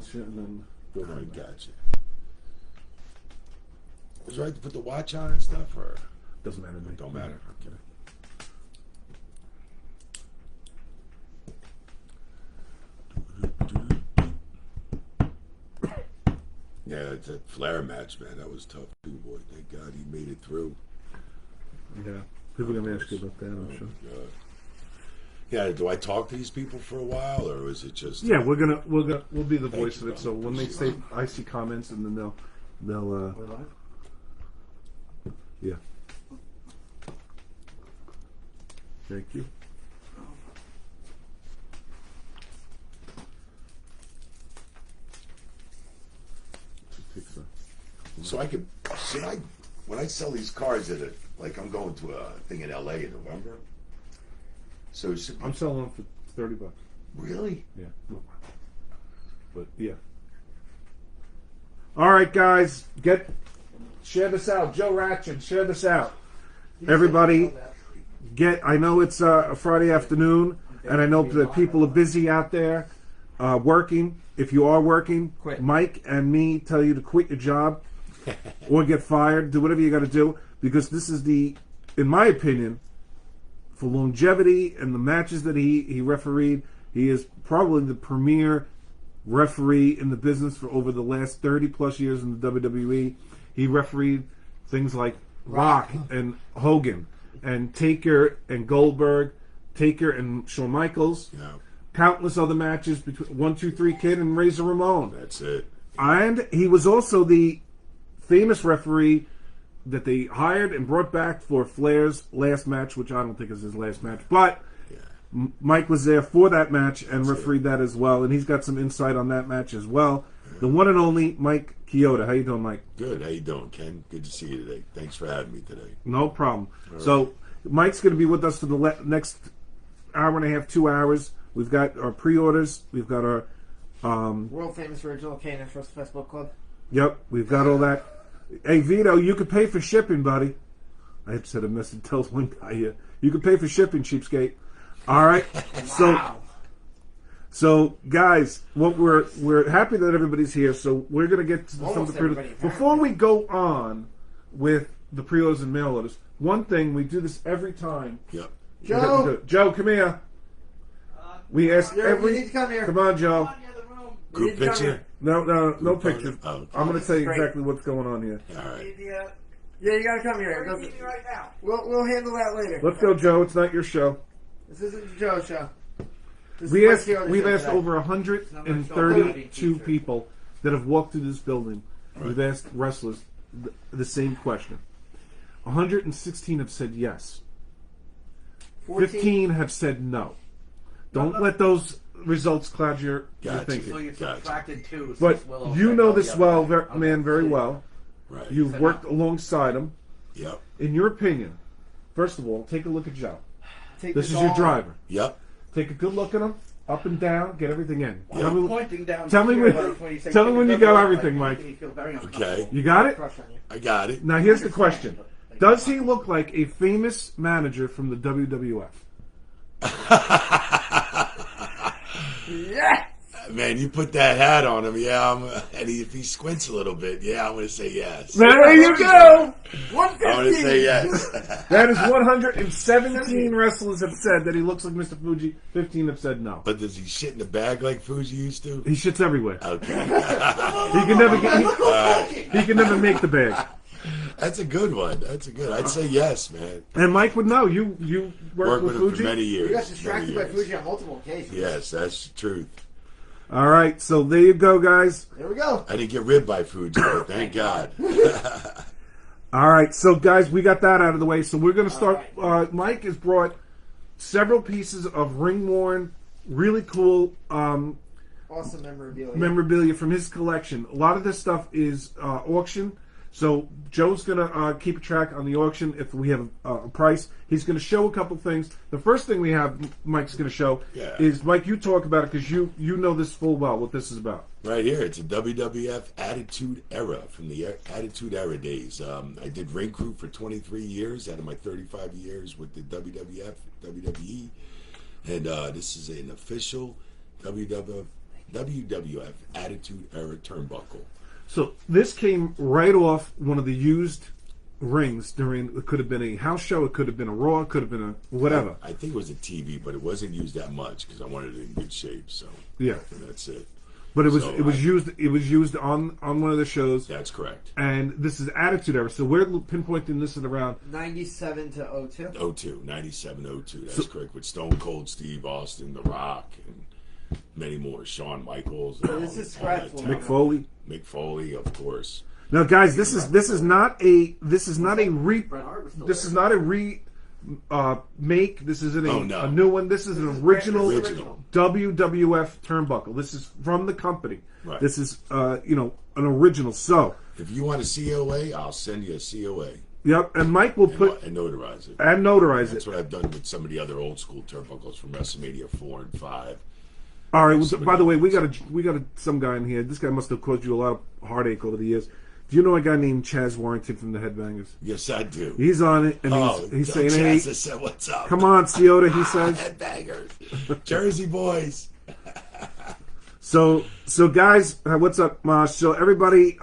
announce you, and then go I right back. gotcha. Was it right to put the watch on and stuff, or Doesn't matter to me. don't matter? Okay. Yeah, it's a Flair match, man. That was tough too, boy. Thank God he made it through. Yeah. People are going to ask you about that, I'm sure. God. Yeah, do I talk to these people for a while, or is it just? Yeah, we'll be the voice of you, it. So when they say, I see comments, and then they'll yeah. Thank you. So I could, when I sell these cars at it, like I'm going to a thing in LA in November. So it should be, I'm selling them for $30. really? Yeah. But yeah. All right, guys, share this out. Joe Ratchin, share this out. Everybody, I know it's a Friday afternoon, and I know that people are busy out there working. If you are working, Quit. Mike and me tell you to quit your job or get fired. Do whatever you got to do, because this is in my opinion, for longevity and the matches that he refereed, he is probably the premier referee in the business for over the last 30 plus years in the WWE. He refereed things like Rock and Hogan and Taker and Goldberg, Taker and Shawn Michaels, countless other matches between 1, 2, 3 Kid and Razor Ramon. That's it. And he was also the famous referee that they hired and brought back for Flair's last match, which I don't think is his last match, but Mike was there for that match and refereed that as well, and he's got some insight on that match as well. The one and only Mike Chioda. How you doing, Mike? Good. How you doing, Ken? Good to see you today. Thanks for having me today. No problem. All So right. Mike's going to be with us for the next hour and a half, 2 hours. We've got our pre-orders. We've got our world famous original K&N Trust Facebook Club. Yep, we've got all that. Hey, Vito, you could pay for shipping, buddy. I had said a message. Tell one guy here. You could pay for shipping, cheapskate. All right. Wow. So guys, what we're happy that everybody's here. So we're gonna get to some of the pre-orders. Before we go on with the pre-orders and mail orders, one thing we do this every time. Yep. Joe, come here. We ask You need to come here. Come on, Joe. Group picture? No picture. Oh, okay. I'm going to tell you Great. exactly what's going on here. All right. Yeah, you gotta come here. Where are you meeting right now? We'll handle that later. Let's go, Joe. It's not your show. This isn't Joe's show. This We've is Mike Chioda's asked show today. over 132 people that have walked through this building. We've asked wrestlers the same question. 116 have said yes. 15 have said no. Don't let those results cloud your thinking. So you subtracted 2. But you know this man very well. Right. You've worked alongside him. Yep. In your opinion, first of all, take a look at Joe. This This is your driver. Yep. Take a good look at him, up and down, get everything in. You're pointing down. Tell me when you got everything, Mike. Okay. You got it? I got it. Now here's the question. Does he look like a famous manager from the WWF? Yeah. Man, you put that hat on him, and if he squints a little bit, I'm going to say yes. There you go! I'm going to say yes. That is 117 wrestlers have said that he looks like Mr. Fuji. 15 have said no. But does he shit in the bag like Fuji used to? He shits everywhere. Okay. He can never he can never make the bag. That's a good one. That's a good. I'd say yes, man. And Mike would know. You worked with him Fuji for many years. You got distracted by many years. Fuji on multiple occasions. Yes, that's the truth. All right, so there you go, guys. There we go. I didn't get ribbed by Fuji, but thank God. All right, so guys, we got that out of the way. So we're going to start. Mike has brought several pieces of ring-worn, really cool Awesome memorabilia from his collection. A lot of this stuff is auction. So Joe's going to keep a track on the auction if we have a price. He's going to show a couple things. The first thing we have Mike's going to show is, Mike, you talk about it because you know this full well, what this is about. Right here. It's a WWF Attitude Era, from the Attitude Era days. I did ring crew for 23 years out of my 35 years with the WWF, WWE. And this is an official WWF WWF Attitude Era turnbuckle. So this came right off one of the used rings during. It could have been a house show. It could have been a Raw. It could have been a whatever. I think it was a TV, but it wasn't used that much because I wanted it in good shape. So Yeah, and that's it. but it was So it was used. It was used on one of the shows. That's correct. And this is Attitude Era. So we're pinpointing this at around 97 to 02. 02, 97, 02. That's correct. With Stone Cold Steve Austin, The Rock, and many more. Shawn Michaels. And This all- is all that scratch talent. Mick Foley. Mick Foley, of course. Now, guys, this is not a Bret Hart was still this there. is not a make. This isn't Oh, no. a new one. This is an original Original. WWF turnbuckle. This is from the company. Right. This is an original. So, If you want a COA, I'll send you a COA yep. And Mike will put and notarize it. and notarize That's it. what I've done with some of the other old school turnbuckles from WrestleMania 4 and 5. All right. Well, by the way, we got some guy in here. This guy must have caused you a lot of heartache over the years. Do you know a guy named Chaz Warrington from the Headbangers? Yes, I do. He's on it, and he's saying, "Hey, Chaz said, what's up? come on, Chioda." He says. Headbangers. Jersey boys. So guys, what's up, Mosh? So everybody,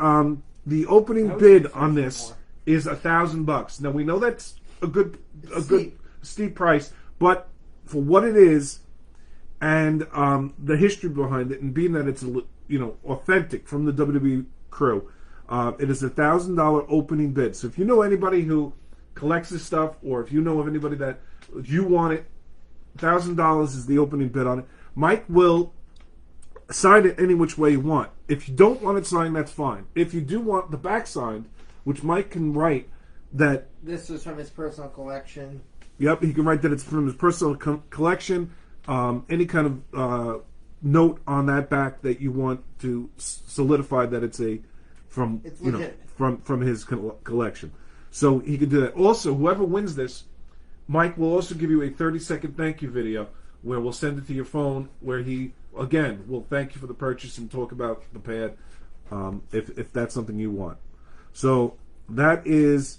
the opening bid on this is $1,000. Now we know that's a good steep price, but for what it is, and the history behind it, and being that it's authentic from the WWE crew, it is $1,000 opening bid. So if you know anybody who collects this stuff, or if you know of anybody that you want it, $1,000 is the opening bid on it. Mike will sign it any which way you want. If you don't want it signed, that's fine. If you do want the back signed, which Mike can write that. This was from his personal collection. Yep, he can write that it's from his personal collection. Any kind of note on that back that you want to solidify that it's from his collection. So he can do that. Also, whoever wins this, Mike will also give you a 30-second thank you video where we'll send it to your phone, where he again will thank you for the purchase and talk about the pad, if that's something you want. So that is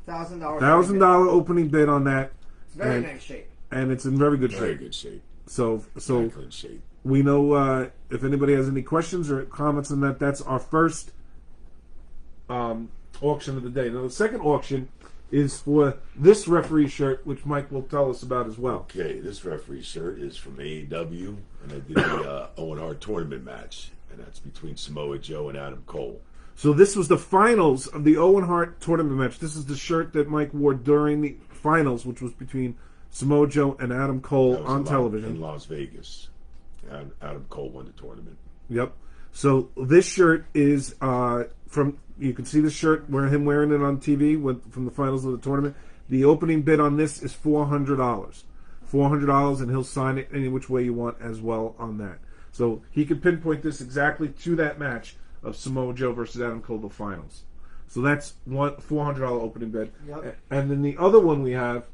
$1,000 opening bid on that. It's very nice shape. And it's in very good Very shape. good shape. So Excellent shape. we know if anybody has any questions or comments on that, that's our first auction of the day. Now the second auction is for this referee shirt, which Mike will tell us about as well. Okay, this referee shirt is from AEW, and I did the Owen Hart tournament match, and that's between Samoa Joe and Adam Cole. So this was the finals of the Owen Hart tournament match. This is the shirt that Mike wore during the finals, which was between Samoa Joe and Adam Cole That was on television. in Las Vegas. Adam Cole won the tournament. Yep. So this shirt is from. You can see the shirt him wearing it on TV from the finals of the tournament. The opening bid on this is $400. $400, and he'll sign it any which way you want as well on that. So he can pinpoint this exactly to that match of Samoa Joe versus Adam Cole, the finals. So that's one $400 opening bid. Yep. And then the other one we have,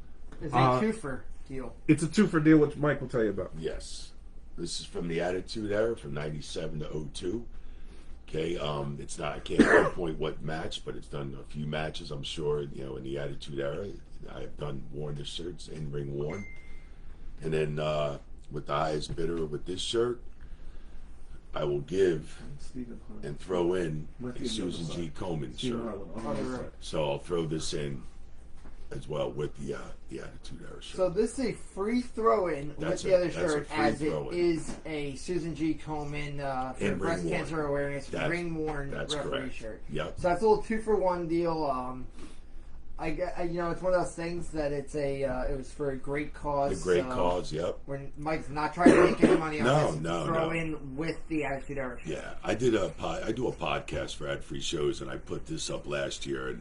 It's a twofer deal. it's a 2 for deal, which Mike will tell you about. Yes. This is from the Attitude Era from 97 to 02. Okay, it's not, I can't pinpoint what match, but it's done a few matches, I'm sure, in the Attitude Era. I've worn the shirts, in-ring worn. And then with the highest bidder with this shirt, I will give and throw in a Susan G. Komen shirt. So I'll throw this in as well with the Attitude Era shirt. So this is a free throw-in with That's the a- other that's a shirt, free as it throw-in. is a Susan G. Komen for And breast ring-worn. cancer awareness ring-worn That's referee correct. shirt. Yep. So that's a little 2-for-1 deal. It's one of those things that it was for a great cause. A great cause, yep. When Mike's not trying to make any money on this, No, throw no. in with the Attitude Era shirt. Yeah, I do a podcast for ad free shows, and I put this up last year,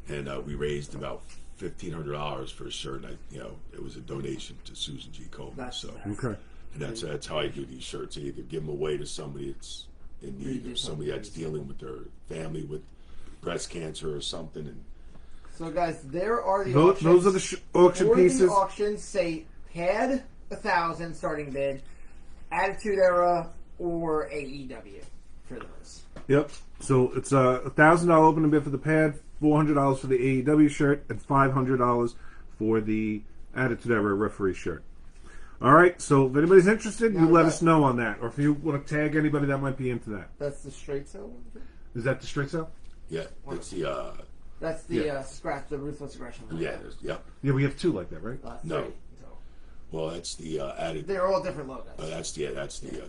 and we raised about $1,500 for a shirt. And it was a donation to Susan G. Komen. That's Okay. And that's how I do these shirts. I either give them away to somebody that's in need, or somebody that's dealing with their family with breast cancer or something. And So guys, there are the Those auctions. are the auction For pieces. the auctions, say pad 1,000 starting bid, Attitude Era, or AEW for those. Yep. So it's a $1,000 opening bid for the pad, $400 for the AEW shirt, and $500 for the Attitude Era referee shirt. All right, so if anybody's interested, you Now let that- us know on that. Or if you want to tag anybody that might be into that. That's the straight sale one? Is that the straight sale? Yeah, it's the That's the Yeah. scratch, the ruthless aggression one. yeah, yep. Yeah, we have two like that, right? No. Three, so. Well, that's the added. They're all different logos. That's the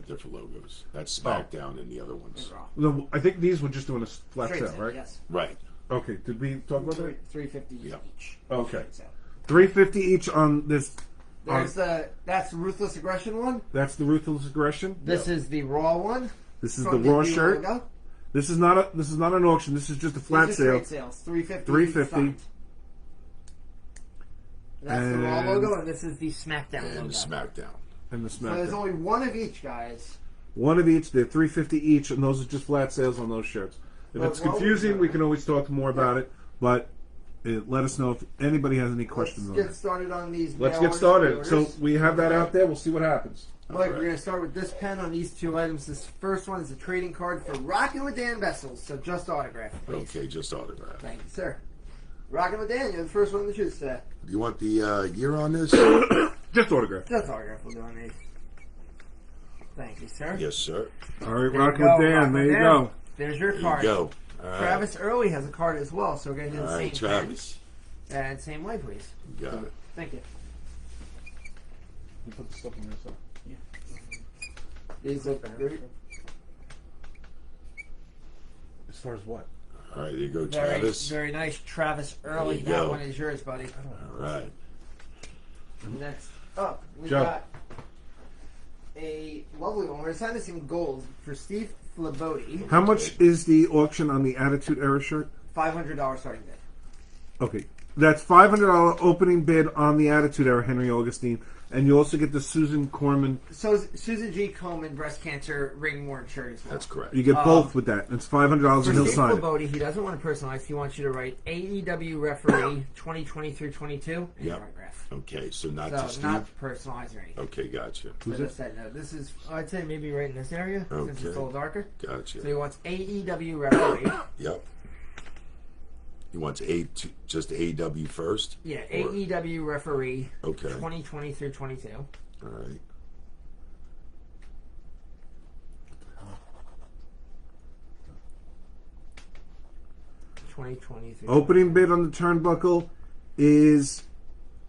different logos. That's SmackDown and the other ones. They're all No, I think these were just doing a flat straight sale, right? Yes. Right. Okay, did we talk about that? $350 Yeah. each. Okay. Straight sale. $350 each on this. There's that's the ruthless aggression one. That's the ruthless aggression. This is the raw one. This is from the raw new shirt. logo. This is not an auction. This is just a flat These are sale. straight sales. $350. $350. That's the raw And- logo, and this is the SmackDown logo. And the SmackDown. And the So there's SmackDown. only one of each, guys. One of each. They're $350 each, and those are just flat sales on those shirts. If But it's while confusing, we're- we can always talk more about it. But let us know if anybody has any questions Let's on get that. started on these. Let's mail get order started. So pre-orders. we have that out there. We'll see what happens. Mike, we're going to start with this pen on these two items. This first one is a trading card for Rockin' with Dan Bessels. So just autograph, please. Okay, just autograph. Thank you, sir. Rockin' with Dan, you're the first one to choose today. Do you want the year on this? Just autograph. Just autograph will do on these. Thank you, sir. Yes, sir. All right, There you rocking go, with Dan. Rockin' There with you Dan. go. There's your There card. you go. All right. Travis Early has a card as well, so we're going to do All the same right, Travis. pen. And same way, please. You got it. Thank you. You put the stuff in yourself. These look very, As far as what? All right, there you go, very, Travis. very nice. Travis Early. There you That go. one is yours, buddy. All right. Next up, we Joe. got a lovely one. We're assigning this in gold for Steve Flabodi. How much is the auction on the Attitude Era shirt? $500 starting bid. Okay, that's $500 opening bid on the Attitude Era, Henry Augustine, and you also get the Susan Corman. So Susan G. Komen breast cancer ring worn shirt as well. That's correct. You get both with that. It's $500, For and he'll Steve sign it. Flabodi, he doesn't want to personalize. He wants you to write AEW referee 2020 through 22 and Yep. autograph. Okay, so not to So Steve. not personalized or anything. Okay, gotcha. Who's So it? just that note. This is, I'd say maybe right in this area since it's a Okay. little darker. So Gotcha. he wants AEW referee. Yep. He wants just AW first? Yeah, Or- AEW referee Okay. 2020 through 22. All right. Opening bid on the turnbuckle is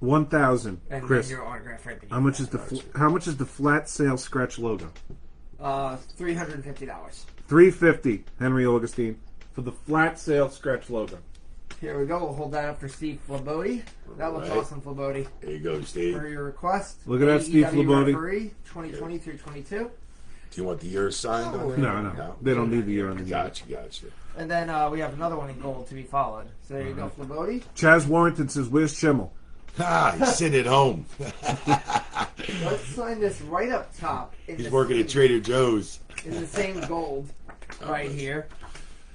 $1,000. And Chris, then your autograph right beneath how much that. is how much is the flat sale scratch logo? $350. $350, Henry Augustine, for the flat sale scratch logo. Here we go. We'll hold that up for Steve Flabodi. That looks Right. awesome, Flabodi. There you go, Steve. For your request. Look at that, Steve AEW Flabodi. referee 2020 through 22. Do you want the year signed on it? No, they don't need the year on the year. Gotcha. And then we have another one in gold to be followed. So there you go, Flabodi. Chaz Warrington says, "Where's Chimmel?" Ah, he's sitting at home. Let's sign this right up top. He's working at Trader Joe's. in the same gold right here.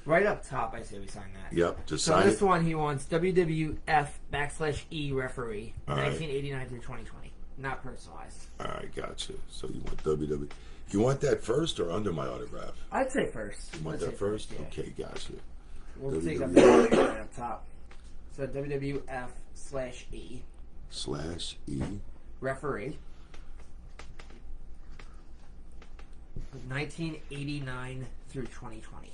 Right up top, I say we sign that. Yep, just So sign this it. one he wants WWF/E referee, All right. 1989 through 2020. Not personalized. All right, gotcha. So you want WWE. You want that first or under my autograph? I'd say first. You want Let's that say first? yeah. Okay, gotcha. We'll take up WWF. the right up top. So WWF/E /E. referee. 1989 through 2020.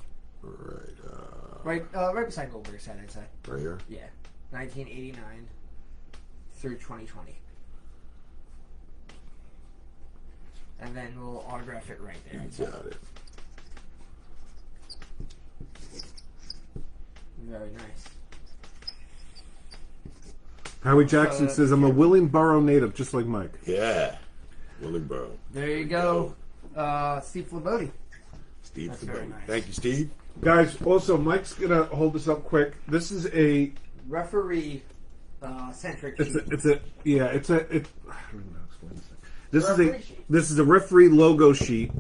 Right, Right beside Goldberg's head, I'd say. right here. Yeah. 1989 through 2020. And then we'll autograph it right there. You got it. Very nice. Howie Jackson says, "I'm a Willingboro native, just like Mike." Yeah. Willingboro. There you go. Steve Flabodi. Steve That's Flabodi. very nice. Thank you, Steve. Guys, also Mike's gonna hold this up quick. This is a Referee centric. It's sheet. a, it's a, yeah, it's a, it, I don't know how to explain this. This is Referee a, sheet. this is a referee logo sheet,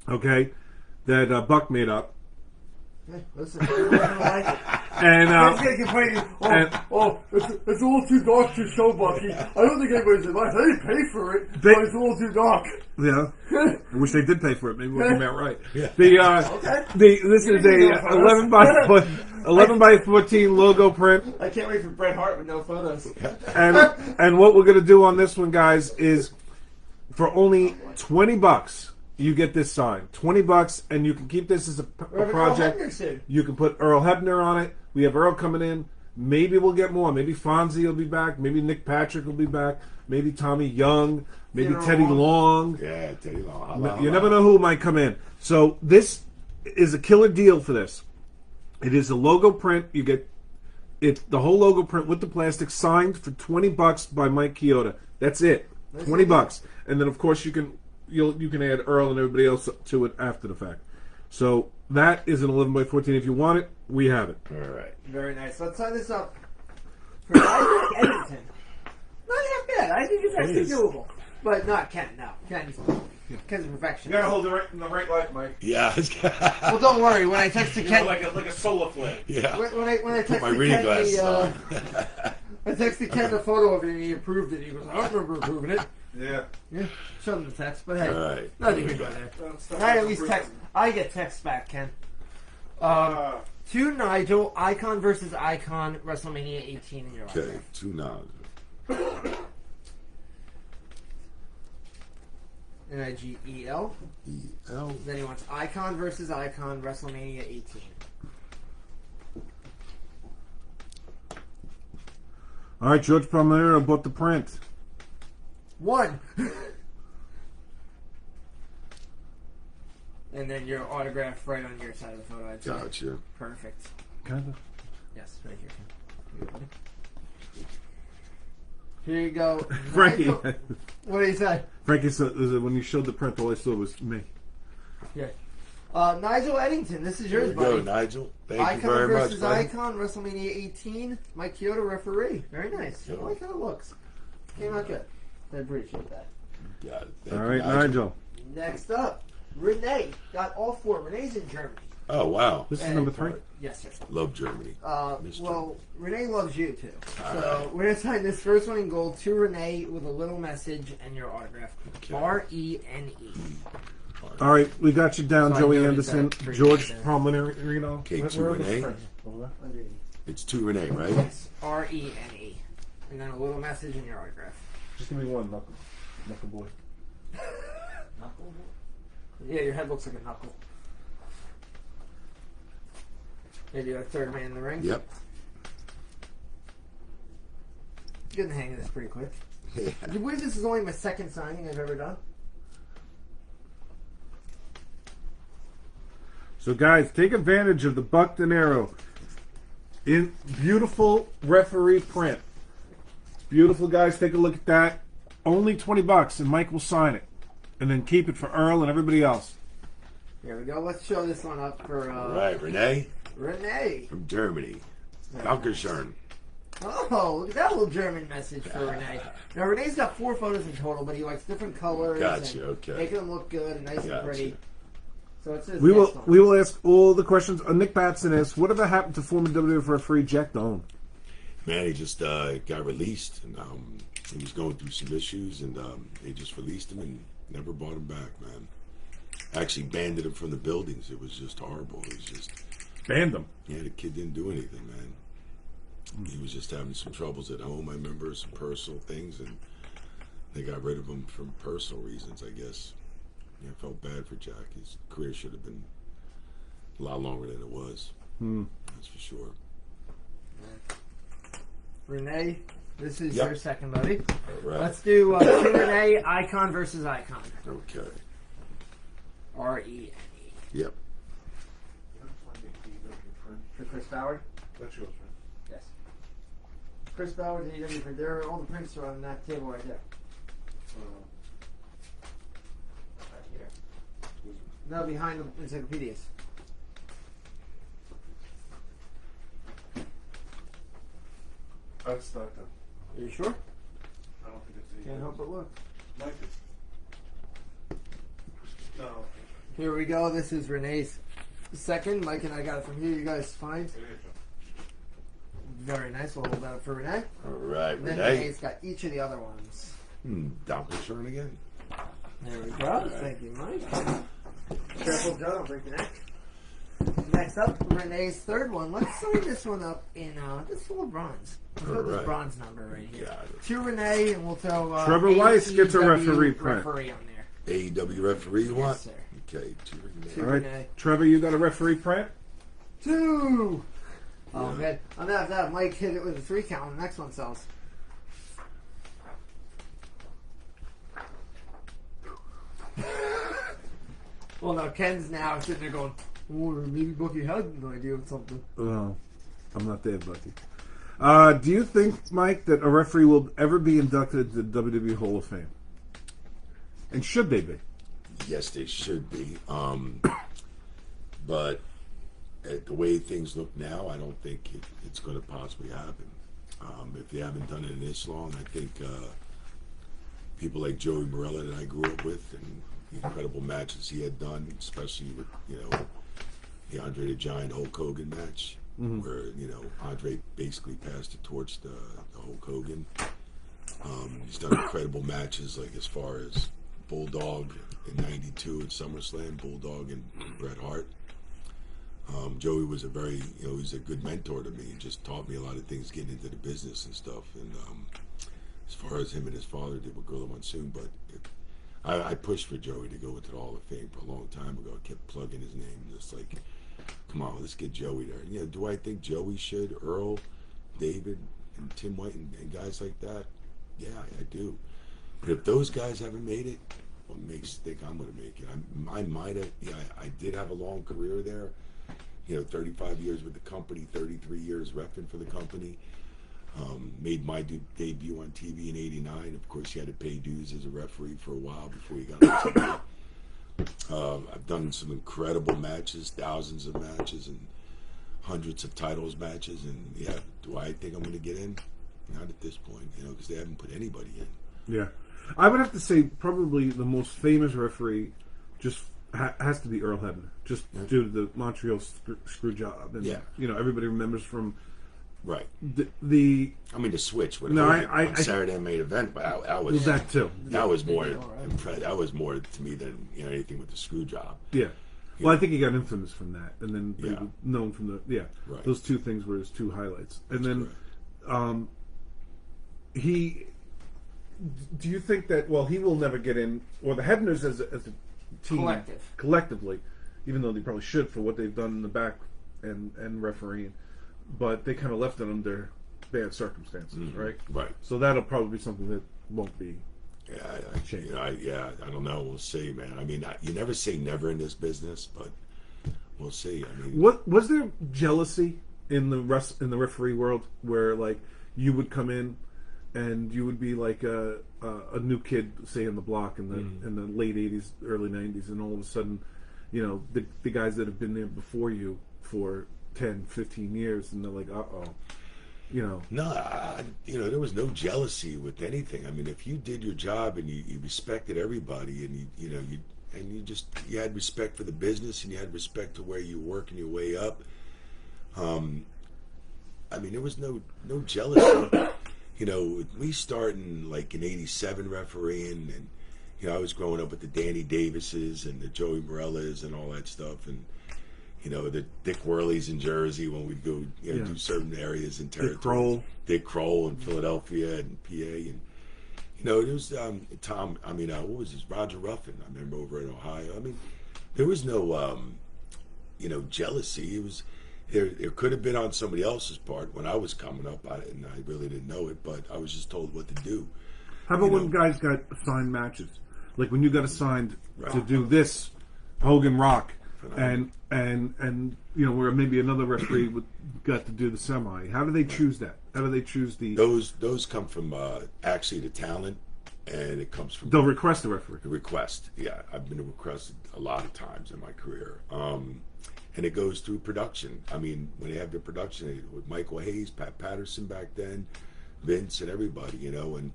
okay, that Buck made up, Hey, listen, everyone's gonna like it. and Everyone's gonna complain. and- It's a little too dark to show, Bucky. I don't think anybody's advice. I didn't pay for it, They- but it's a little too dark. yeah, I wish they did pay for it. Maybe we'll come out right. Yeah. The Okay. this is You a know, 11 by foot 11 by 14 logo print. I can't wait for Bret Hart with no photos. And what we're going to do on this one, guys, is for only $20, you get this signed. $20, and you can keep this as a project. Earl Hebner soon. You can put Earl Hebner on it. We have Earl coming in. Maybe we'll get more. Maybe Fonzie will be back. Maybe Nick Patrick will be back. Maybe Tommy Young. Maybe Teddy Long. Yeah, Teddy Long. You never know who might come in. So this is a killer deal for this. It is a logo print. You get the whole logo print with the plastic signed for $20 by Mike Chioda. That's it. $20. And then of course you can add Earl and everybody else to it after the fact. So that is an 11 by 14. If you want it, we have it. All right. Very nice. Let's sign this up for Edmonton. Not half bad. I think it's actually doable. But not Ken, no. Ken's perfection. You gotta hold it right in the right light, Mike. Yeah. Well, don't worry. When I texted Ken, like a solar flare. Yeah. when I texted my reading Ken, glasses on. I texted Ken the photo of it and he approved it. He goes, I don't remember approving it. Yeah. Yeah. Showed him the text, but hey, All right. nothing good there. I at least text. I get texts back, Ken. To Nigel, Icon versus Icon, WrestleMania 18 in your life. Okay, 2 now. Nigel. E-L. Then he wants Icon versus Icon, WrestleMania 18. All right, George Palmero bought the print. 1. And then your autograph right on your side of the photo. I'd say. Gotcha. Perfect. Kind of. Yes, right here. Here you go. Frankie. What do you say? Frankie said when you showed the print, all I saw was me. Yeah. Nigel Eddington, this is There yours, you go, buddy. Nigel. Thank Icon you very much, versus buddy. Icon, WrestleMania 18. Mike Chioda, referee. Very nice. I like how it looks. Came out good. I appreciate that. Got it. Thank All you, right, Nigel. Next up, Renee. Got all 4. Renee's in Germany. Oh, wow. This is number 3. Yes, sir. Love Germany. Well, Renee loves you too. So we're gonna sign this first one in gold to Renee with a little message and your autograph. Okay. R-E-N-E. All right, we got you down, So I Joey noticed Anderson, that pretty George good. Palmerino. Okay, Where to are the Renee. prints? Over there? It's to Renee, right? Yes, R-E-N-E. And then a little message and your autograph. Just give me one, knuckle boy. Knuckle? Yeah, your head looks like a knuckle. Maybe a third man in the ring? Yep. Getting the hang of this pretty quick. Yeah. You believe this is only my second signing I've ever done? So, guys, take advantage of the Buck Dinero in beautiful referee print. It's beautiful, guys. Take a look at that. Only $20, and Mike will sign it, and then keep it for Earl and everybody else. Here we go. Let's show this one up for All right, Renee Renee. from Germany. Dankeschön. Oh, look at that little German message for Renee. Now, Renee's got 4 photos in total, but he likes different colors. Gotcha, and okay. Making them look good and nice and Gotcha. pretty. So it's just We will ask all the questions. Nick Batson asks, whatever happened to former WWF referee Jack Doan? Man, he just got released, and he was going through some issues, and they just released him and never brought him back, man. Actually banned him from the buildings. It was just horrible. It was just... Banned him. Yeah, the kid didn't do anything, man. He was just having some troubles at home, I remember, some personal things, and they got rid of him for personal reasons, I guess. Yeah, I felt bad for Jack. His career should have been a lot longer than it was. That's for sure. Renee, this is Yep. your second, buddy. All right. Let's do Renee, Icon versus Icon. Okay. R-E-N-E. Yep. For Chris Bauer? That's yours, Yes. Chris Bauer, there, all the prints are on that table right there. Right here. No, behind the encyclopedias. That's not them. Are you sure? I don't think it's Can't help but look. Mike is. No. Here we go. This is Renee's second. Mike and I got it from here. You guys find. Very nice. We'll hold that up for Renee. All right, And then Renee. Renee's got each of the other ones. Dankeschön again. There we go. Thank you, Mike. Careful, Joe. Don't break your neck. Next up, Renee's third one. Let's sign this one up in this full bronze. Let's put this bronze number right here. To Renee, and we'll throw Trevor Weiss gets a referee print. Referee on there. AEW referee you want? Yes, sir. Okay, to Renee. All right, Renee. Trevor, you got a referee print? 2. Oh, man. I'm going to have Mike hit it with a 3 count when the next one sells. Well, no, Ken's now sitting there going, oh, maybe Bucky had an idea of something. Oh, I'm not there, Bucky. Do you think, Mike, that a referee will ever be inducted to the WWE Hall of Fame? And should they be? Yes, they should be. But the way things look now, I don't think it's going to possibly happen. If they haven't done it this long, I think people like Joey Morella that I grew up with and the incredible matches he had done, especially with, the Andre the Giant Hulk Hogan match, where, Andre basically passed the torch to Hulk Hogan. He's done incredible matches, like as far as Bulldog in '92 at SummerSlam, Bulldog and Bret Hart. Joey was he's a good mentor to me. He just taught me a lot of things getting into the business and stuff. And as far as him and his father did with Gorilla Monsoon, but I pushed for Joey to go into the Hall of Fame for a long time ago. I kept plugging his name, just like, come on, let's get Joey there. Do I think Joey should? Earl, David, and Tim White and guys like that? Yeah, I do. But if those guys haven't made it, what makes you think I'm going to make it? I might have. Yeah, I did have a long career there. 35 years with the company, 33 years repping for the company. Made my debut on TV in '89. Of course, you had to pay dues as a referee for a while before you got on TV. I've done some incredible matches, thousands of matches, and hundreds of titles matches. And yeah, do I think I'm going to get in? Not at this point, because they haven't put anybody in. Yeah. I would have to say probably the most famous referee just has to be Earl Hebner, just due to the Montreal screw job. And, everybody remembers from right the switch with on Saturday Night Main Event, but I was that too. That was more impressed. That was more to me than anything with the screw job. Yeah. Well, I think he got infamous from that, and then he was known from those two things were his two highlights. And then do you think that he will never get in, or the Hebners as a team collectively, even though they probably should for what they've done in the back and refereeing, but they kind of left it under bad circumstances, right? Right. So that'll probably be something that won't be. Yeah, I don't know. We'll see, man. I mean, you never say never in this business, but we'll see. I mean, what was there jealousy in the referee world where you would come in and you would be like a new kid, say in the block in the late '80s, early '90s, and all of a sudden, the guys that have been there before you for 10, 15 years, and they're like, No, there was no jealousy with anything. I mean, if you did your job and you respected everybody, and you had respect for the business, and you had respect to where you were working your way up. I mean, there was no jealousy. We starting in '87 refereeing, and I was growing up with the Danny Davises and the Joey Morellas and all that stuff, and the Dick Worleys in Jersey when we'd go do certain areas in territory. Dick Kroll in Philadelphia and PA, and it was Tom. I mean, what was this? Roger Ruffin. I remember over in Ohio. I mean, there was no jealousy. It was. There could have been on somebody else's part when I was coming up, and I really didn't know it, but I was just told what to do. How about when guys got assigned matches? Like when you got assigned to do this, Hogan Rock, and where maybe another referee got to do the semi. How do they choose that? How do they choose the... Those come from actually the talent, and it comes from... They'll request a referee. The request, yeah. I've been requested a lot of times in my career. And it goes through production. I mean, when they have the production with Michael Hayes, Pat Patterson back then, Vince, and everybody, and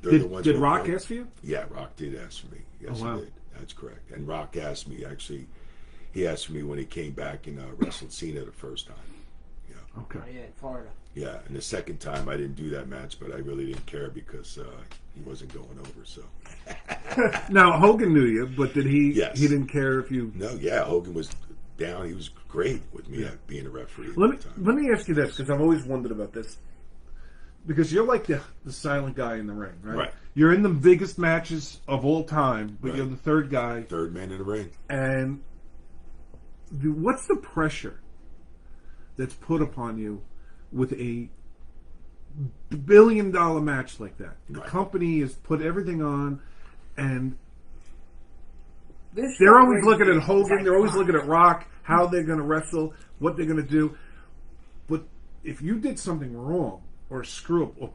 they're the ones. Did Rock ask for you? Yeah, Rock did ask for me. Yes, wow. He did. That's correct. And Rock asked me, actually, he asked for me when he came back and wrestled Cena the first time. Yeah. Okay. Oh, yeah, in Florida. Yeah, and the second time I didn't do that match, but I really didn't care because he wasn't going over, so. Now, Hogan knew you, but did he? Yes. He didn't care if you... No, yeah, Hogan was down. He was great with me being a referee. At Let the time. me ask you this, because I've always wondered about this. Because you're like the silent guy in the ring, right? Right. You're in the biggest matches of all time, but Right. you're the third guy. Third man in the ring. And what's the pressure that's put upon you with a $1 billion match like that? The Right. company has put everything on, and This they're show always is looking at Hogan. like They're always fun. looking at Rock, how they're going to wrestle, what they're going to do. But if you did something wrong or screw up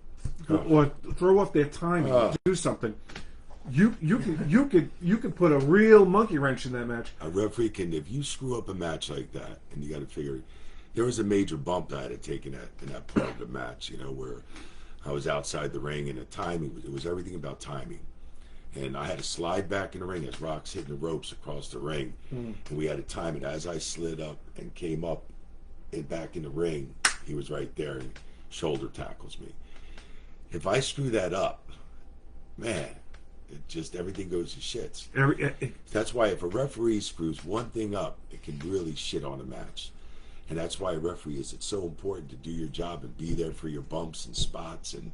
or throw off their timing, do something, you could put a real monkey wrench in that match. A referee can, if you screw up a match like that, and you got to figure, there was a major bump I had taken in that part of the match, where I was outside the ring, and the timing, it was everything about timing. And I had to slide back in the ring as Rock's hitting the ropes across the ring, and we had to time it. As I slid up and came up and back in the ring, he was right there and shoulder tackles me. If I screw that up, man, it just, everything goes to shits. That's why if a referee screws one thing up, it can really shit on a match. And that's why a referee it's so important to do your job and be there for your bumps and spots and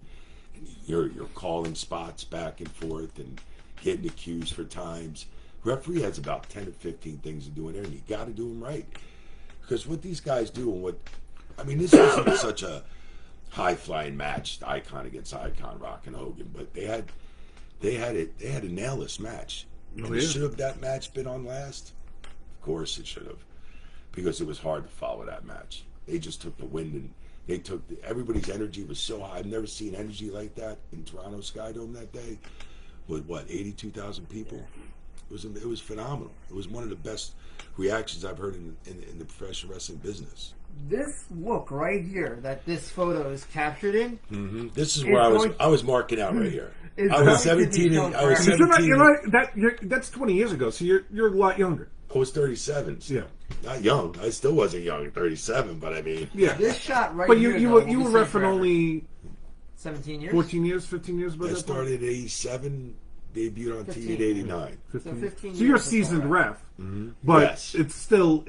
you're calling spots back and forth and getting the cues for times. Referee has about 10 to 15 things to do in there, and you got to do them right. Because what these guys do and this isn't such a high-flying match, Icon against Icon, Rock and Hogan, but they had to nail this match. Should have that match been on last? Of course it should have, because it was hard to follow that match. They just took the wind and they took everybody's energy was so high. I've never seen energy like that in Toronto Skydome that day. With 82,000 people? It was phenomenal. It was one of the best reactions I've heard in the professional wrestling business. This look right here that this photo is captured in. Mm-hmm. This is where I was marking out right here. I was 17. I was You're 17. not, that's 20 years ago, so you're a lot younger. I was 37. So yeah, not young. I still wasn't young at 37, but I mean, yeah. This shot right But here. you though, were will be reffing forever. only 17 years. 14 years, 15 years. By I that started at 87, debuted on 15. TV at 89. point? So 15 So you're a years seasoned before ref, but Yes. it's still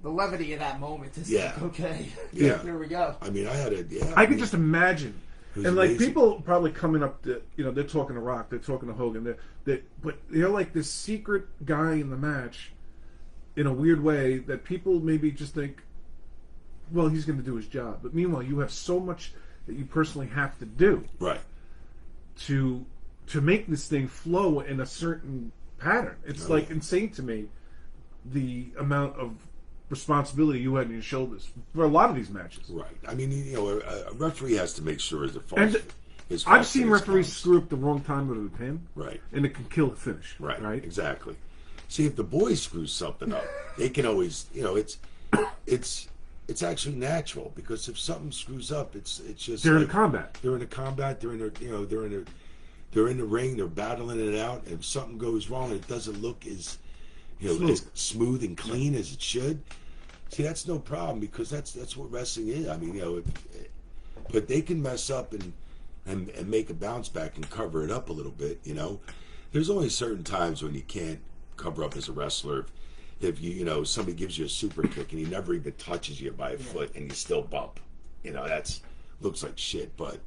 the levity of that moment is Yeah. like, okay. Yeah. Here we go. I mean, I could just imagine. It was And like amazing. people probably coming up to, they're talking to Rock, they're talking to Hogan, but they're like this secret guy in the match in a weird way that people maybe just think, well, he's going to do his job. But meanwhile, you have so much that you personally have to do right. to make this thing flow in a certain pattern. It's like insane to me the amount of responsibility you had on your shoulders for a lot of these matches. Right. I mean, a referee has to make sure his false. And I've seen referees screw up the wrong time with a pin, Right. and it can kill the finish. Right. Right. Exactly. See, if the boys screw something up, they can always, it's actually natural because if something screws up, it's just They're in a combat. They're in a combat. They're in the ring. They're battling it out. And if something goes wrong, it doesn't look as as smooth and clean as it should. See, that's no problem because that's what wrestling is. I mean, but they can mess up and make a bounce back and cover it up a little bit. There's only certain times when you can't cover up as a wrestler. If somebody gives you a super kick and he never even touches you by a foot and you still bump, that's looks like shit. But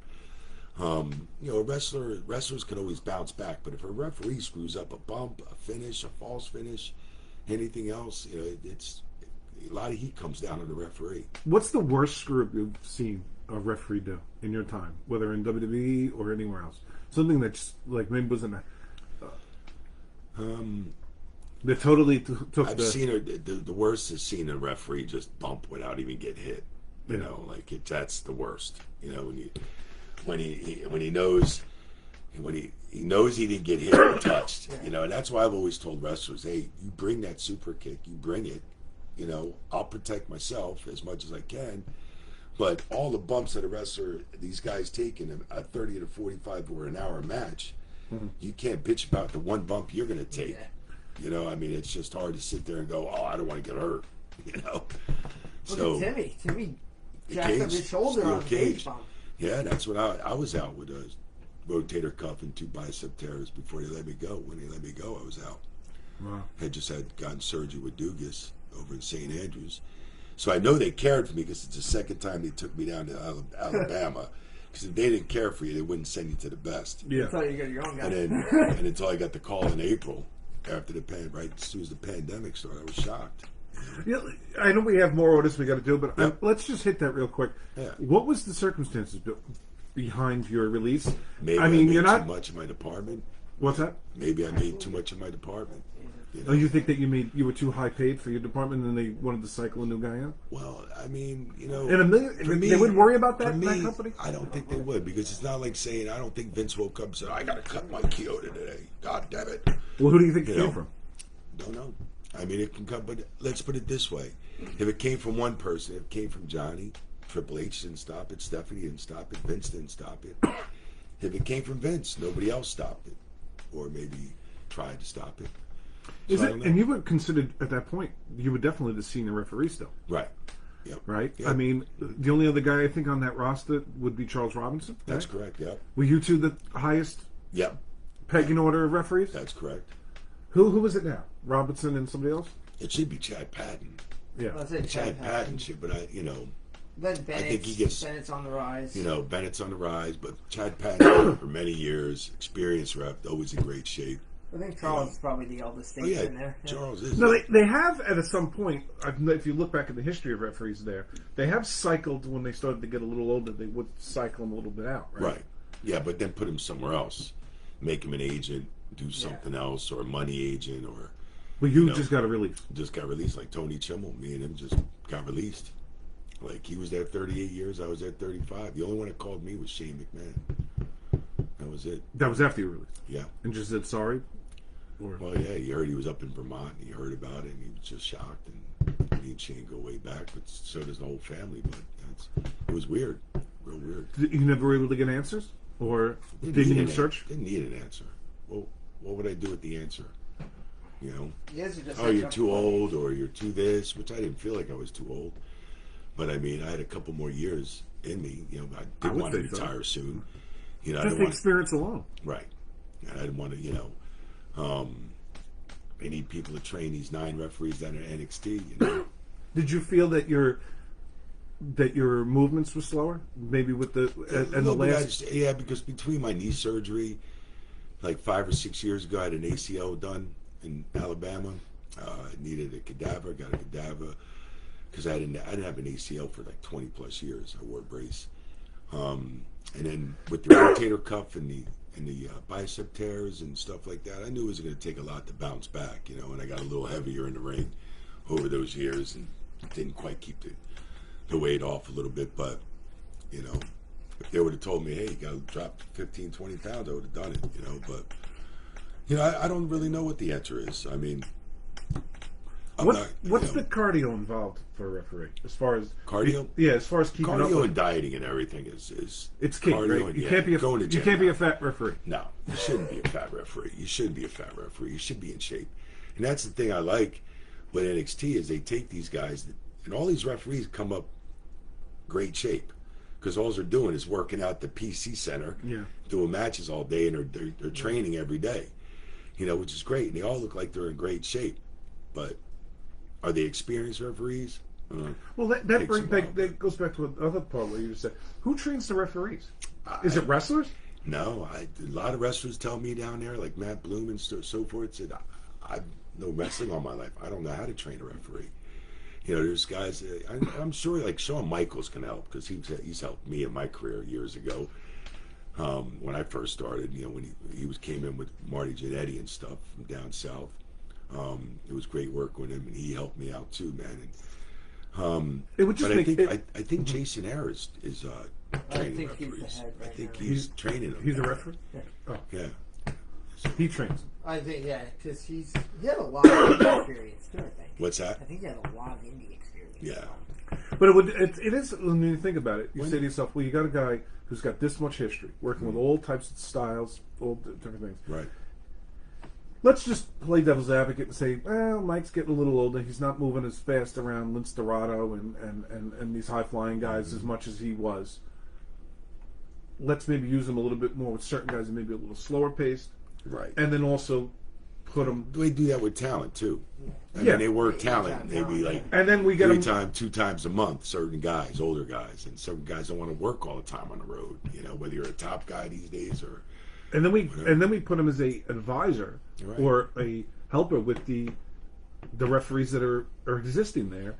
wrestlers can always bounce back. But if a referee screws up a bump, a finish, a false finish, anything else, it's a lot of heat comes down on the referee. What's the worst screw up you've seen a referee do in your time, whether in WWE or anywhere else? Something that's like maybe wasn't they totally took I've seen the worst is seeing a referee just bump without even get hit. That's the worst. When he knows he didn't get hit or touched. And that's why I've always told wrestlers, hey, you bring that super kick, you bring it. I'll protect myself as much as I can. But all the bumps that a wrestler, these guys take in a 30 to 45 or an hour match, you can't bitch about the one bump you're going to take. It's just hard to sit there and go, oh, I don't want to get hurt. So Look at Timmy jacked up his shoulder on the cage bump. Yeah, that's what I was out with a rotator cuff and 2 bicep tears before they let me go. When they let me go, I was out. Wow. Had just gotten surgery with Dugas, over in St. Andrews. So I know they cared for me because it's the second time they took me down to Alabama. Because if they didn't care for you, they wouldn't send you to the best. Yeah. Until you get your own guy. And until I got the call in April, after right as soon as the pandemic started, I was shocked. Yeah, I know we have more orders we got to do, but Yep. let's just hit that real quick. Yeah. What was the circumstances behind your release? Maybe I mean, made you're not. too much in my department. What's that? Maybe I made too much in my department. You know? Oh, you think that you were too high paid for your department, and they wanted to cycle a new guy in? Well, I mean, you know, In a million, for me, they wouldn't worry about that for in me, that company. I don't think they would, because it's not like saying, I don't think Vince woke up and said, I got to cut my Chioda today. God damn it. Well, who do you think it You came know, from? Don't know. I mean, it can come, but let's put it this way. If it came from one person, if it came from Johnny, Triple H didn't stop it, Stephanie didn't stop it, Vince didn't stop it. If it came from Vince, nobody else stopped it. Or maybe tried to stop it. So Is I it? don't know. And you were considered at that point. You were definitely the senior referee still, Right. Yep. right? Yep. I mean, the only other guy I think on that roster would be Charles Robinson. That's right? correct, yep. Were you two the highest Yep, pecking order of referees? that's correct. Who is it now? Robinson and somebody else? It should be Chad Patton. Yeah. Let's say Chad Patton should, but Then Bennett's, think he gets- Bennett's on the rise. Bennett's on the rise, but Chad Patton for many years, experienced rep, always in great shape. I think Charles is probably the eldest Oh thing yeah, in there. Yeah. Charles is. No, they have at some point. If you look back at the history of referees, they have cycled when they started to get a little older. They would cycle them a little bit out, right? Right. Yeah, but then put him somewhere else. Make him an agent, do something else, or a money agent, or But you know. just got a release. just got released like Tony Chimmel. Me and him just got released. Like he was there 38 years, I was there 35. The only one that called me was Shane McMahon. That was it. That was after you were released, Yeah. and just said sorry. Or Well, yeah, he heard he was up in Vermont, and he heard about it, and he was just shocked. And me and Shane go way back, but so does the whole family. But it was weird, real weird. you never were able to get answers, or didn't need even an search? Didn't need an answer. Well, what would I do with the answer? You know, You guys are just oh, like you're some- too old, or you're too this, which I didn't feel like I was too old. But I mean, I had a couple more years in me. You know, I did would want to think so. retire soon. You know, I Just didn't the want experience alone. right. And I didn't want to, they need people to train these 9 referees that are NXT. You know, Did you feel that your movements were slower? Maybe with the and the Little bit, last. yeah, because between my knee surgery, like 5 or 6 years ago, I had an ACL done in Alabama. I needed a cadaver, got a cadaver because I didn't have an ACL for like 20 plus years. I wore a brace, and then with the rotator cuff and the bicep tears and stuff like that, I knew it was going to take a lot to bounce back. You know, and I got a little heavier in the ring over those years and didn't quite keep the weight off a little bit, but you know, if they would have told me, hey, you got to drop 15, 20 pounds, I would have done it, you know. But, you know, I don't really know what the answer is. I mean, What's the cardio involved for a referee? As far as cardio? Yeah, as far as keeping up Cardio with and dieting and everything is it's key, cardio right? and, You yeah, can't be going to you gym can't be now. a fat referee. No, you shouldn't be a fat referee. You shouldn't be a fat referee. You should be in shape. And that's the thing I like with NXT is they take these guys, and all these referees come up great shape because all they're doing is working out the PC center, Yeah. doing matches all day, and they're training every day, you know, which is great. And they all look like they're in great shape. But are they experienced referees? Well, Takes a while, that goes back to another part where you just said, who trains the referees? Is it wrestlers? No, a lot of wrestlers tell me down there, like Matt Bloom and so forth, said, I've no wrestling all my life. I don't know how to train a referee. You know, there's guys, I'm sure like Shawn Michaels can help because he's helped me in my career years ago. When I first started, you know, when he came in with Marty Jannetty and stuff from down south. It was great work with him, and he helped me out too, man. And, It would just but make I think Jason Ayre is training think he's the referees. head I right think now. he's training them. He's a referee. Yeah. He trains them. I think, yeah, because he had a lot of indie experience too, I think. What's that? I think he had a lot of indie experience. Yeah. But it is when you think about it. You say to yourself, well, you got a guy who's got this much history, working with all types of styles, all different things. Right. Let's just play devil's advocate and say, well, Mike's getting a little older. He's not moving as fast around Lince Dorado and these high-flying guys as much as he was. Let's maybe use him a little bit more with certain guys that may be a little slower paced. Right. And then also put them. They do that with talent too. I Yeah. mean, they work talent maybe like And then we get them. 2 times a month. Certain guys, older guys, and certain guys don't want to work all the time on the road. You know, whether you're a top guy these days or. And then we put him as a advisor Right. or a helper with the referees that are existing there,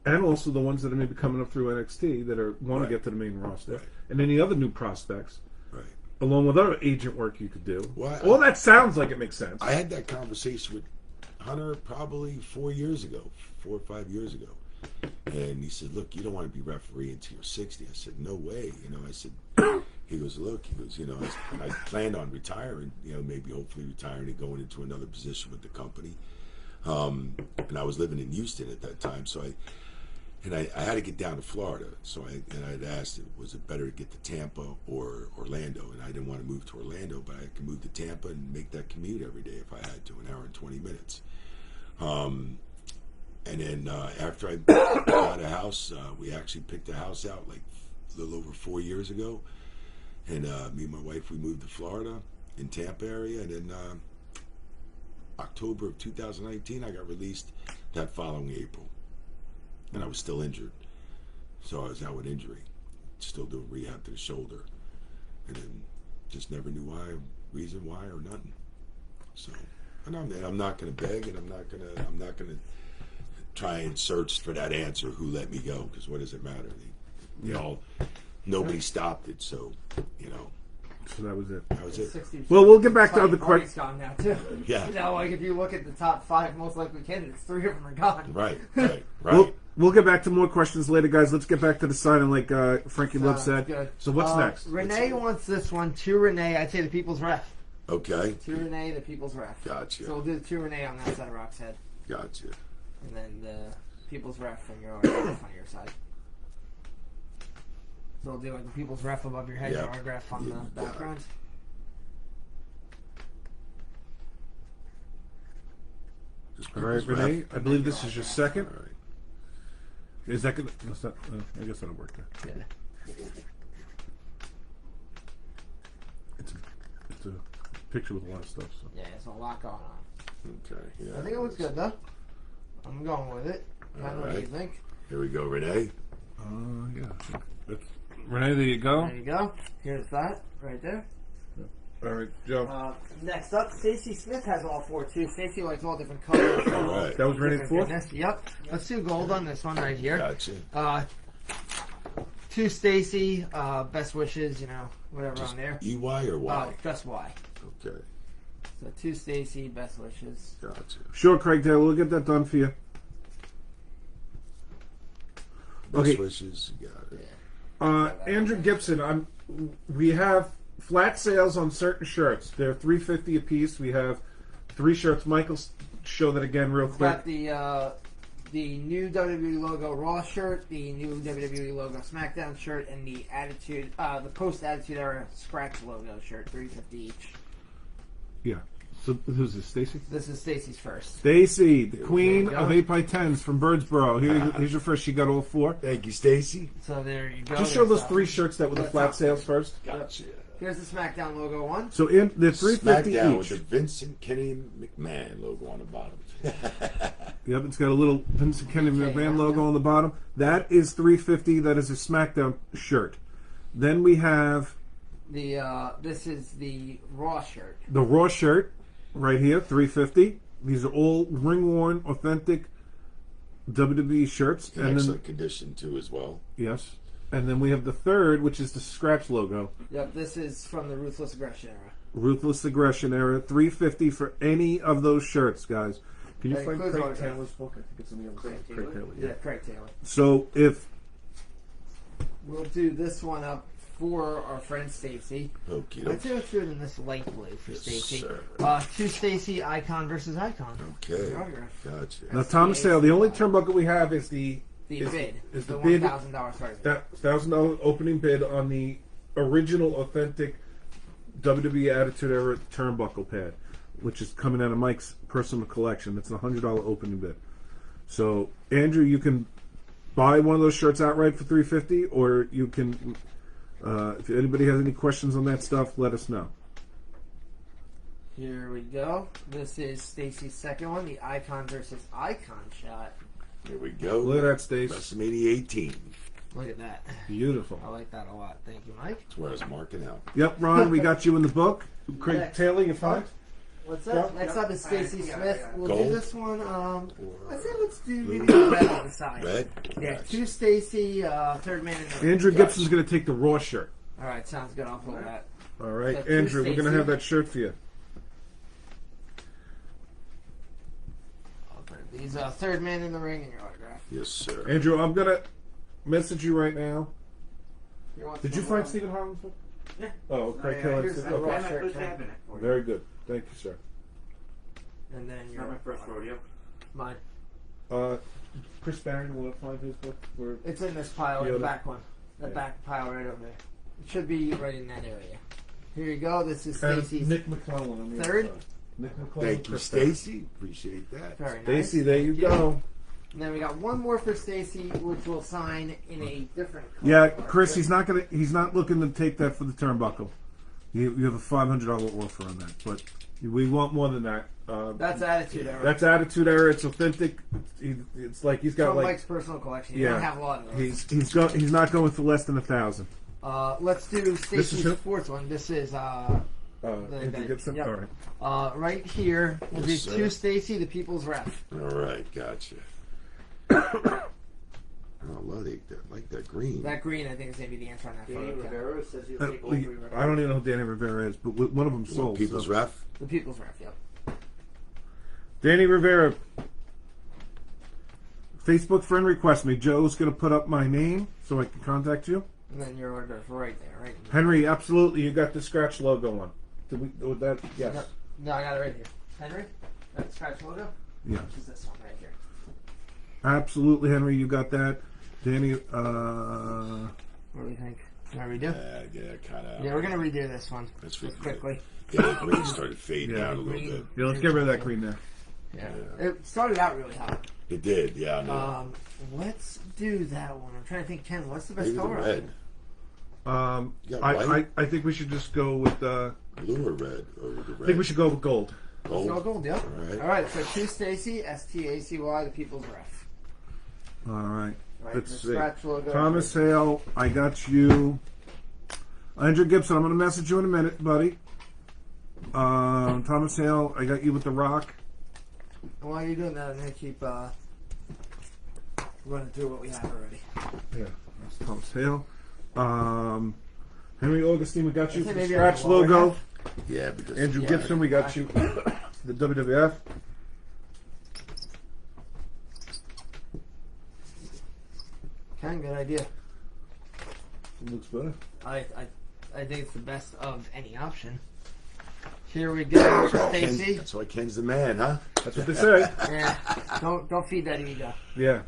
and also the ones that are maybe coming up through NXT that want to get to the main roster, and any other new prospects, Right. along with other agent work you could do. Well, All that sounds like it makes sense. I had that conversation with Hunter probably 4 or 5 years ago. And he said, look, you don't want to be referee until you're 60. I said, no way. You know, I said, he goes, look, you know, I planned on retiring, you know, maybe hopefully retiring and going into another position with the company. And I was living in Houston at that time. So I had to get down to Florida. So I'd asked, was it better to get to Tampa or Orlando? And I didn't want to move to Orlando, but I could move to Tampa and make that commute every day if I had to, an hour and 20 minutes. And then after I got a house, we actually picked a house out like a little over 4 years ago. And me and my wife, we moved to Florida in Tampa area. And then October of 2019, I got released that following April. And I was still injured. So I was out with injury, still doing rehab to the shoulder. And then just never knew reason why or nothing. So, and I'm not going to beg, and I'm not going to try and search for that answer. Who let me go? Because what does it matter? Nobody stopped it. So, you know. So that was it. That was it. Well, we'll get back to other questions. Gone now too. Yeah. You know, like if you look at the top 5 most likely candidates, 3 of them are gone. Right. We'll get back to more questions later, guys. Let's get back to the signing, like Frankie Love said. Good. So what's next? Renee wants this one. To Renee, I'd say the People's Ref. Okay. To Renee, the People's Ref. Gotcha. So we'll do the To Renee on that side of Rock's head. Gotcha. And then the People's Ref on your autograph on your side. So we'll do like the People's Ref above your head, your autograph on the background. All right, Renee. I believe this is your second. All right. Is that good? I guess that'll work there. Yeah. It's a picture with a lot of stuff. So. Yeah, there's a lot going on. Okay. Yeah. I think it looks good though. I'm going with it. I don't know what you think. Here we go, Renee. Yeah. Renee, there you go. There you go. Here's that right there. All right, Joe. Next up, Stacey Smith has all 4 too. Stacey likes all different colors. All right. That was Renee's fourth? Yep. Let's do gold on this one right here. Gotcha. To Stacey, best wishes, you know, whatever on there. EY or Y? Just Y. Okay. So to Stacey, best wishes. Gotcha. Sure, Craig Taylor. We'll get that done for you. Best wishes. You got it. Andrew Gibson, we have flat sales on certain shirts. They're $3.50 a piece. We have 3 shirts. Michael, show that again real quick. Got the new WWE logo Raw shirt, the new WWE logo SmackDown shirt, and the post Attitude Era Scratch logo shirt, $3.50 each. Yeah. So who's this, Stacey? This is Stacey's first. Stacey, the queen go. of 8x10s from Birdsboro. Here's your first. She got all 4. Thank you, Stacy. So there you go. Just show those 3 shirts that were the flat sales first. Gotcha. Here's the SmackDown logo one. So they're $3.50 SmackDown with each. the Vincent Kenny McMahon logo on the bottom. Yep, it's got a little Vincent Kennedy McMahon logo on the bottom. That is $3.50. That is a SmackDown shirt. Then we have this is the Raw shirt. the Raw shirt right here, $3.50. These are all ring-worn, authentic WWE shirts. In And excellent then, condition too, as well. yes. And then we have the third, which is the Scratch logo. Yep, this is from the Ruthless Aggression era. Ruthless Aggression era, $3.50 for any of those shirts, guys. Can you That find includes Craig autograph. Taylor's book? I think it's in the other Craig side. Taylor. Craig Taylor, Yeah, Craig Taylor. So if We'll do this one up for our friend Stacey. Okay. I'd say let's do it in this light blue for Yes, Stacey. sir. To Stacey, Icon versus Icon. Okay. Your autograph. Gotcha. now Thomas Sale, the only turnbuckle we have is the Bid. is the the bid $1,000 starting bid. that $1,000 opening bid on the original authentic WWE Attitude Era turnbuckle pad, which is coming out of Mike's personal collection. It's a $100 opening bid. So Andrew, you can buy one of those shirts outright for $3.50, or you can. If anybody has any questions on that stuff, let us know. Here we go. This is Stacy's second one, the Icon versus Icon shot. Here we go. Look at that, Stace. WrestleMania 18. Look at that. Beautiful. I like that a lot. Thank you, Mike. That's where I was marking out. Yep, Ron, we got you in the book. Craig Next. Taylor, you fine? What's up? Next up is Stacy Smith. We'll Gold? do this one. Let's do maybe the red on the side. Red? Yeah, Gotcha. two Stacy, third man in the ring. Andrew Gibson's going to take the Raw shirt. All right, sounds good. I'll pull that. All right, So two Andrew, we're going to Stacey. have that shirt for you. I'll put these third man in the ring and your autograph. Yes, sir. Andrew, I'm going to message you right now. You want Did you some, find Stephen Harlan's book? Yeah. Oh, Craig Yeah, Taylor. here's said- the okay. Raw I'm shirt, not Ken. having it for you. Very good. Thank you, sir. And then It's your not my first rodeo. mine. Chris Barron will find his book. Where It's in this pile, Chioda. the back one. The Yeah. back pile right over there. It should be right in that area. Here you go. This is and Stacy's Nick McClellan on the third. other side. Nick McClellan. Thank you, Chris Barron. Stacy. Appreciate that. Very nice. Stacy, there you go. And then we got one more for Stacy, which we'll sign in a different color. Yeah, Chris, he's not looking to take that for the turnbuckle. You have a $500 offer on that, but we want more than that. That's Attitude Era. That's Attitude Era. It's authentic. It's like he's got From like Mike's personal collection. You yeah. don't have a lot of those. He's not going for less than 1,000. Let's do Stacy's who? fourth one. This is Andrew Gibson. Yep. All right. right here. We'll Yes, do sir. two Stacy, the People's Ref. All right, gotcha. I like that green. That green, I think, is going to be the answer on that Danny photo. Ken. Rivera says he'll take all I three records. don't even know who Danny Rivera is, but one of them sold. People's so. Ref. The People's Ref, yep. Danny Rivera. Facebook friend request me. Joe's going to put up my name so I can contact you. And then your autograph right there, right? Henry, absolutely. You got the scratch logo on. Did we? With that? Yes. Yep. No, I got it right here. Henry? That scratch logo? Yeah. Which is this one right here. Absolutely, Henry. You got that. Danny. What do we think? Can I redo? Yeah, kind of. Yeah, we're going to redo this one. That's Just pretty quickly. Yeah, the green started fading Yeah. out a little bit. Yeah, let's get rid of that green there. Yeah. It started out really hot. It did, yeah. I know. Let's do that one. I'm trying to think, Ken, what's the best Maybe the color? red. You got I white? think we should just go with. Blue or red? Or the red? I think we should go with gold. Let's go gold, yep. All right. All right, so two Stacy, STACY, the People's Ref. All right. Right, Let's the see. scratch logo. Thomas Hale, I got you. Andrew Gibson, I'm going to message you in a minute, buddy. Thomas Hale, I got you with the Rock. And while you're doing that, I'm going to keep running through what we have already. Yeah, that's Thomas Hale. Henry Augustine, we got you I for think the maybe I scratch can lower logo. half. Yeah, because Andrew Yeah. Gibson, we got you the WWF. Ken, good idea. Looks better. I think it's the best of any option. Here we go, Stacy. that's why Ken's the man, huh? That's what they say. Yeah, don't feed that ego. Yeah.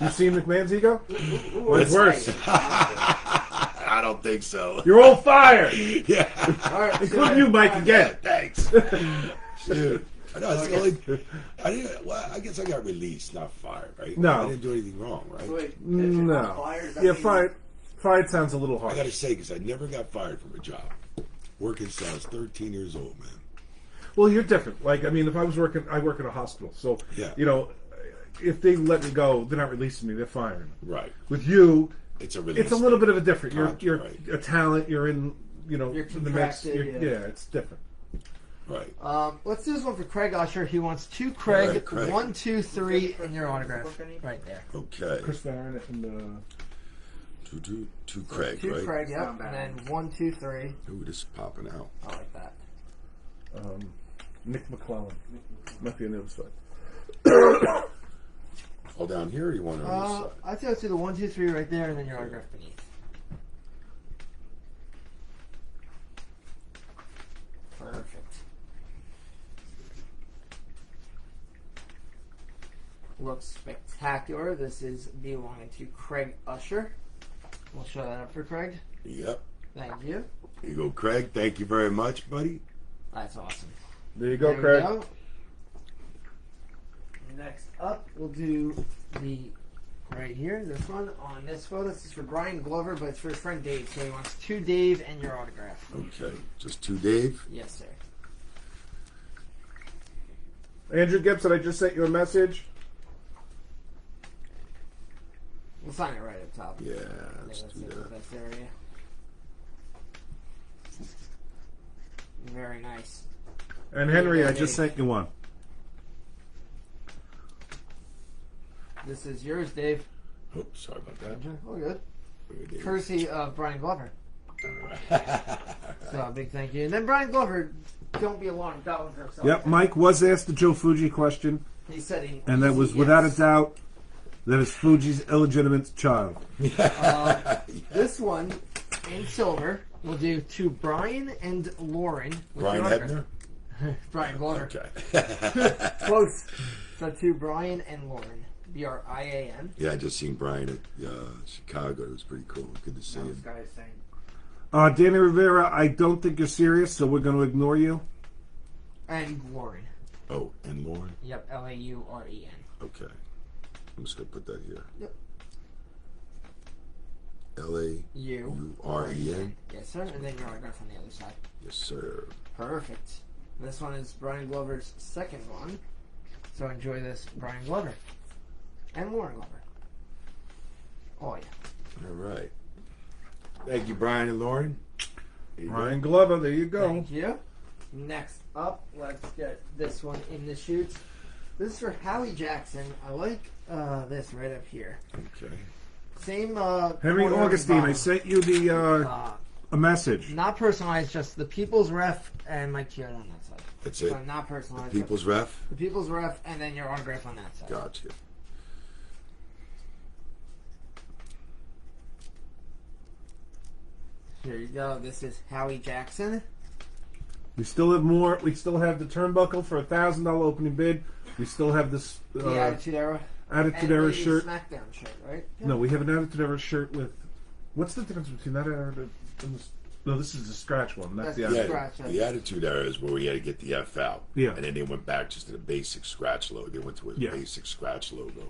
You seen McMahon's ego? Well, it's worse. I don't think so. You're all fired, Yeah. All right, including you, Mike, again. Thanks. Dude. I know, it's I guess I got released, not fired, right? No. I didn't do anything wrong, right? So wait, if you're No. not fired, does that Yeah, mean- fired. Fired sounds a little I harsh. gotta say, because I never got fired from a job. Working since I was 13 years old, man. Well, you're different. Like, I mean, if I was working, I work at a hospital. So, Yeah. you know, if they let me go, they're not releasing me. They're firing me. Right. With you, It's a release. it's a little bit of a different. You're Right. a talent. You're in, you know, You're in the mix. contracted, Yeah, yeah. it's different. Right. Let's do this one for Craig Usher. He wants two Craig, All right, Craig. 1, 2, 3, and your autograph right there. Okay. Chris Barron and Two Craig, Two right? Craig, yep, Not bad. and then 1, 2, 3. Ooh, this is popping out. I like that. Nick McClellan. Might be on the other side. All down here, or you want it on this side? I'd say let's do the 1, 2, 3 right there, and then your autograph beneath. Perfect. Looks spectacular. This is belonging to Craig Usher. We'll show that up for Craig. Yep. Thank you. Here you go, Craig. Thank you very much, buddy. That's awesome. There you go, There we Craig. go. Next up, we'll do the right here, this one on this photo. This is for Brian Glover, but it's for his friend Dave. So he wants two Dave and your autograph. Okay. Just two Dave. Yes, sir. Andrew Gibson, I just sent you a message. We'll sign it right up top. Yeah, I think let's that's do the that. best area. Very nice. And Henry, I just sent you one. This is yours, Dave. Oh, sorry about that. Oh, good. There it is. Courtesy of Brian Glover. All So, a big thank you. And then Brian Glover, don't be alarmed, got one for himself. Yep, Mike was asked the Joe Fuji question, He said he... and that was without a doubt that is Fuji's illegitimate child. This one, in silver, we'll do to Brian and Lauren. with Brian your autograph. Hebner? Brian Glover. Okay. Close. So, to Brian and Lauren. B-R-I-A-N. Yeah, I just seen Brian at Chicago. It was pretty cool. Good to see This him. guy is saying... Danny Rivera, I don't think you're serious, so we're going to ignore you. And Lauren. Oh, and Lauren? Yep, L-A-U-R-E-N. Okay. I'm just going to put that here. Yep. L-A-U-R-E-N? Yes, sir. And then your autograph on the other side. Yes, sir. Perfect. This one is Brian Glover's second one. So enjoy this, Brian Glover. And Lauren Glover. Oh, yeah. All right. Thank you, Brian and Lauren. There you go. Ryan Glover, there you go. Thank you. Next up, let's get this one in the chute. This is for Howie Jackson. I like this right up here. Okay. Same. Henry corner Augustine, I bottom. sent you the a message. Not personalized, just the People's Ref and Mike Chioda on that side. That's it? So not personalized. People's Ref? The People's Ref, and then your autograph on that side. Gotcha. Here you go. This is Howie Jackson. We still have more. We still have the turnbuckle for $1,000 opening bid. We still have this The Attitude Era. Attitude And Era the shirt. SmackDown shirt, right? No, we have an Attitude Era shirt with. What's the difference between that era and this? No, this is the scratch one. That's the That's Attitude. Scratch, The Attitude Era is where we had to get the F out. Yeah. And then they went back just to the basic scratch logo. They went to a Yeah. basic scratch logo.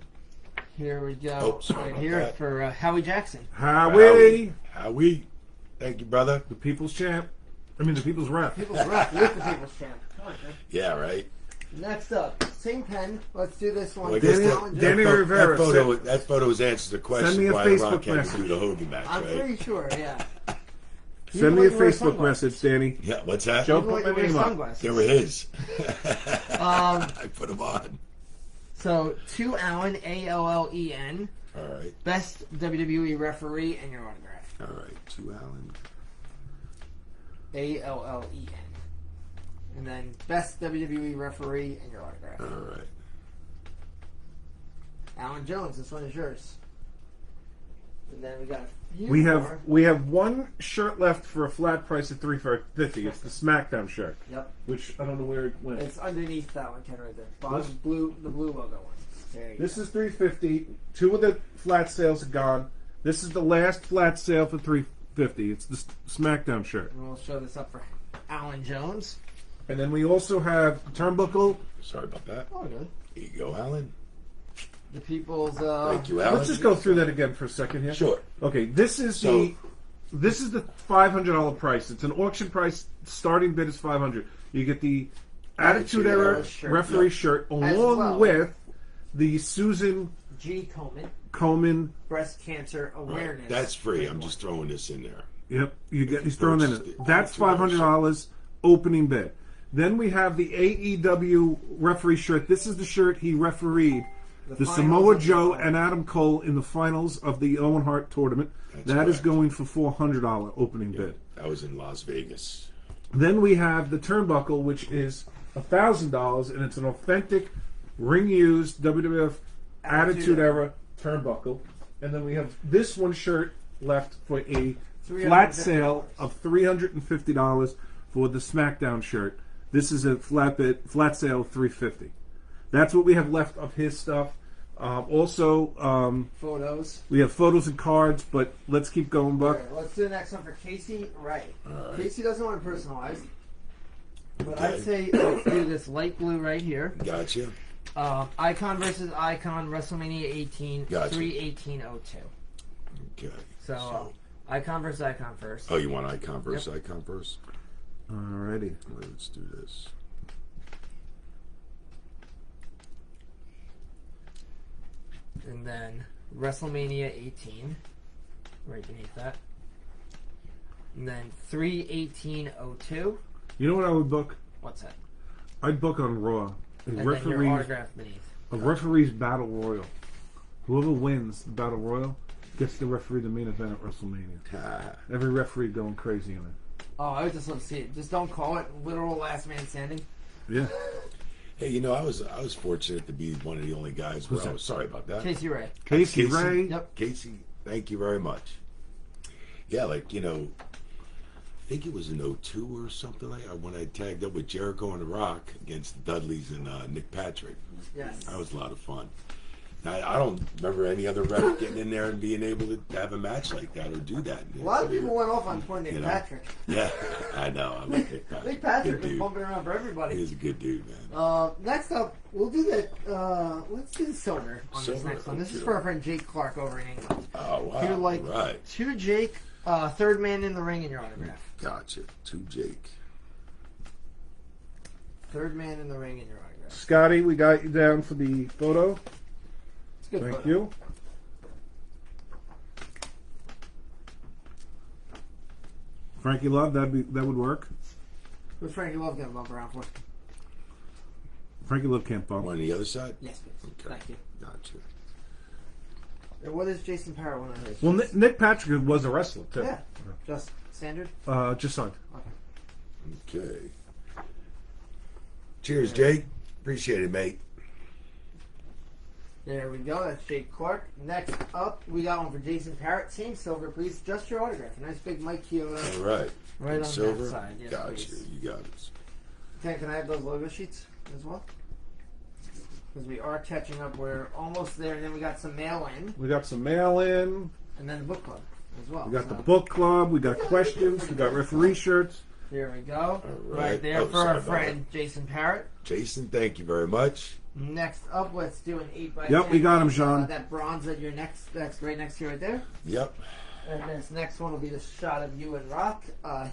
Here we go. Oh, sorry right about here that. for Howie Jackson. Howie, Howie. Thank you, brother. the People's Champ. I mean, the People's Ref. People's Ref with the People's Champ. Come on, man. Yeah, right. Next up, same pen. Let's do this one. Well, I guess Danny- Alan Danny Jones. Rivera, that photo has answered the question Send me a why Facebook Rock had to message. do the Hogan match, I'm right? pretty sure, yeah. Send me a Even when you wear Facebook sunglasses. message, Danny. Yeah, what's that? Joe, Even when put you my wear name up. sunglasses. They were his. Um, I put them on. So, to Allen, A-L-L-E-N. All right. Best WWE referee and your autograph. All right. To Allen. A-L-L-E-N. And then best WWE referee and your autograph. All right. Alan Jones, this one is yours. And then we got a few We more. have one shirt left for a flat price of $350. It's the SmackDown shirt, Yep. which I don't know where it went. It's underneath that one, Ken, right there. This? Bottom blue, the blue logo one. There you This go. is $350. Two of the flat sales are gone. This is the last flat sale for $350. It's the SmackDown shirt. And we'll show this up for Alan Jones. And then we also have the turnbuckle. Sorry about that. Oh, good. Here you go, Alan. The people's. Thank you, Alan. Let's just go through that again for a second here. Sure. Okay, this is So- the $500 price. It's an auction price. Starting bid is $500. You get the Attitude Era shirt. referee Yeah. shirt As along well. with the Susan G. Coleman. Breast Cancer All right. Awareness. That's free. I'm just throwing this in there. Yep, he's thrown in Purchased it. the That's Attitude Era $500 opening bid. Then we have the AEW referee shirt. This is the shirt he refereed the finals Samoa of the Joe final. and Adam Cole in the finals of the Owen Hart tournament. That's That is correct. going for $400 opening bid. That was in Las Vegas. Then we have the turnbuckle, which is $1,000, and it's an authentic ring-used WWF Attitude Era turnbuckle. And then we have this one shirt left for a flat sale of $350 for the SmackDown shirt. This is a flat sale of $350. That's what we have left of his stuff. Also, Photos. we have photos and cards, but let's keep going, Buck. Alright, let's do the next one for Casey Wright. Alright. Casey doesn't want it personalized. But Okay. I'd say let's do this light blue right here. Gotcha. Icon versus Icon, WrestleMania 18, Gotcha. 3/18/02. Okay. So, Icon versus Icon first. Oh, you want icon versus icon first? Alrighty. Let's do this. And then WrestleMania 18, right beneath that. And then 3/18/02. You know what I would book? What's that? I'd book on Raw. A And then your referee's, autograph beneath. a referee's battle royal. Whoever wins the battle royal gets to referee the main event at WrestleMania. Every referee going crazy in it. Oh, I would just love to see it. Just don't call it literal last man standing. Yeah. Hey, you know, I was fortunate to be one of the only guys where Who's I that? was sorry about that. Casey Ray. Casey Ray. Yep. Casey, thank you very much. Yeah, like, you know, I think it was in '02 or something like that when I tagged up with Jericho and The Rock against the Dudleys and Nick Patrick. Yes. That was a lot of fun. I don't remember any other ref getting in there and being able to have a match like that or do that. A lot of people went off on poor Nick You know. Patrick. Yeah, I know. I like Nick Patrick. Nick Patrick Good was dude. bumping around for everybody. He's a good dude, man. Next up, we'll do the let's do the silver on this Silver, next one. This is okay. for our friend Jake Clark over in England. Oh, wow. You're like right. to Jake, third man in the ring in your autograph. Gotcha. To Jake. Third man in the ring in your autograph. Scotty, we got you down for the photo. It's a good. Thank photo. you. Frankie Love, that would work. Who's Frankie Love gonna bump around for? Frankie Love can't bump. On the other side? Yes, please. Okay. Thank you. Gotcha. And what is Jason Parrott one of his? Well, Nick Patrick was a wrestler too. Yeah. Just standard. Just signed. Okay. Cheers, Jake. Appreciate it, mate. There we go. That's Jake Clark. Next up, we got one for Jason Parrott. Same silver, please. Just your autograph. A nice big Mike Chioda. All right. Right on Silver. that side. Yes, Gotcha. please. You got it. Can I have those logo sheets as well? Because we are catching up. We're almost there. And then we got some mail in. We got some mail in. And then the book club as well. We got So, the book club. We got questions. We got referee shirts. Here we go. All right. There Oh, for sorry our about friend Jason Parrott. Jason, thank you very much. Next up, let's do an 8x10. Yep, we got him, Sean. That bronze at your next, that's right next to you right there. Yep. And this next one will be the shot of you and Rock.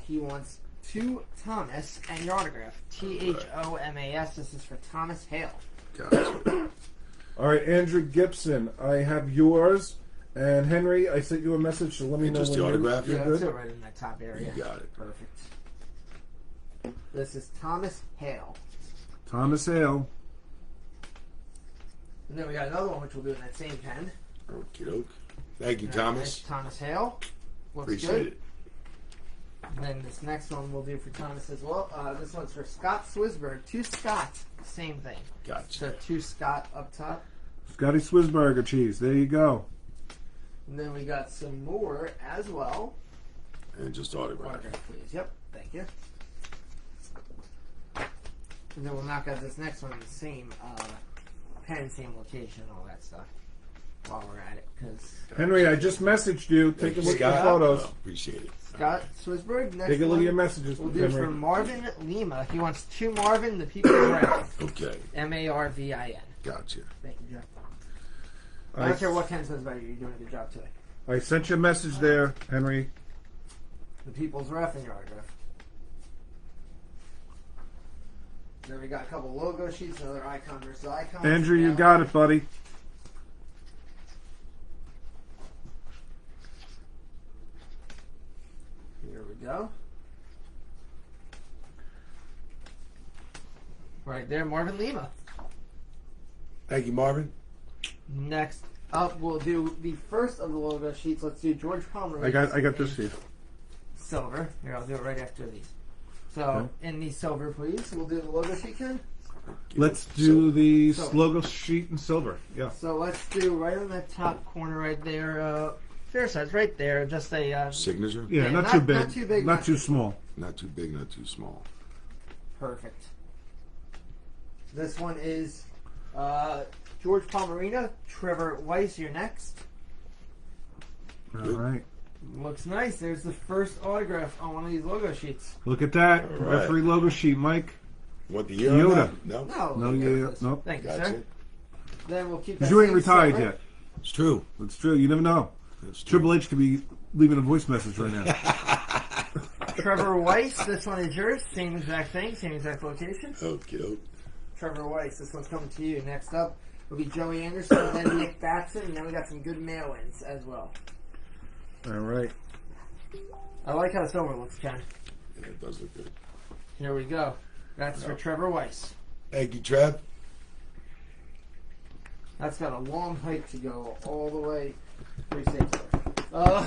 He wants to Thomas and your autograph. THOMAS. This is for Thomas Hale. Gotcha. All right, Andrew Gibson, I have yours. And Henry, I sent you a message, so let me And know just when the autograph? you're Yeah, good. that's it right in that top area. You got it. Perfect. This is Thomas Hale. Thomas Hale. And then we got another one which we'll do in that same pen. Okie doke. Thank you, Nice Thomas. Thomas Hale. Looks Appreciate good. it. And then this next one we'll do for Thomas as well. This one's for Scott Swisberg. To Scott. Same thing. Gotcha. So to Scott up top. Scotty Swisburger cheese. There you go. And then we got some more as well. And just autograph. Autograph, please. Yep. Thank you. And then we'll knock out this next one in the same pen, same location, all that stuff. While we're at it, because Henry, I just messaged you. Take a look at the Scott. photos. Oh, appreciate it. Scott Swisberg. Next Take a look one at your messages, we'll do Henry. for Marvin Lima. He wants to Marvin, the People's Rep. Okay. Marvin. Gotcha. Thank you, Jeff. I don't I, care what Ken says about you. You're doing a good job today. I sent you a message there, Henry. The People's Ref and your autograph. Then we got a couple logo sheets, another icon versus icon. Andrew, you got it, buddy. Here we go. Right there, Marvin Lima. Thank you, Marvin. Next up, we'll do the first of the logo sheets. Let's do George Palmer. I got this for you. Silver. Here, I'll do it right after these. So, Okay. in the silver, please. We'll do the logo sheet, Ken. Let's do the So- logo sheet in silver. Yeah. So let's do right on that top corner right there. Fair size, right there. Just a Signature? Yeah, Yeah, not, not- too big. not too big, Not not too too small. Not too big, not too small. perfect. This one is George Palmerina, Trevor Weiss. You're next. All Good. right. Looks nice. There's the first autograph on one of these logo sheets. Look at that. All right. Referee logo sheet, Mike. What the year on Chioda. that? No? No, No, look at yeah, this. nope. Thank you, Gotcha. sir. Then we'll keep that. Because you ain't same retired silver. yet. It's true. That's true. You never know. That's true. Triple H could be leaving a voice message right now. Trevor Weiss. This one is yours. Same exact thing. Same exact location. Okie doke. Trevor Weiss. This one's coming to you. Next up, will be Joey Anderson, then Nick Batson, and then we got some good mail-ins as well. All right. I like how silver looks, Ken. Yeah, it does look good. Here we go. That's for Trevor Weiss. Thank you, Trev. That's got a long hike to go all the way 3 states. All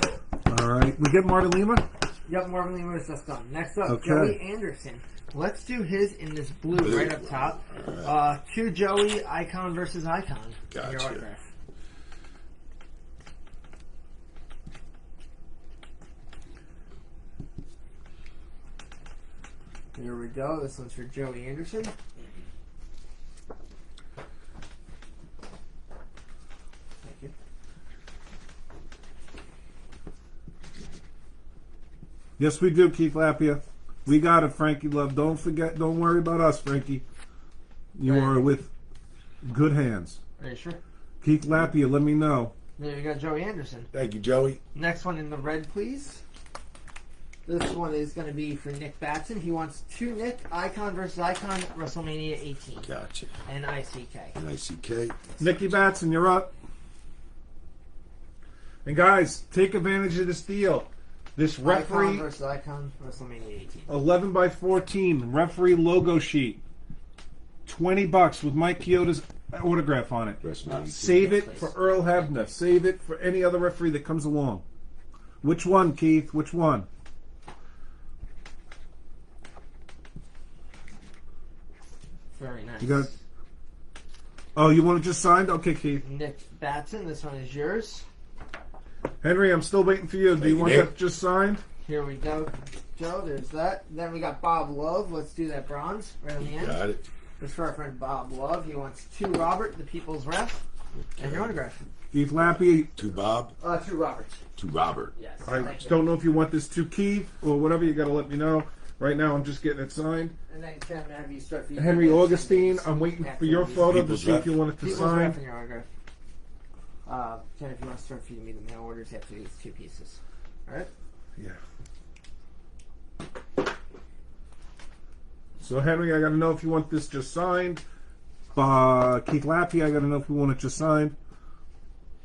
right. We get Martin Lima? Yep, Marvin Lima is just done. Next up, Okay. Joey Anderson. Let's do his in this blue right up top. To Joey, Icon versus Icon. Gotcha. Your autograph. Here we go. This one's for Joey Anderson. Thank you. Yes, we do, Keith Lapia. We got it, Frankie Love. Don't forget. Don't worry about us, Frankie. You are with good hands. Are you sure? Keith Lapia, let me know. There you go, Joey Anderson. Thank you, Joey. Next one in the red, please. This one is going to be for Nick Batson. He wants two Nick, Icon versus Icon, WrestleMania 18. Gotcha. And ICK. And ICK. Nicky Batson, you're up. And guys, take advantage of this deal. This Icon referee versus Icon, WrestleMania 18. 11 by 14 referee logo sheet. $20 with Mike Chioda's autograph on it. WrestleMania. Save it Yes, for please. Earl Hebner. Save it for any other referee that comes along. Which one, Keith? Which one? Very nice. You got. Oh, you want it just signed? Okay, Keith. Nick Batson, this one is yours. Henry, I'm still waiting for you. Do you Thank want you, that Nick. just signed? Here we go, Joe. There's that. Then we got Bob Love. Let's do that bronze right on the end. Got it. This is for our friend Bob Love. He wants two Robert, the People's Ref, and your autograph. Keith Lappy. To Bob. Two Robert. To Robert. Yes. I thank you. don't know if you want this to Keith or whatever. You got to let me know. Right now, I'm just getting it signed. And then Ken, have you start for Henry Augustine, I'm waiting for your photo to People's see if Ref. you want it to People's sign. Ref and your autograph. Ken, if you want to start feeding me the mail orders, you have to do these two pieces. All right. Yeah. So Henry, I got to know if you want this just signed. Keith Lappy, I got to know if you want it just signed.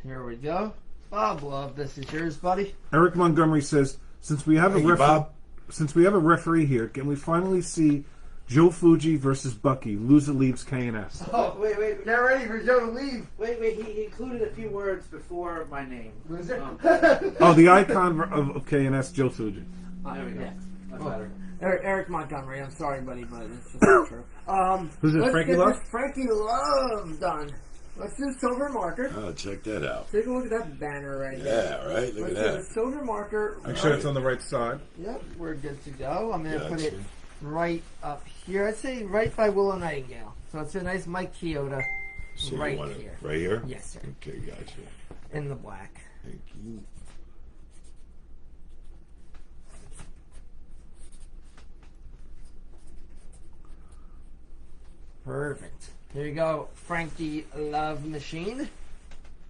Here we go. Bob Love, this is yours, buddy. Eric Montgomery says, since we have Thank you, Bob. since we have a referee here, can we finally see Joe Fuji versus Bucky? Loser leaves K&S. Oh, Wait. get ready for Joe to leave. Wait. He included a few words before my name. Loser. Oh, the icon of K&S, Joe Fuji. There we go. Yeah. That's better. Eric Montgomery, I'm sorry, buddy, but it's just not true. Who's this, let's Frankie get Love? this Frankie Love done. Let's do silver marker. Oh, check that out. Take a look at that banner right there. Yeah, right. Look Let's at do a that. silver marker. Make sure it's on the right side. Yep, we're good to go. I'm going to put it Gotcha. right up here. I'd say right by Willow Nightingale. So it's a nice Mike Chioda So you right want it here. right here? Yes, sir. Okay, gotcha. In the black. Thank you. Perfect. Here you go, Frankie Love Machine.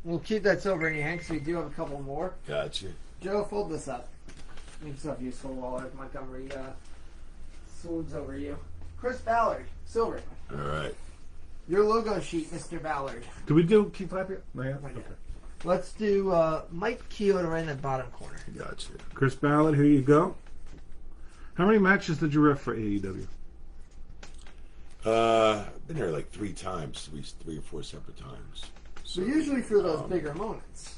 We'll keep that silver in your hand because we do have a couple more. Gotcha. Joe, fold this up. Make yourself useful while Eric Montgomery swoops over you. Chris Ballard, silver. All right. Your logo sheet, Mr. Ballard. Do we do Keith Lappy? No, yeah? Not yet. Okay. Let's do Mike Chioda right in the bottom corner. Gotcha. Chris Ballard, here you go. How many matches did you ref for AEW? I've been there like 3 times, three or 4 separate times. So usually for those bigger moments.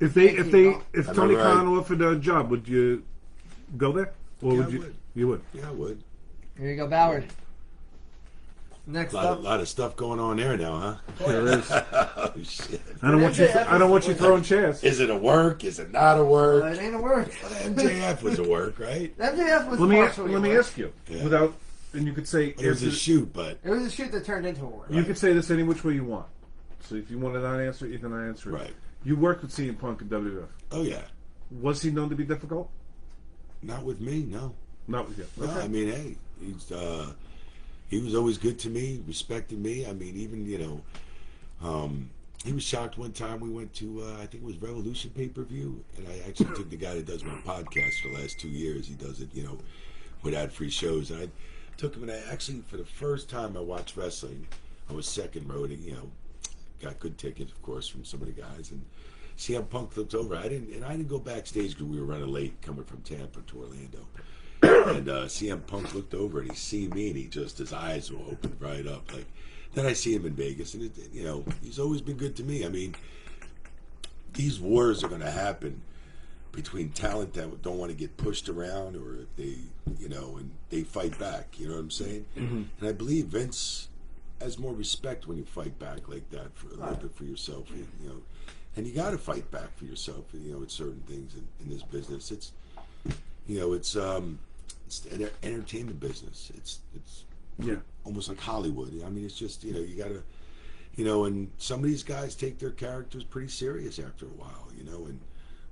If I Tony remember Khan offered a job, would you go there? Or Yeah, would I you? would. You would. Yeah, I would. Here you go, Ballard. Next A up, lot of stuff going on there now, huh? There is. Oh shit! I don't want you throwing chairs. Is it a work? Is it not a work? it ain't a work. MJF was a work, right? MJF was Let me partially a work. ask you Yeah. without, and you could say It was a shoot, but It was a shoot that turned into a work. you could say this any which way you want. So if you want to not answer it, you can not answer it. right. You worked with CM Punk in WWF. Oh yeah, Was he known to be difficult? not with me, no. Not with you. No, Okay. I mean, hey, he was always good to me, respected me. I mean, even he was shocked one time we went to I think it was Revolution pay-per-view, and I actually took the guy that does my podcast for the last 2 years. He does it, with ad-free shows. And I took him, and I actually, for the first time I watched wrestling, I was second row to, got good tickets, of course, from some of the guys. And CM Punk looked over. I didn't go backstage because we were running late coming from Tampa to Orlando. And CM Punk looked over and he see me and his eyes will open right up. Like, then I see him in Vegas, and he's always been good to me. I mean, these wars are going to happen between talent that don't want to get pushed around, or if they, and they fight back. You know what I'm saying? Mm-hmm. And I believe Vince has more respect when you fight back like that for a little bit for yourself. And you got to fight back for yourself. With certain things in this business, it's an entertainment business. It's almost like Hollywood. I mean, it's just you gotta, and some of these guys take their characters pretty serious after a while, and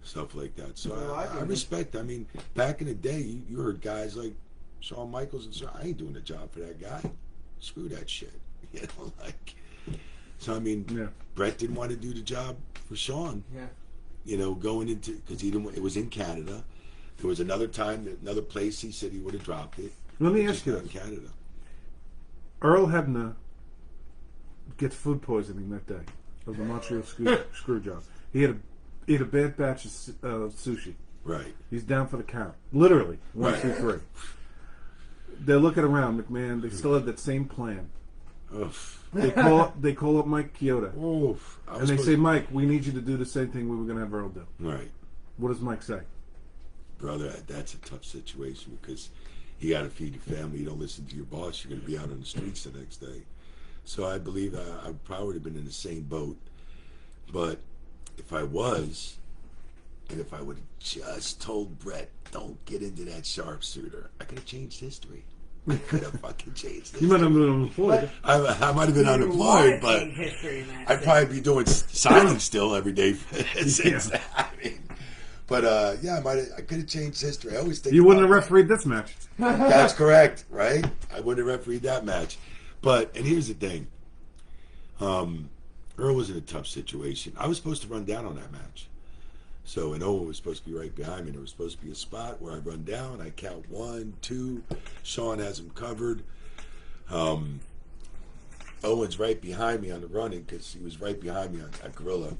stuff like that. So I respect. I mean, back in the day, you heard guys like Shawn Michaels and I ain't doing a job for that guy. Screw that shit. So I mean, Brett didn't want to do the job for Shawn. Yeah. Going into because he didn't. It was in Canada. There was another time, another place he said he would have dropped it. Let me ask you in Canada. Earl Hebner gets food poisoning that day of the Montreal screw job. He had a bad batch of sushi. Right. He's down for the count. Literally. 1, Right. 2, 3. They're looking around, McMahon. They still have that same plan. Oof. They call up Mike Chioda. Oof. And they say, Mike, we need you to do the same thing we were going to have Earl do. Right. What does Mike say? Brother, that's a tough situation because you got to feed your family. You don't listen to your boss, you're going to be out on the streets the next day. So I believe I probably would have been in the same boat. But if I was, and if I would have just told Brett, don't get into that sharpshooter, I could have changed history. I could have fucking changed history. You might have been unemployed. I might have been unemployed, but I'd probably be doing signings still every day. I mean, but I could have changed history. I always think you wouldn't have refereed this match. That's correct, right? I wouldn't have refereed that match. And here's the thing. Earl was in a tough situation. I was supposed to run down on that match. So, and Owen was supposed to be right behind me. There was supposed to be a spot where I run down. I count 1, 2. Shawn has him covered. Owen's right behind me on the running because he was right behind me on that gorilla.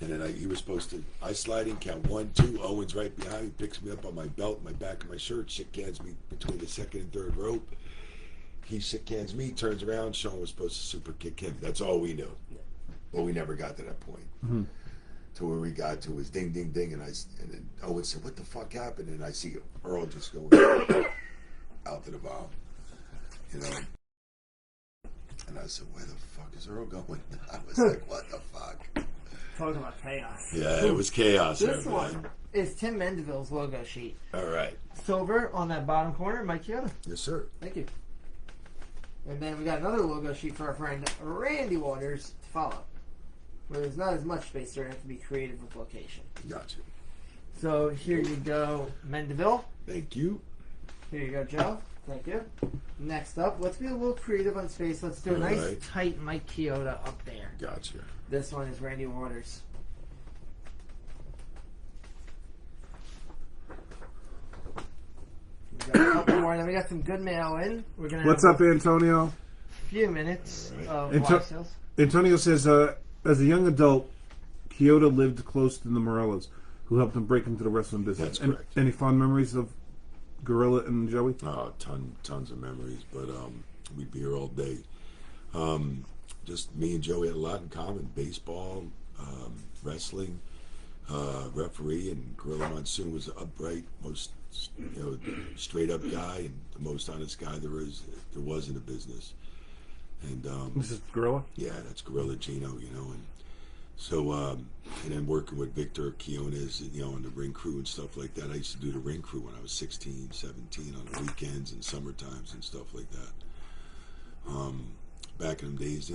And then he was supposed to, I slide in, count 1, 2. Owen's right behind me, picks me up on my belt, my back of my shirt, shit cans me between the second and third rope. He shit cans me, turns around. Shawn was supposed to super kick him. That's all we knew. But we never got to that point. Mm-hmm. To where we got to was ding, ding, ding. And then Owen said, what the fuck happened? And I see Earl just going out to the bomb. And I said, where the fuck is Earl going? I was like, what the fuck? Talking about chaos. Yeah, it was chaos. This one is Tim Mendeville's logo sheet. All right. Silver on that bottom corner, Mike Chioda. Yes, sir. Thank you. And then we got another logo sheet for our friend Randy Waters to follow. Where there's not as much space there, you have to be creative with location. Gotcha. So here you go, Mendeville. Thank you. Here you go, Joe. Thank you. Next up, let's be a little creative on space. Let's do a nice tight Mike Chioda up there. Gotcha. This one is Randy Waters. We got a couple more, and then we got some good mail in. We're gonna. What's up, Antonio? A few minutes of live sales. Antonio says, as a young adult, Chioda lived close to the Morellas, who helped him break into the wrestling business. That's correct. Any fond memories of Gorilla and Joey? Oh, tons of memories, but we'd be here all day. Just me and Joey had a lot in common: baseball, wrestling, referee, and Gorilla Monsoon was the upright, most straight up guy and the most honest guy there was in the business. And this is Gorilla? Yeah, that's Gorilla Gino, and so and then working with Victor Quiones, on the ring crew and stuff like that. I used to do the ring crew when I was 16, 17 on the weekends and summer times and stuff like that. Back in them days,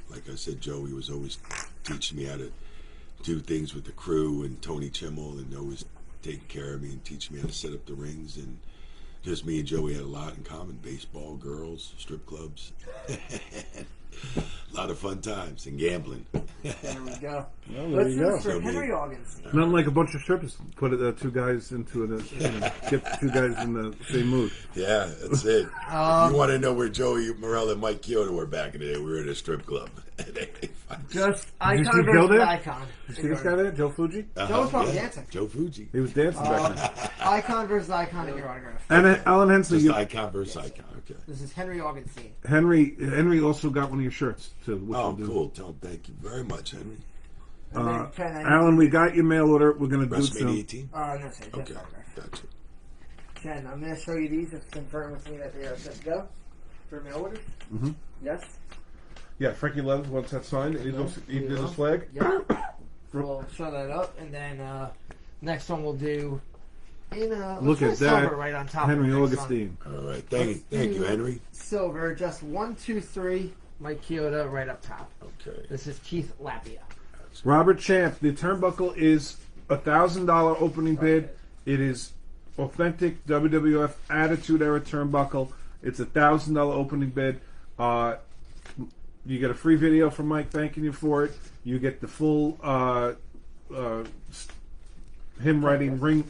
like I said, Joey was always teaching me how to do things with the crew, and Tony Chimmel, and always taking care of me and teaching me how to set up the rings. And just me and Joey had a lot in common: baseball, girls, strip clubs. A lot of fun times and gambling. There we go. Well, there Let's you do go. this for Henry Augustine. Not like a bunch of strippers. Put two guys into it. Get two guys in the same mood. Yeah, that's it. You want to know where Joey Morel and Mike Chioda were back in the day? We were at a strip club. Just you icon see Joe versus there? icon. You see this guy there, Joe Fuji? Joe was probably dancing. Joe Fuji. He was dancing back then. Icon versus icon in your autograph. And Alan Hensley, Just icon versus icon. Okay. This is Henry Augustine. Henry also got one of your shirts too. Which Oh, we'll do. cool. Tell him thank you very much, Henry. And then Ken, Alan, we got your mail order. We're going to do WrestleMania some. 18? no, sir, just Okay, autograph. gotcha. Ken, I'm going to show you these. Just confirm with me that they are set to go for mail orders. Mm-hmm. Yes. Yeah, Frankie Love wants that signed. He did his flag. Yeah. We'll show that up, and then next one we'll do. Look at silver that, right on top. Henry of the next Augustine. All right. Thank you, Henry. one. Silver, just 1, 2, 3. Mike Chioda right up top. Okay. This is Keith Lapia. Robert Champ. The turnbuckle is $1,000 opening bid. It is authentic WWF Attitude Era turnbuckle. It's $1,000 opening bid. You get a free video from Mike thanking you for it. You get the full him writing ring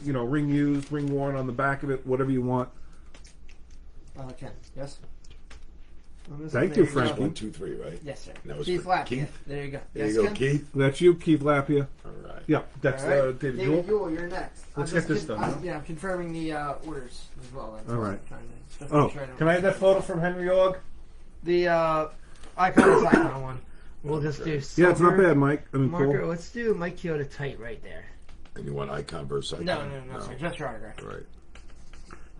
used, ring worn on the back of it, whatever you want. Ken, yes. Thank you, There Frankie. go. 1, 2, 3, right? Yes, sir. That was Keith for Lapia. Keith? There you go. There Yes, you go, Ken? Keith. That's you, Keith Lapia. All right. Yeah, that's All right. David David Jewell. Ewell, you're next. Let's I'm get just this done, huh? Yeah, I'm confirming the orders as well. That's All what right. I'm trying to- just Oh, make sure don't- can I have that photo from Henry Aug? The icon is icon one. We'll just do silver. Yeah, it's not bad, Mike. I mean, Marker, Paul. let's do Mike Chioda tight right there. And you want icon versus icon? No, sir. Just your autograph. All right.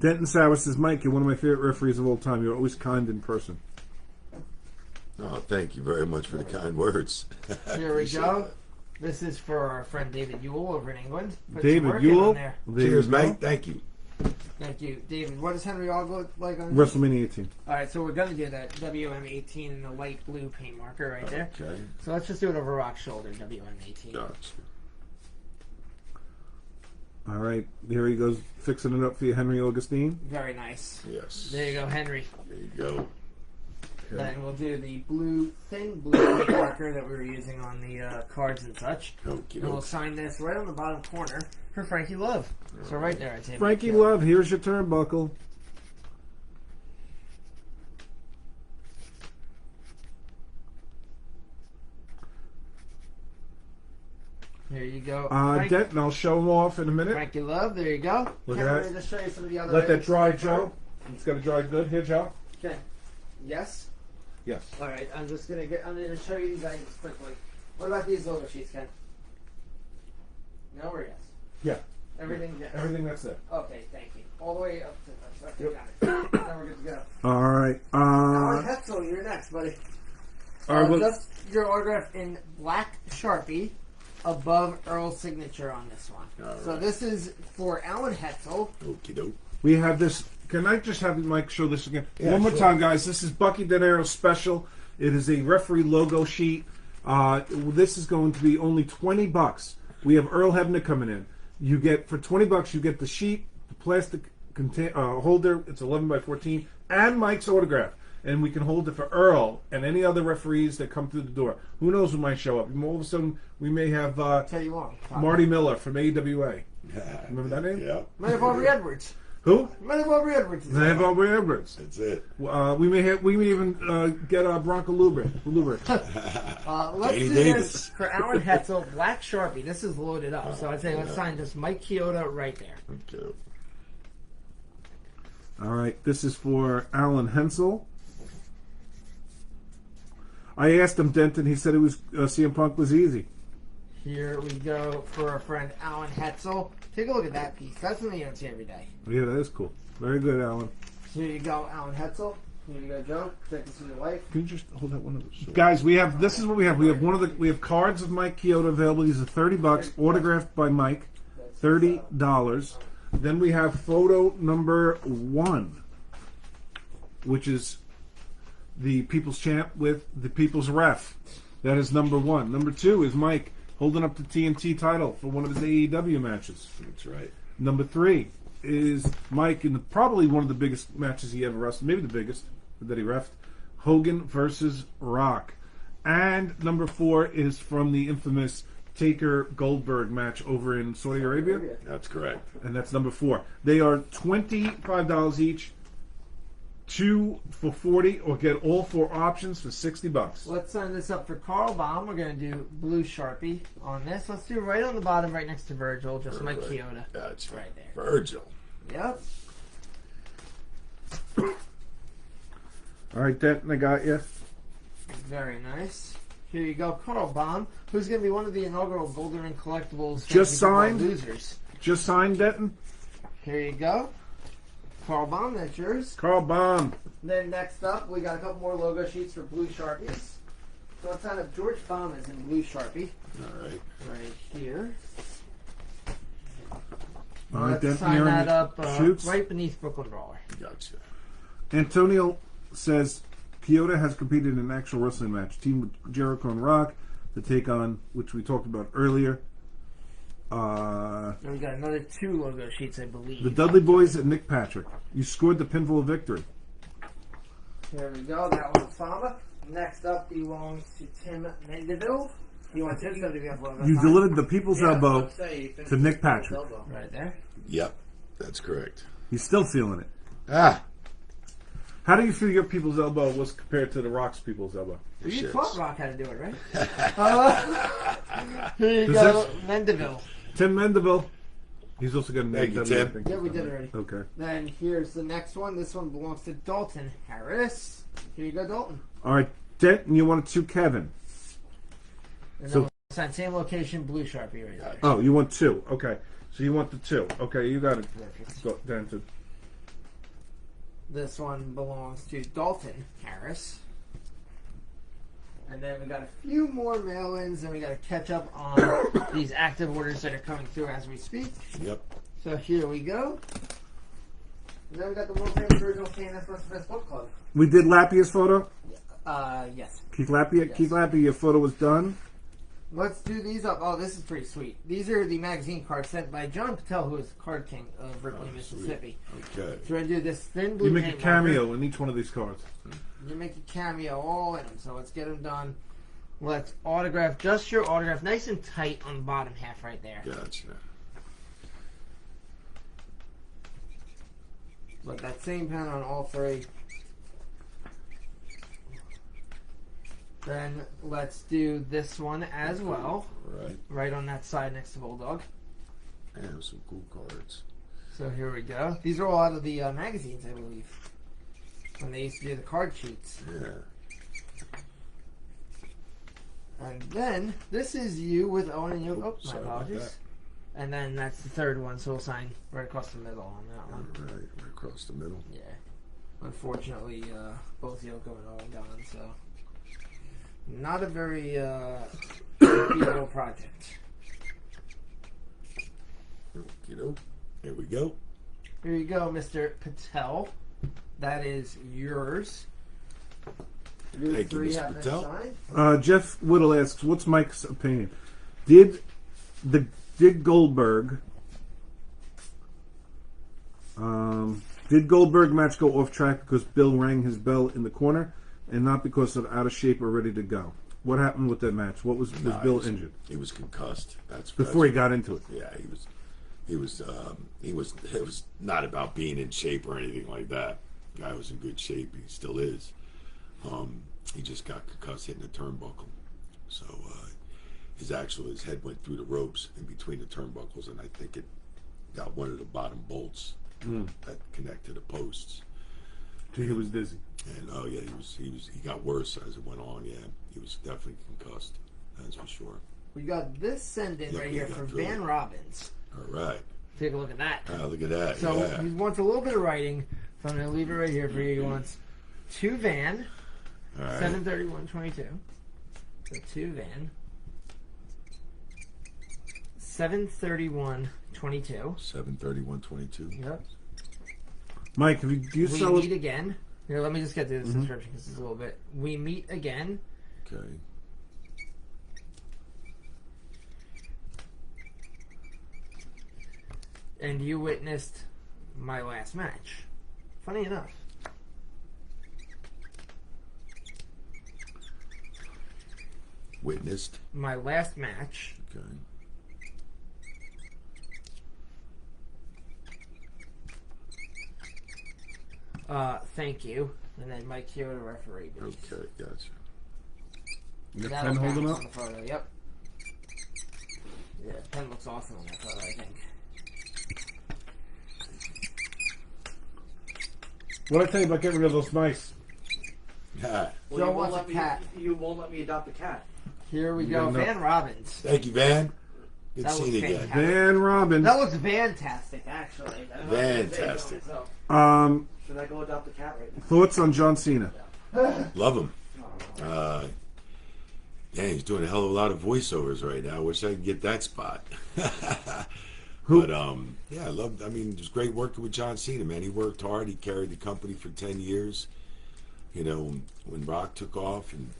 Denton Sauer says, Mike, you're one of my favorite referees of all time. You're always kind in person. Oh, thank you very much for the kind words. Here we Appreciate go. that. This is for our friend David Ewell over in England. Put some David work in Ewell. on there. There you Cheers, go. mate. Thank you. Thank you, David. What does Henry Aug look like on WrestleMania 18. All right, so we're going to do that WM18 in the light blue paint marker right there. Okay. So let's just do it over Rock's shoulder, WM18. Gotcha. All right, here he goes fixing it up for you, Henry Augustine. Very nice. Yes. There you go, Henry. There you go. Then we'll do the thin blue paint marker that we were using on the cards and such. Okie And we'll doke. sign this right on the bottom corner for Frankie Love. So right there, I'd say. Frankie Mike Chioda. Love, here's your turnbuckle. There you go. Denton, I'll show him off in a minute. Frankie Love, there you go. Look Ken, at let that. me just show you some of the other Let that items. dry, Joe. It's got to dry good. Here, Joe. Okay. Yes. Yes. All right. I'm gonna show you these items quickly. What about these logo sheets, Ken? No or yes? Yeah. Everything yes. Everything that's there. Okay. Thank you. All the way up to this. Okay, got it. Now we're good to go. All right. Alan Hetzel, you're next, buddy. All right, well- Just your autograph in black Sharpie above Earl's signature on this one. All So right. this is for Alan Hetzel. Okie doke. We have this. Can I just have Mike show this again? Yeah, One more sure. time, guys. This is Bucky De Niro special. It is a referee logo sheet. This is going to be only $20. We have Earl Hebner coming in. You get for $20. You get the sheet, the plastic holder. It's 11 by 14, and Mike's autograph. And we can hold it for Earl and any other referees that come through the door. Who knows who might show up? All of a sudden, we may have Teddy Long. Marty Miller from AWA. Remember that name? Yeah. Might have Aubrey Edwards. Who? Might have Aubrey Edwards. They have Aubrey Edwards. That's it. We may even get Bronco Luber. Let's Danny do Davis. this for Alan Hetzel, black Sharpie. This is loaded up, so I'd say let's sign just Mike Chioda right there. Okay. All right, this is for Alan Hensel. I asked him, Denton. He said it was CM Punk was easy. Here we go for our friend Alan Hetzel. Take a look at that piece. That's something you don't see every day. Yeah, that is cool. Very good, Alan. Here you go, Alan Hetzel. Here you go, Joe. Take this to your wife. Can you just hold that one of guys? We have this is what we have. We have cards of Mike Chioda available. These are $30, autographed by Mike. $30. Then we have photo number 1, which is the People's Champ with the People's Ref. That is number 1. Number 2 is Mike holding up the TNT title for one of his AEW matches. That's right. Number 3 is Mike in probably one of the biggest matches he ever wrestled, maybe the biggest that he refed, Hogan versus Rock. And number 4 is from the infamous Taker Goldberg match over in Saudi Arabia. That's correct. And that's number 4. They are $25 each. 2 for $40, or get all 4 options for $60. Let's sign this up for Carl Baum. We're going to do blue Sharpie on this. Let's do right on the bottom, right next to Virgil, just like Chioda. That's right there. Virgil. Yep. All right, Denton, I got you. Very nice. Here you go, Carl Baum, who's going to be one of the inaugural Golden Ring Collectibles Just signed? losers. Just signed, Denton. Here you go. Carl Baum, that's yours. Carl Baum. Then next up, we got a couple more logo sheets for blue Sharpies. So let's sign up George Baum as in blue Sharpie. All right. Right here. All right, Let's Denton, sign you're in that the up shoots. right beneath Brooklyn Brawler. Gotcha. Antonio says Chioda has competed in an actual wrestling match. Team with Jericho and Rock to take on, which we talked about earlier. And we got another 2 logo sheets, I believe. The Dudley Boys and Nick Patrick. You scored the pinfall victory. There we go. That was Fama. Next up belongs to Tim Mendeville. You want Tim's WWF logo? You signed? delivered the People's Elbow let's say you finished to Nick the Patrick. elbow. Right there. Yep. That's correct. He's still feeling it. Ah. How do you feel your People's Elbow was compared to the Rock's People's Elbow? You Shit. taught Rock how to do it, right? Here you Does go, that- Mendeville. Tim Mendeville. He's also got a Thank name. you, Tim. I think. Yeah, we did already. Okay. Then here's the next one. This one belongs to Dalton Harris. Here you go, Dalton. All right, Denton, you wanted 2 Kevin. And So- then we'll sign same location, blue Sharpie right there. Oh, you want 2. Okay. So you want the 2. Okay, you got it. Perfect. Go, Denton. This one belongs to Dalton Harris. And then we got a few more mail-ins, and we got to catch up on these active orders that are coming through as we speak. Yep. So here we go. And then we got the World Famous Original KNS West Best Book Club. We did Lapia's photo. Yes. Keith Lapia. Yes. Keith Lapia, your photo was done. Let's do these up. Oh, this is pretty sweet. These are the magazine cards sent by John Patel, who is the card king of Ripley, Mississippi. Okay. So we're going to do this thin blue You make a paint marker. cameo in each one of these cards. You make a cameo all in them. So let's get them done. Let's autograph, just your autograph, nice and tight on the bottom half right there. Gotcha. But that same pen on all 3. Then let's do this one as well, Right. right on that side next to Bulldog. And some cool cards. So here we go. These are all out of the magazines, I believe, when they used to do the card sheets. Yeah. And then this is you with Owen and you. Oh, my Sorry about apologies. that. And then that's the 3rd one, so we'll sign right across the middle on that one. Right across the middle. Yeah. Unfortunately, both Yoko and Owen gone, so not a very repeatable project. Here we go. Here you go, Mr. Patel. That is yours. You Thank you, 3 Mr. have been Patel. signed. Jeff Whittle asks, "What's Mike's opinion? Did Goldberg match go off track because Bill rang his bell in the corner, and not because of out of shape or ready to go? What happened with that match? Was Bill injured He was concussed. That's before he got into it? Yeah, he was. It was not about being in shape or anything like that. Guy was in good shape. He still is. He just got concussed hitting a turnbuckle. So his head went through the ropes in between the turnbuckles, and I think it got one of the bottom bolts that connect to the posts. He was dizzy. And he got worse as it went on. Yeah, he was definitely concussed. That's for sure. We got this send-in Yeah, right we here got for through Van it. Robbins. All right. Take a look at that. Look at that. So yeah. he wants a little bit of writing, so I'm going to leave it right here for you. He wants 2 Van, All right. 731.22. So 2 Van, 731.22. 731.22. Yep. Mike, do you We sell meet it? again. Here, let me just get through this description because it's a little bit. We meet again. Okay. And you witnessed my last match. Funny enough. witnessed. My last match. Okay. Thank you. And then Mike Chioda referee. Okay, gotcha. You got That'll pen holding count up? on the photo. Yep. Yeah, pen looks awesome on that photo, I think. What I tell you about getting rid of those mice? Ah, Joe you won't wants a let me. cat. You won't let me adopt a cat. Here we You go. got enough. Van Robbins. thank you, Van. Good That seeing was you again. fantastic. Van Robbins. That looks fantastic, actually. Fantastic. Should I go adopt a cat right now? Thoughts on John Cena? Love him. Yeah, he's doing a hell of a lot of voiceovers right now. Wish I could get that spot. Who- But yeah, I mean, it was great working with John Cena, man. He worked hard. He carried the company for 10 years. You know, when Rock took off, and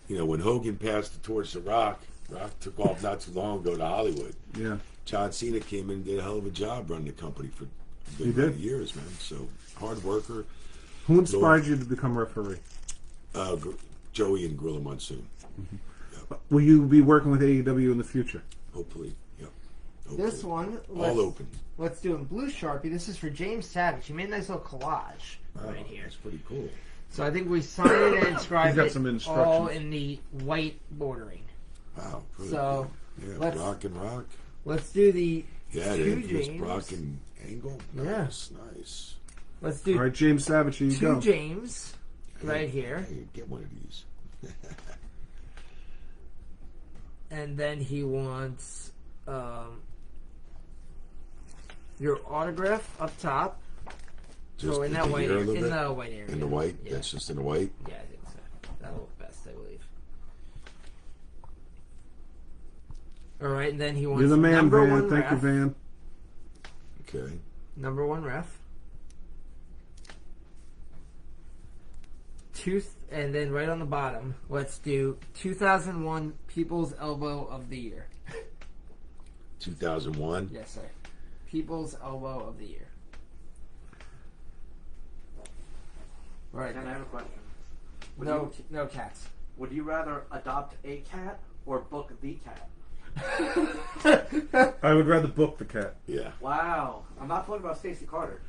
you know, when Hogan passed the torch to Rock took off not too long ago to Hollywood. Yeah. John Cena came in and did a hell of a job running the company for a He good did. many years, man. So hard worker. Who inspired you to become referee? Joey and Gorilla Monsoon. Will you be working with AEW in the future? Hopefully, yep. Hopefully. This one, All open. let's do in blue Sharpie. This is for James Savage. He made a nice little collage Wow, right here. That's pretty cool. So I think we sign it and inscribe He's got it some all instructions. in the white bordering. Wow. Really So, cool. Yeah, let's- Brock and Rock. Let's do the Yeah, two it was James. Brock and Angle. Yeah. Nice, nice. Let's do All right, James Savage, here you two go. James right here. Hey, get one of these. And then he wants your autograph up top. So in that white here a area. little In bit? the white area. In the white? Yeah. That's just in the white? Yeah, I think so. That'll look best, I believe. All right, and then he wants You're the man, number Van. one Thank ref. you, Van. Okay. Number one ref. And then right on the bottom, let's do 2001 People's Elbow of the Year. 2001. Yes, sir. People's Elbow of the Year. Right. And I have a question. Would No, you, no cats. would you rather adopt a cat or book the cat? I would rather book the cat. Yeah. Wow. I'm not talking about Stacey Carter.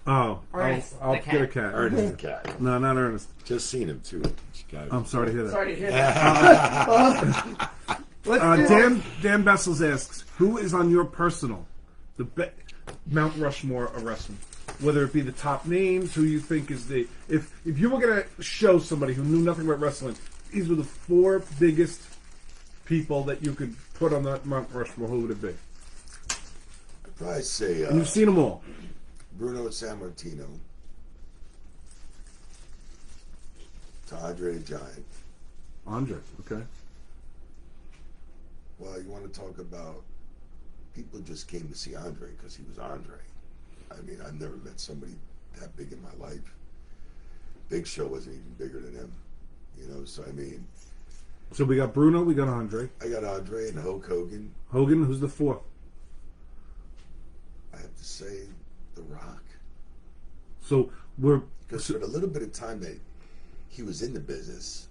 Oh, Ernest, I'll the get a cat. cat. Ernest the cat. No, not Ernest. Just seen him, too. I'm sorry to hear that. Sorry to hear that. Let's do Dan Bessels asks, who is on your personal, Mount Rushmore of wrestling? Whether it be the top names, who you think is the... If you were going to show somebody who knew nothing about wrestling, these were the 4 biggest people that you could put on that Mount Rushmore, who would it be? I'd probably say And you've seen them all. Bruno Sammartino. To Andre the Giant. Andre, okay. Well, you want to talk about people just came to see Andre because he was Andre. I mean, I've never met somebody that big in my life. Big Show wasn't even bigger than him, you know. So I mean, So we got Bruno, we got Andre. I got Andre and Hulk Hogan. Hogan, who's the 4th? I have to say, The Rock, So we're... because for the little bit of time that he was in the business,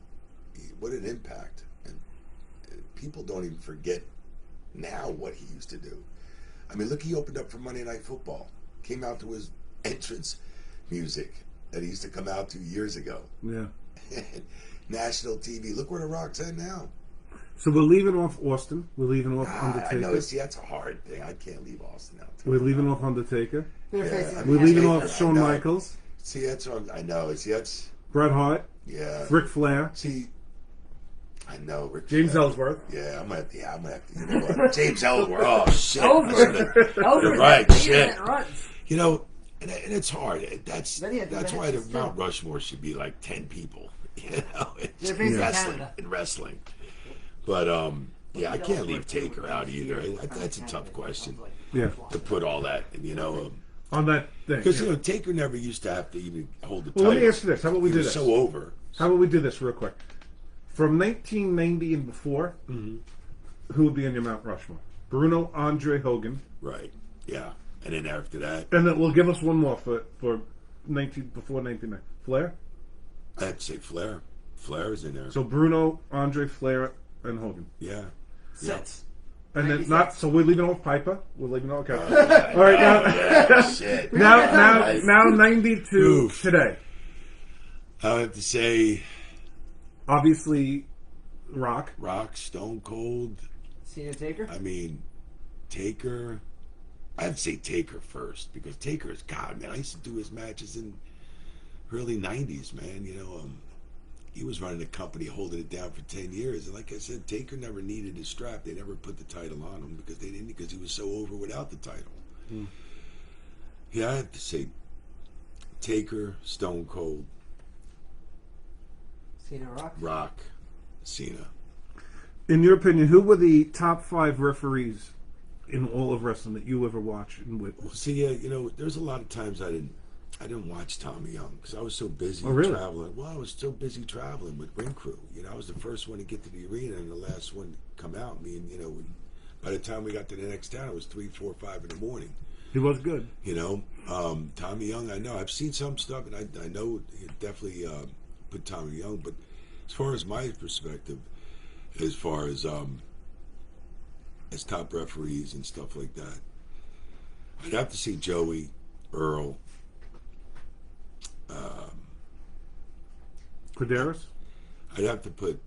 what an impact! And people don't even forget now what he used to do. I mean, look, he opened up for Monday Night Football. Came out to his entrance music that he used to come out to years ago. Yeah. National TV. Look where The Rock's at now. So we're leaving off Austin. We're leaving off I Undertaker. know. See, that's a hard thing. I can't leave Austin out. We're leaving off Undertaker. They're Yeah, facing I the mean, We're leaving cat. off Shawn I know. Michaels, See, that's what I know. See, that's Bret Hart, yeah. Ric Flair, See, I know. Rick James Flair. Ellsworth. Yeah, I'm gonna have to. Yeah, I'm gonna have to. You know what? James Ellsworth. Oh shit. Ellsworth. You're right. Even Shit. that runs. You know, and it's hard. That's Then you have to why the match it Mount still. Rushmore should be like 10 people. You know, it's They're facing wrestling. Canada. In wrestling, but yeah, I can't leave Taker out either. That's a tough question Yeah, to put all that. You know, on that thing. because yeah. you know Taker never used to have to even hold the Well, title. let me ask you this: how about we He do was this? so over. How about we do this real quick? From 1990 and before, who would be on your Mount Rushmore? Bruno, Andre, Hogan, Right. Yeah. And then after that, and then we'll give us one more for before 1990. Flair. I'd say Flair. Flair is in there. So Bruno, Andre, Flair, and Hogan. Yeah. Sets. And then 96. not so we're leaving off Piper. We're leaving off. Okay. All right now. Yeah, shit. now 92 Oof. today. I have to say, Obviously, Rock. Rock, Stone Cold. Cena Taker. I mean, Taker. I'd say Taker first because Taker is God, man. I used to do his matches in early '90s, man. You know, he was running a company, holding it down for 10 years, and like I said, Taker never needed his strap. They never put the title on him because he was so over without the title. Yeah, I have to say, Taker, Stone Cold, Cena Rock. Rock, Cena. In your opinion, who were the top 5 referees in all of wrestling that you ever watched and witnessed? Well, see, you know, there's a lot of times I didn't watch Tommy Young because I was so busy traveling. Well, I was so busy traveling with Ring Crew. You know, I was the first one to get to the arena and the last one to come out. By the time we got to the next town, it was 3, 4, 5 in the morning. He was good. You know, Tommy Young, I know. I've seen some stuff, and I know he definitely put Tommy Young. But as far as my perspective, as far as top referees and stuff like that, I'd have to say Joey, Earl, Corderas? I'd have to put.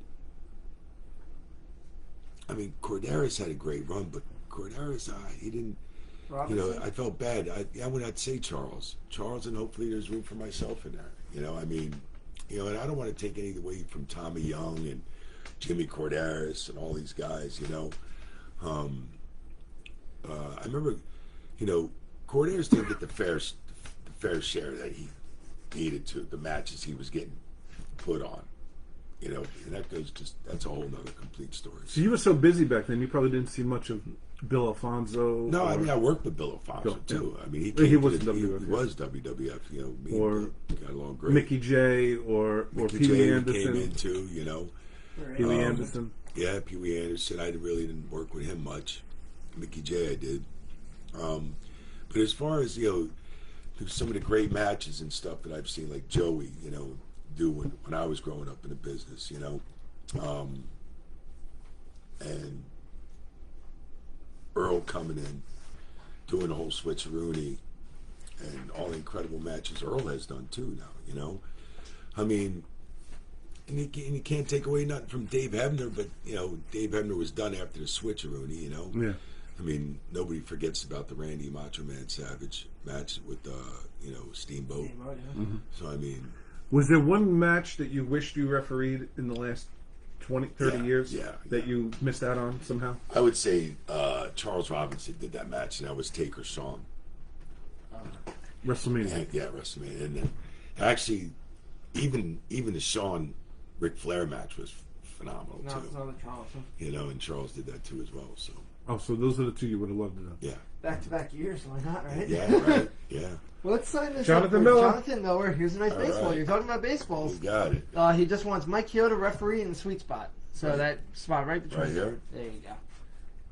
I mean, Corderas had a great run, but Corderas, he didn't. Robinson? You know, I felt bad. I'd say Charles, and hopefully there's room for myself in there. You know, I mean, you know, and I don't want to take anything away from Tommy Young and Jimmy Corderas and all these guys. You know, I remember, you know, Corderas didn't get the fair share that he needed to, the matches he was getting put on. You know, and that's a whole nother complete story. So you were so busy back then, you probably didn't see much of Bill Alfonso. No, I mean, I worked with Bill Alfonso too. Yeah. I mean, He was WWF. You know, me or and Bill got along great. Mickey J. or Mickey Pee Wee J Anderson. came in too. You know, Pee Wee Anderson. Yeah, Pee Wee Anderson. I really didn't work with him much. Mickey J. I did. But as far as, you know, some of the great matches and stuff that I've seen, like Joey, you know, do when I was growing up in the business, you know, and Earl coming in, doing the whole switcheroony and all the incredible matches Earl has done too now, you know. I mean, and you can't take away nothing from Dave Hebner, but, you know, Dave Hebner was done after the switcheroony, you know. Yeah. I mean, nobody forgets about the Randy Macho Man Savage match with, you know, Steamboat. Yeah. Mm-hmm. So, I mean... Was there one match that you wished you refereed in the last 20, 30 years that you missed out on somehow? I would say Charles Robinson did that match, and that was Taker Shawn. WrestleMania. Yeah, WrestleMania. And then, actually, even the Shawn Ric Flair match was phenomenal, No, it's too. not Charles. You know, and Charles did that, too, as well, so... Oh, so those are the two you would have loved to know. Yeah. Back-to-back years, why not, right? Yeah, right. Yeah. Well, let's sign this Jonathan up. Miller. Jonathan Miller. Here's a nice All baseball. right. You're talking about baseballs. You got it. He just wants Mike Chioda referee in the sweet spot. So Right. that spot right between Right here? There you go.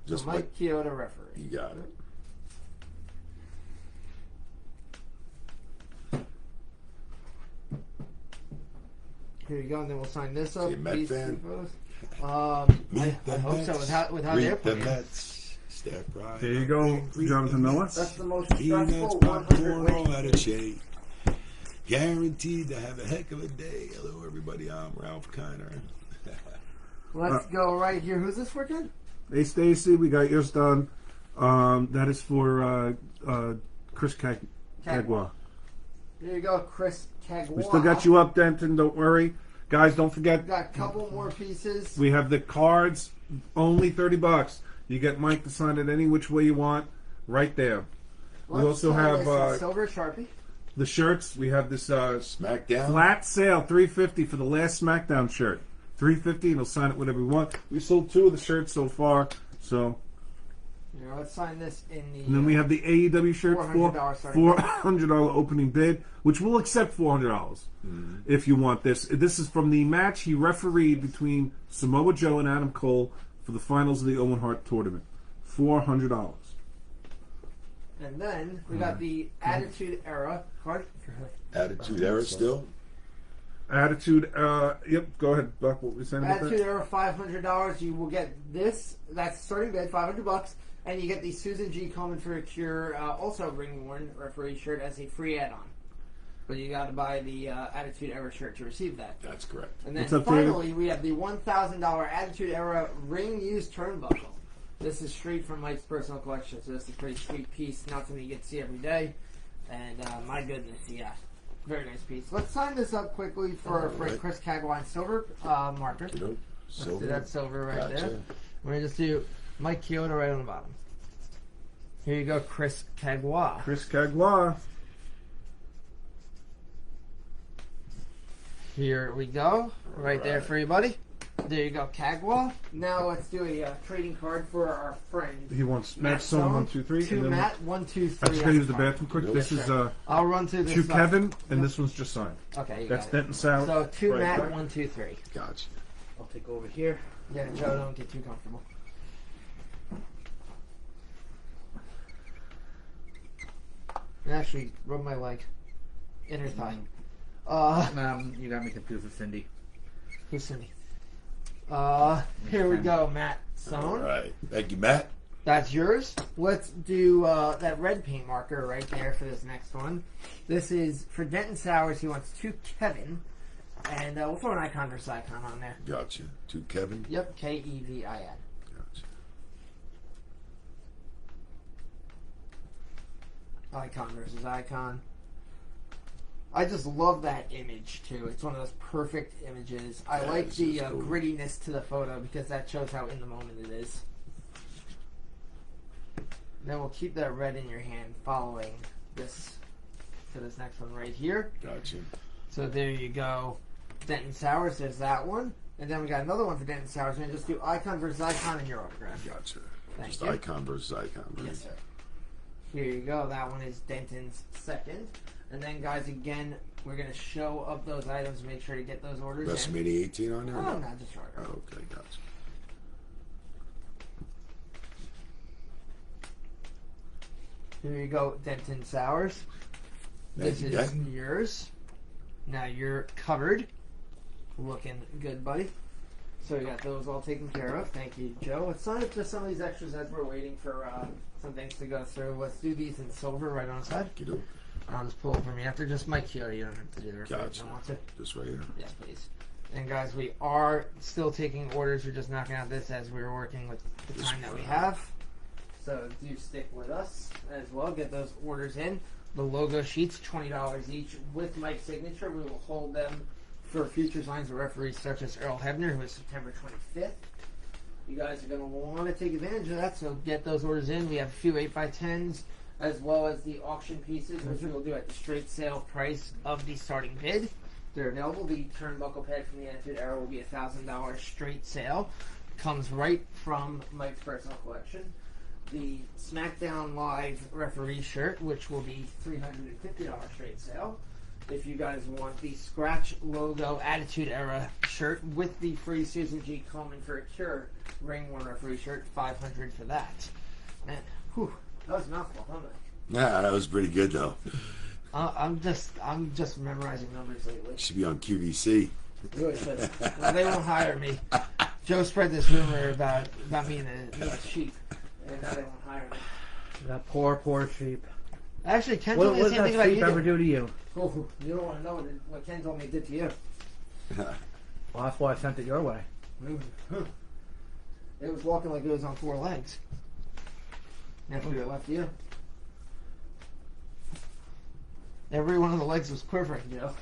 Just So Mike Chioda referee. You got it. Here you go, and then we'll sign this up. See a Met These fan? two photos. I hope so. With how they're Greet the playing. Mets. Step right. There you go, Jonathan Miller. That's the most Peanuts, stressful popcorn, 100 all out of shape. Guaranteed to have a heck of a day. Hello, everybody. I'm Ralph Kiner. Let's go right here. Who's this for, kid? Hey, Stacy, we got yours done. That is for Chris Cagua. There you go, Chris Cagua. We still got you up, Denton. Don't worry. Guys, don't forget. Got a couple more pieces. We have the cards, only $30. You get Mike to sign it any which way you want, right there. We Let's also sign have this in Silver Sharpie. the shirts. We have this SmackDown. flat sale, $350 for the last SmackDown shirt. $350, and he'll sign it whatever we want. We sold 2 of the shirts so far, so. Here, let's sign this in the. And then we have the AEW shirt for $400 starting $400 opening bid, which we'll accept $400 if you want this. This is from the match he refereed between Samoa Joe and Adam Cole for the finals of the Owen Hart tournament. $400. And then we got the Attitude Era card. Attitude Era still. Attitude. Yep. Go ahead, Buck. What were we saying about Attitude that? Era $500. You will get this. That's starting bid, $500, and you get the Susan G. Komen for a Cure, also ring worn referee shirt as a free add-on. But you got to buy the Attitude Era shirt to receive that. That's correct. And then What's up, finally, David? we have the $1,000 Attitude Era ring used turnbuckle. This is straight from Mike's personal collection, so it's a pretty sweet piece. Not something you get to see every day. And my goodness, yeah. Very nice piece. Let's sign this up quickly for Right. Chris Cagwine silver marker. You know, Let's do silver. that silver right Gotcha. there. We're going to just do Mike Chioda right on the bottom. Here you go, Chris Cagwa. Chris Cagwa. Here we go. Right there Right. for you, buddy. There you go, Cagwa. Now let's do a trading card for our friend. He wants Matt Matt Stone, Stone. 1, 2, 3. To and then Matt, 1, 2, 3. I just gotta on use the card. bathroom quick. Nope. This is I'll run through this. to stuff. Kevin, and Yep. this one's just signed. Okay, you That's got it. Denton South. So to Right Matt, back. 1, 2, 3. Gotcha. I'll take over here. Yeah, Joe, don't get too comfortable. And actually, rub my leg. Inner thigh. You got me confused with Cindy. Who's Cindy? Here we go, Matt All Stone. right. Thank you, Matt. That's yours. Let's do that red paint marker right there for this next one. This is for Denton Sowers. He wants to Kevin. And we'll throw an icon versus icon on there. Gotcha. To Kevin. Yep, Kevin. Gotcha. Icon versus icon. I just love that image too. It's one of those perfect images. I Yeah, like this the is cool. grittiness to the photo because that shows how in the moment it is. Then we'll keep that red in your hand following this to this next one right here. Gotcha. So there you go. Denton Sowers, there's that one. And then we got another one for Denton Sowers. We're going to just do icon versus icon and your autograph. Gotcha. Thank Just you. icon versus icon. Right? Yes, sir. Here you go. That one is Denton's second. And then, guys, again, we're going to show up those items. Make sure to get those orders in. WrestleMania 18 on there? Oh, no, just short. Oh, okay, gotcha. Here you go, Denton Sowers. Thank This you, is Denton. yours. Now you're covered. Looking good, buddy. So we got those all taken care of. Thank you, Joe. Let's sign up to some of these extras as we're waiting for some things to go through. Let's do these in silver right on the side. Kiddo. I'll just pull it from you after. Just Mike Chioda. You don't have to do the rest if you Gotcha. don't want to. This right here. Yes, please. And guys, we are still taking orders. We're just knocking out this as we're working with the time that we have. So do stick with us as well. Get those orders in. The logo sheets, $20 each with Mike's signature. We will hold them for future signs of referees such as Earl Hebner, who is September 25th. You guys are going to want to take advantage of that, so get those orders in. We have a few 8x10s as well as the auction pieces, which we will do at the straight sale price of the starting bid. They're available. The turnbuckle pad from the Attitude Era will be $1,000 straight sale. Comes right from Mike's personal collection. The SmackDown Live referee shirt, which will be $350 straight sale. If you guys want the Scratch logo Attitude Era shirt with the free Susan G. Komen for a Cure ring worn referee shirt, $500 for that. Man, whew, that was a mouthful, huh? Nah, that was pretty good though. I'm just memorizing numbers lately. Should be on QVC. Really should. Well, they won't hire me. Joe spread this rumor about me and the sheep, and now they won't hire me. That poor sheep. Actually, Ken What told me the does same that thing about sheep you. ever do to you? Oh, you don't want to know what Ken told me it did to you. Well, that's why I sent it your way. It was walking like it was on four legs. After it left you. Every one of the legs was quivering, Joe.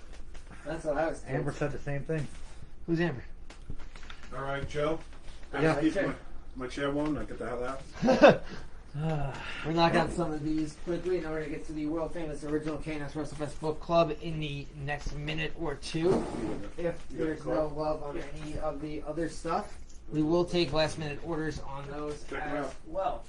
That's what I was told. Amber said the same thing. Who's Amber? All right, Joe. Yeah. My chair won. I get the hell out. We're knocking out some of these quickly in order to get to the world famous original KNS WrestleFest Book Club in the next minute or two. If there's no love on any of the other stuff, we will take last minute orders on those Check 'em as out. well.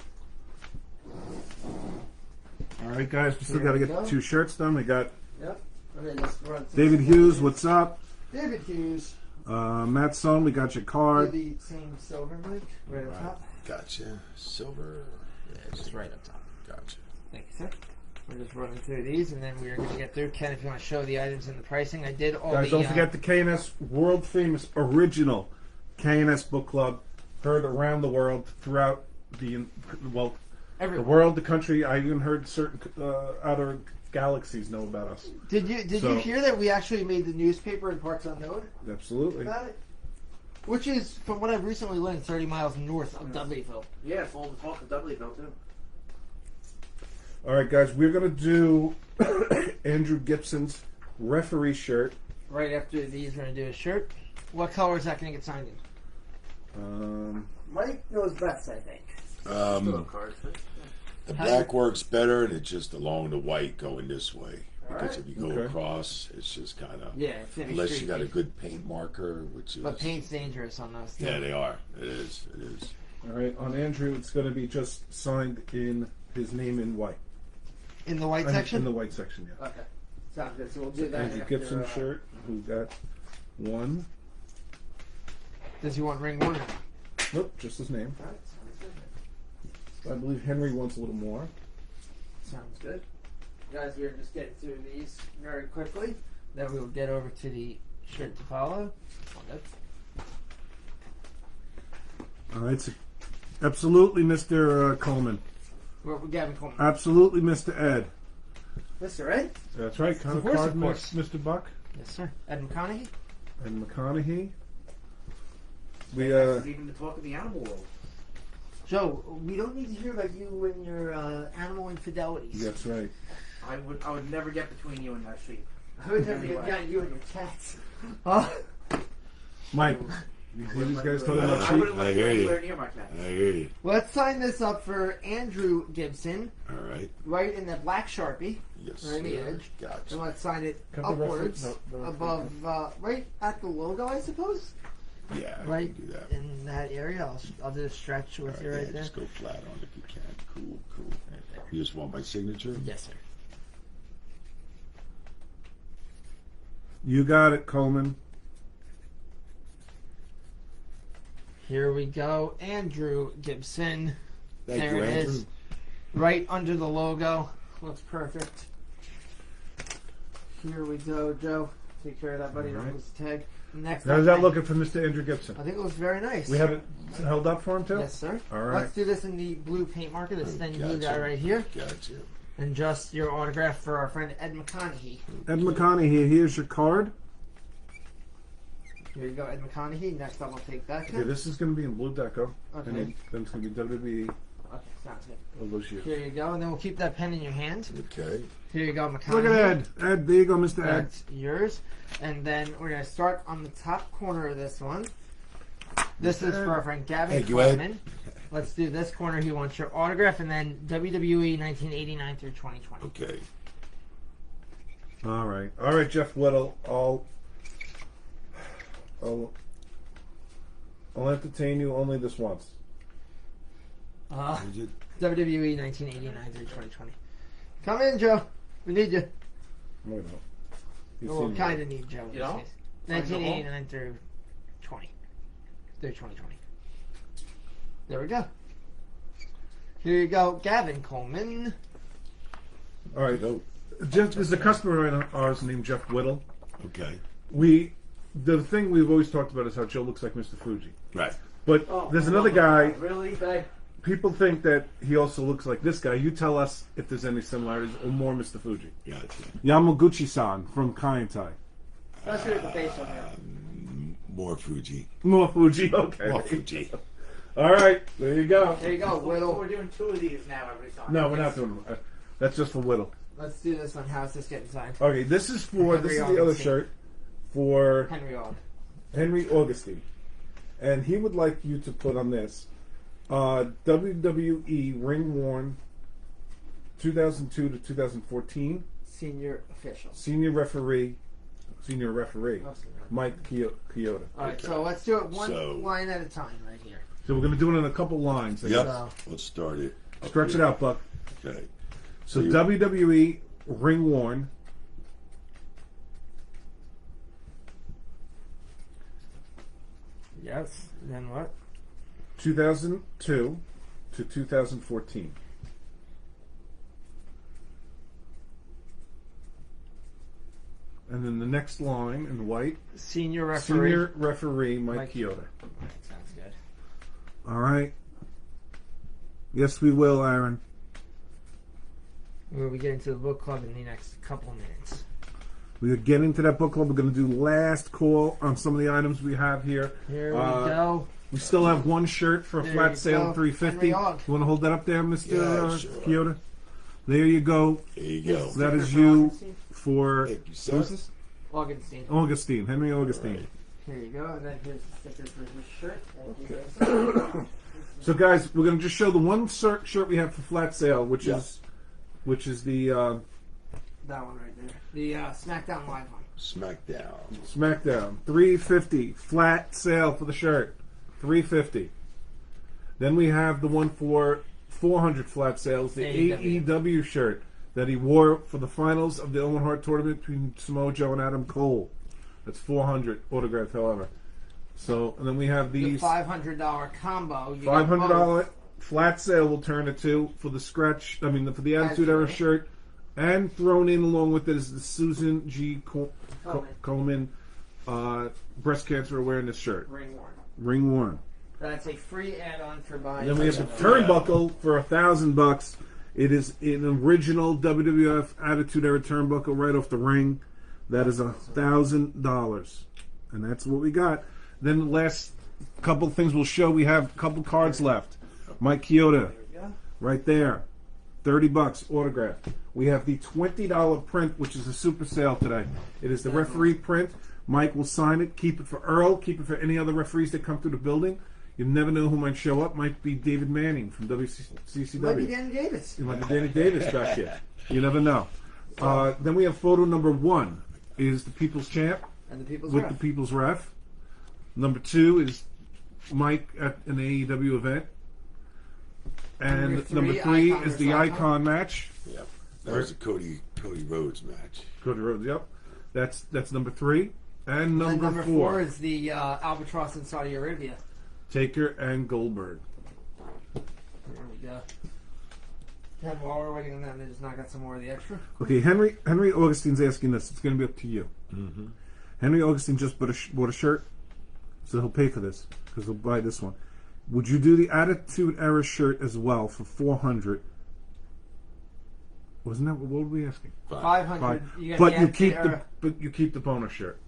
All right, guys. We still Here got to we get go. the 2 shirts done. We got Yep. I'm gonna just run through David some Hughes. of What's up? these. David Hughes. Matt Son. We got your Do card. the same silver mic right up top. Gotcha. Silver. Yeah, just right up top. Gotcha. Thank you, sir. We're just running through these, and then we're going to get through. Ken, if you want to show the items and the pricing, I did all Guys, the... don't forget the KNS world famous original KNS book club, heard around the world, throughout the the world, the country. I even heard certain outer galaxies know about us. Did you hear that we actually made the newspaper in Parts Unknown? Absolutely. About it? Which is, from what I've recently learned, 30 miles north of Dudleyville. Yeah, it's all the talk of Dudleyville, too. All right, guys, we're going to do Andrew Gibson's referee shirt. Right after these, we're going to do a shirt. What color is that going to get signed in? Mike knows best, I think. The black works better, and it's just along the white going this way. Because if you go Okay. across, it's just kind of... Yeah, it's gonna be unless you streaky. got a good paint marker, which is... But paint's dangerous on those. Yeah, they are. It is. It is. All right, on Andrew, it's going to be just signed in his name in white. In the white In section? the white section, yeah. Okay. Sounds good. So we'll do that. Andrew after, Gibson shirt, who got one. Does he want ring one? Nope, just his name. Alright, sounds good. I believe Henry wants a little more. Sounds good. Guys, we're just getting through these very quickly. Then we will get over to the shirt to follow. All right, so absolutely, Mr. Coleman. We're Gavin Coleman. Absolutely, Mr. Ed. Mr. Ed? That's right, kind of course, card, of course. Mr. Buck Yes, sir. Ed McConaughey? and McConaughey. We This is even the talk of the animal world. Joe, we don't need to hear about you and your animal infidelities. that's right. I would never get between you and that sheep. I would never get down you and your cats. Huh? Mike, you hear these guys talking about I sheep? wouldn't I let hear you you. anywhere near my cat. I hear you. Let's sign this up for Andrew Gibson, All right. right in that black Sharpie. Yes. Right in the sir. edge. And Gotcha. let's sign it Cut the referee- upwards, no, the referee above, right at the logo, I suppose. Yeah, I Right can do that. in that area. I'll do a stretch with you All right yeah, there. just go flat on it if you can. Cool, cool. You just want my signature? Yes, sir. You got it, Coleman. Here we go. Andrew Gibson. Thank There you, it Andrew. is. Right under the logo. Looks perfect. Here we go, Joe. Take care of that, buddy. All Don't right. lose the tag. Next How's up, that looking for Mr. Andrew Gibson? I think it looks very nice. We have it held up for him, too? Yes, sir. All right. Let's do this in the blue paint marker, this thin blue guy Gotcha. right here. Gotcha. And just your autograph for our friend Ed McConaughey. Ed McConaughey, here's your card. Here you go, Ed McConaughey. Next up, I'll take that. Okay, this is going to be in blue deco. Okay. And then it's going to be WWE Okay, sounds good. of those years. Here you go, and then we'll keep that pen in your hand. Okay. Here you go, McConaughey. Look at Ed. Ed, there you go, Mr. Ed. That's yours. And then we're going to start on the top corner of this one. This is for our friend Gavin Thank you, Ed. Coleman. Let's do this corner. He wants your autograph, and then WWE 1989 through 2020. Okay. All right. All right, Jeff Whittle. I'll entertain you only this once. Is it? WWE 1989 through 2020. Come in, Joe. We need you. No, no. He's We'll seen me. kind of need Joe. in You this know? case. Sign the 1989 through 20. Through 2020. There we go. Here you go, Gavin Coleman. All right. Go. Jeff, there's a customer of ours named Jeff Whittle. Okay. The thing we've always talked about is how Joe looks like Mr. Fuji. Right. But Oh, there's another guy. Really? People think that he also looks like this guy. You tell us if there's any similarities or more Mr. Fuji. Gotcha. Yamaguchi-san from Kaientai. Especially with the face on there. More Fuji. More Fuji. Okay. More Fuji. All right. There you go. There you go, So Whittle. we're doing 2 of these now every time. No, we're not doing it. That's just for Whittle. Let's do this one. How's this getting signed? Okay, this is the other Augustine. shirt for Henry Aug. Henry Augustine. And he would like you to put on this WWE Ring Worn 2002 to 2014 Senior official. Senior Referee Oh, senior. Mike Chioda. All right, Okay. so let's do it one So- line at a time right here. So we're going to do it in a couple lines. Yep. So- Let's start it. up Stretch it here. out, Buck. Okay. So you- WWE Ring Worn 2002 to 2014. And then the next line in white, Senior referee. senior referee Mike Chioda. Sounds good. All right. Yes, we will, Aaron. We'll be getting to the book club in the next couple of minutes. We are getting to that book club. We're going to do last call on some of the items we have here. Here we go. We still have one shirt for a There flat you sale, go. $350. Henry You Ogg. want to hold that up there, Mr. Yeah, sure. Chioda? There you go. There you go. So that is For you Augustine. for Thank you, sir. who's this? Augustine. Augustine, Henry Augustine. Right. Here you go, and then here's the sticker for his shirt. Thank you. So, guys, we're going to just show the one shirt we have for flat sale, which Yeah. is the That one right there. The SmackDown Live one. SmackDown. SmackDown, $350 flat sale for the shirt, $350. Then we have the one for $400 flat sales, the AEW. AEW shirt that he wore for the finals of the Owen Hart tournament between Samoa Joe and Adam Cole. That's $400 autographed, however. So, and then we have The these $500 combo. You $500 flat sale. We'll turn it to for the for the Attitude Era Attitude. shirt, and thrown in along with it is the Susan G. Coleman breast cancer awareness shirt, Ring worn. ring worn. That's a free add-on for buying. And then we have the turnbuckle for $1,000. It is an original WWF Attitude Era turnbuckle right off the ring. That is $1,000, and that's what we got. Then the last couple of things we'll show. We have a couple cards left. Mike Chioda, There we go. right there, $30 autograph. We have the $20 print, which is a super sale today. It is the referee print. Mike will sign it. Keep it for Earl. Keep it for any other referees that come through the building. You never know who might show up. Might be David Manning from WCCW. Might be Danny Davis. It might be Danny Davis back here. You never know. Then we have photo number 1 is the People's Champ And the people's with ref. the People's Ref. Number 2 is Mike at an AEW event. And number three Icon is the versus Icon. Icon match. Yep. That was a Cody Rhodes match. Cody Rhodes, yep. That's number 3. And And number, four 4, is the Albatross in Saudi Arabia. Taker and Goldberg. There we go. And while we're waiting on that, they just knock out some more of the extra. Okay, Henry Augustine's asking this. It's going to be up to you. Mm-hmm. Henry Augustine just bought a shirt, so he'll pay for this because he'll buy this one. Would you do the Attitude Era shirt as well for $400? Wasn't that what were we asking? 500. You get But the you Attitude keep Era. but you keep the bonus shirt.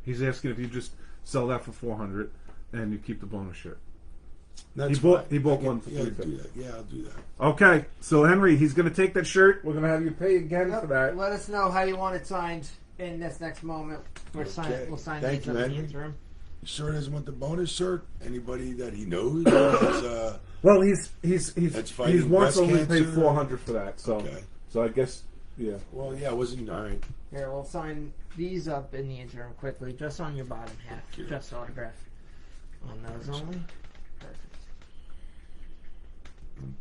He's asking if you just sell that for $400 and you keep the bonus shirt. That's He bought one for yeah, $350. do that. Yeah, I'll do that. Okay, so Henry, he's going to take that shirt. We're going to have you pay again Yep. for that. Let us know how you want it signed in this next moment. We'll sign Thank these you, up in the Henry. interim. You sure doesn't want the bonus shirt? Anybody that he knows is, Well, he's That's fighting he's once breast only paid cancer? $400 for that. So Okay. so I guess yeah. well, yeah, it wasn't all right. Here, we'll sign these up in the interim quickly, just on your bottom half. Sure. Just autograph on those only. Perfect.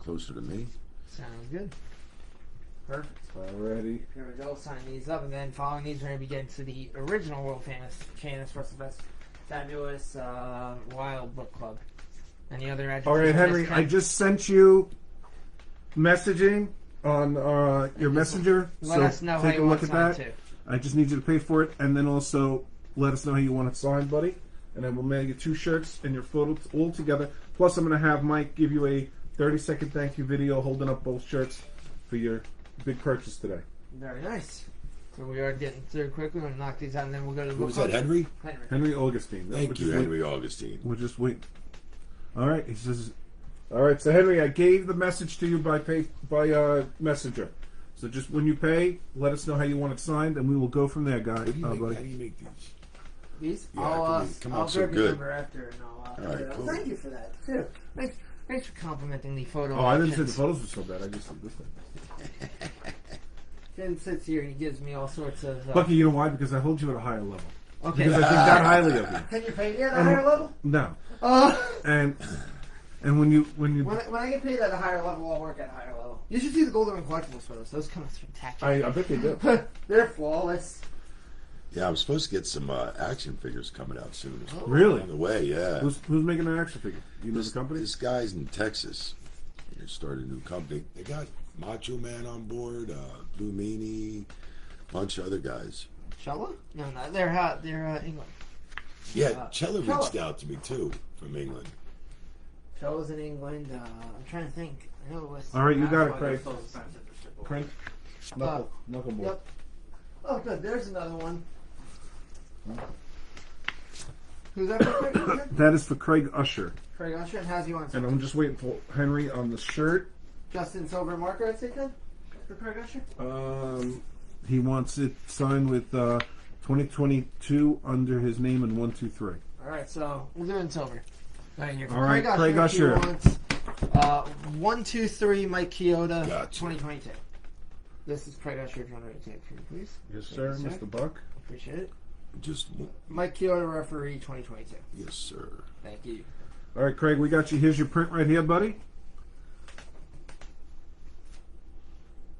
Closer to me. Sounds good. Perfect. Already. Here we go. Sign these up, and then following these, we're going to be getting to the original world famous Candace vs. Best Fabulous Wild Book Club. Any other addresses? All right, I Henry. missed, I Ken? just sent you messaging on your messenger. Let so us know how take you a want look it at signed that. too. I just need you to pay for it, and then also let us know how you want it signed, buddy. And then we'll mail you 2 shirts and your photos all together. Plus, I'm going to have Mike give you a 30-second thank you video holding up both shirts for your big purchase today. Very nice. So we are getting through quickly. We'll knock these out, and then we'll go to the Who book was club. that, Henry? Henry. Henry Augustine. Thank We'll you, just wait. Henry Augustine. We'll just wait. All right. He says, all right. So Henry, I gave the message to you by messenger. So just when you pay, let us know how you want it signed, and we will go from there, guy. How do you buddy. make these? These? Yeah, come I'll out so grab your good. number after, and I'll All right, cool. Thank you for that, too. Thanks for complimenting the photo. Oh, I didn't say the options. photos were so bad. I just said this thing. Ken sits here and he gives me all sorts of. Bucky, you know why? Because I hold you at a higher level. Okay. Because I think that highly of you. Can you pay me at a higher level? No. Uh, And when you when I get paid at a higher level, I'll work at a higher level. You should see the Golden Ring Collectibles photos. Those come out spectacular. I bet they do. They're flawless. Yeah, I'm supposed to get some action figures coming out soon. Really? On the way, yeah. Who's making an action figure? You know the company? This guy's in Texas. They started a new company. They got Macho Man on board, Blue Meanie, a bunch of other guys. Chella? No, they're England. Yeah, Chella Chella. reached out to me too from England. Chella's in England. I'm trying to think. I know it was. All right, you got it, That's why they're Craig. so expensive to ship over. Print. Knuckleball. Yep. Oh, good. There's another one. Who's that for, Craig? Usher? That is for Craig Usher. Craig Usher, and how's he on? And I'm just waiting for Henry on the shirt. Justin Silver marker, I'd say, good? For Craig Usher? He wants it signed with 2022 under his name in 123. Alright, so we'll do it in silver. Right here. For All right, Craig he Usher. wants 123 Mike Chioda, Gotcha. 2022. This is Craig Usher, if you want to take for me, please. Yes, sir, Thank you, Mr. Buck. Appreciate it. Just Mike Chioda, referee, 2022. yes, sir. Thank you. All right, Craig, we got you. Here's your print right here, buddy.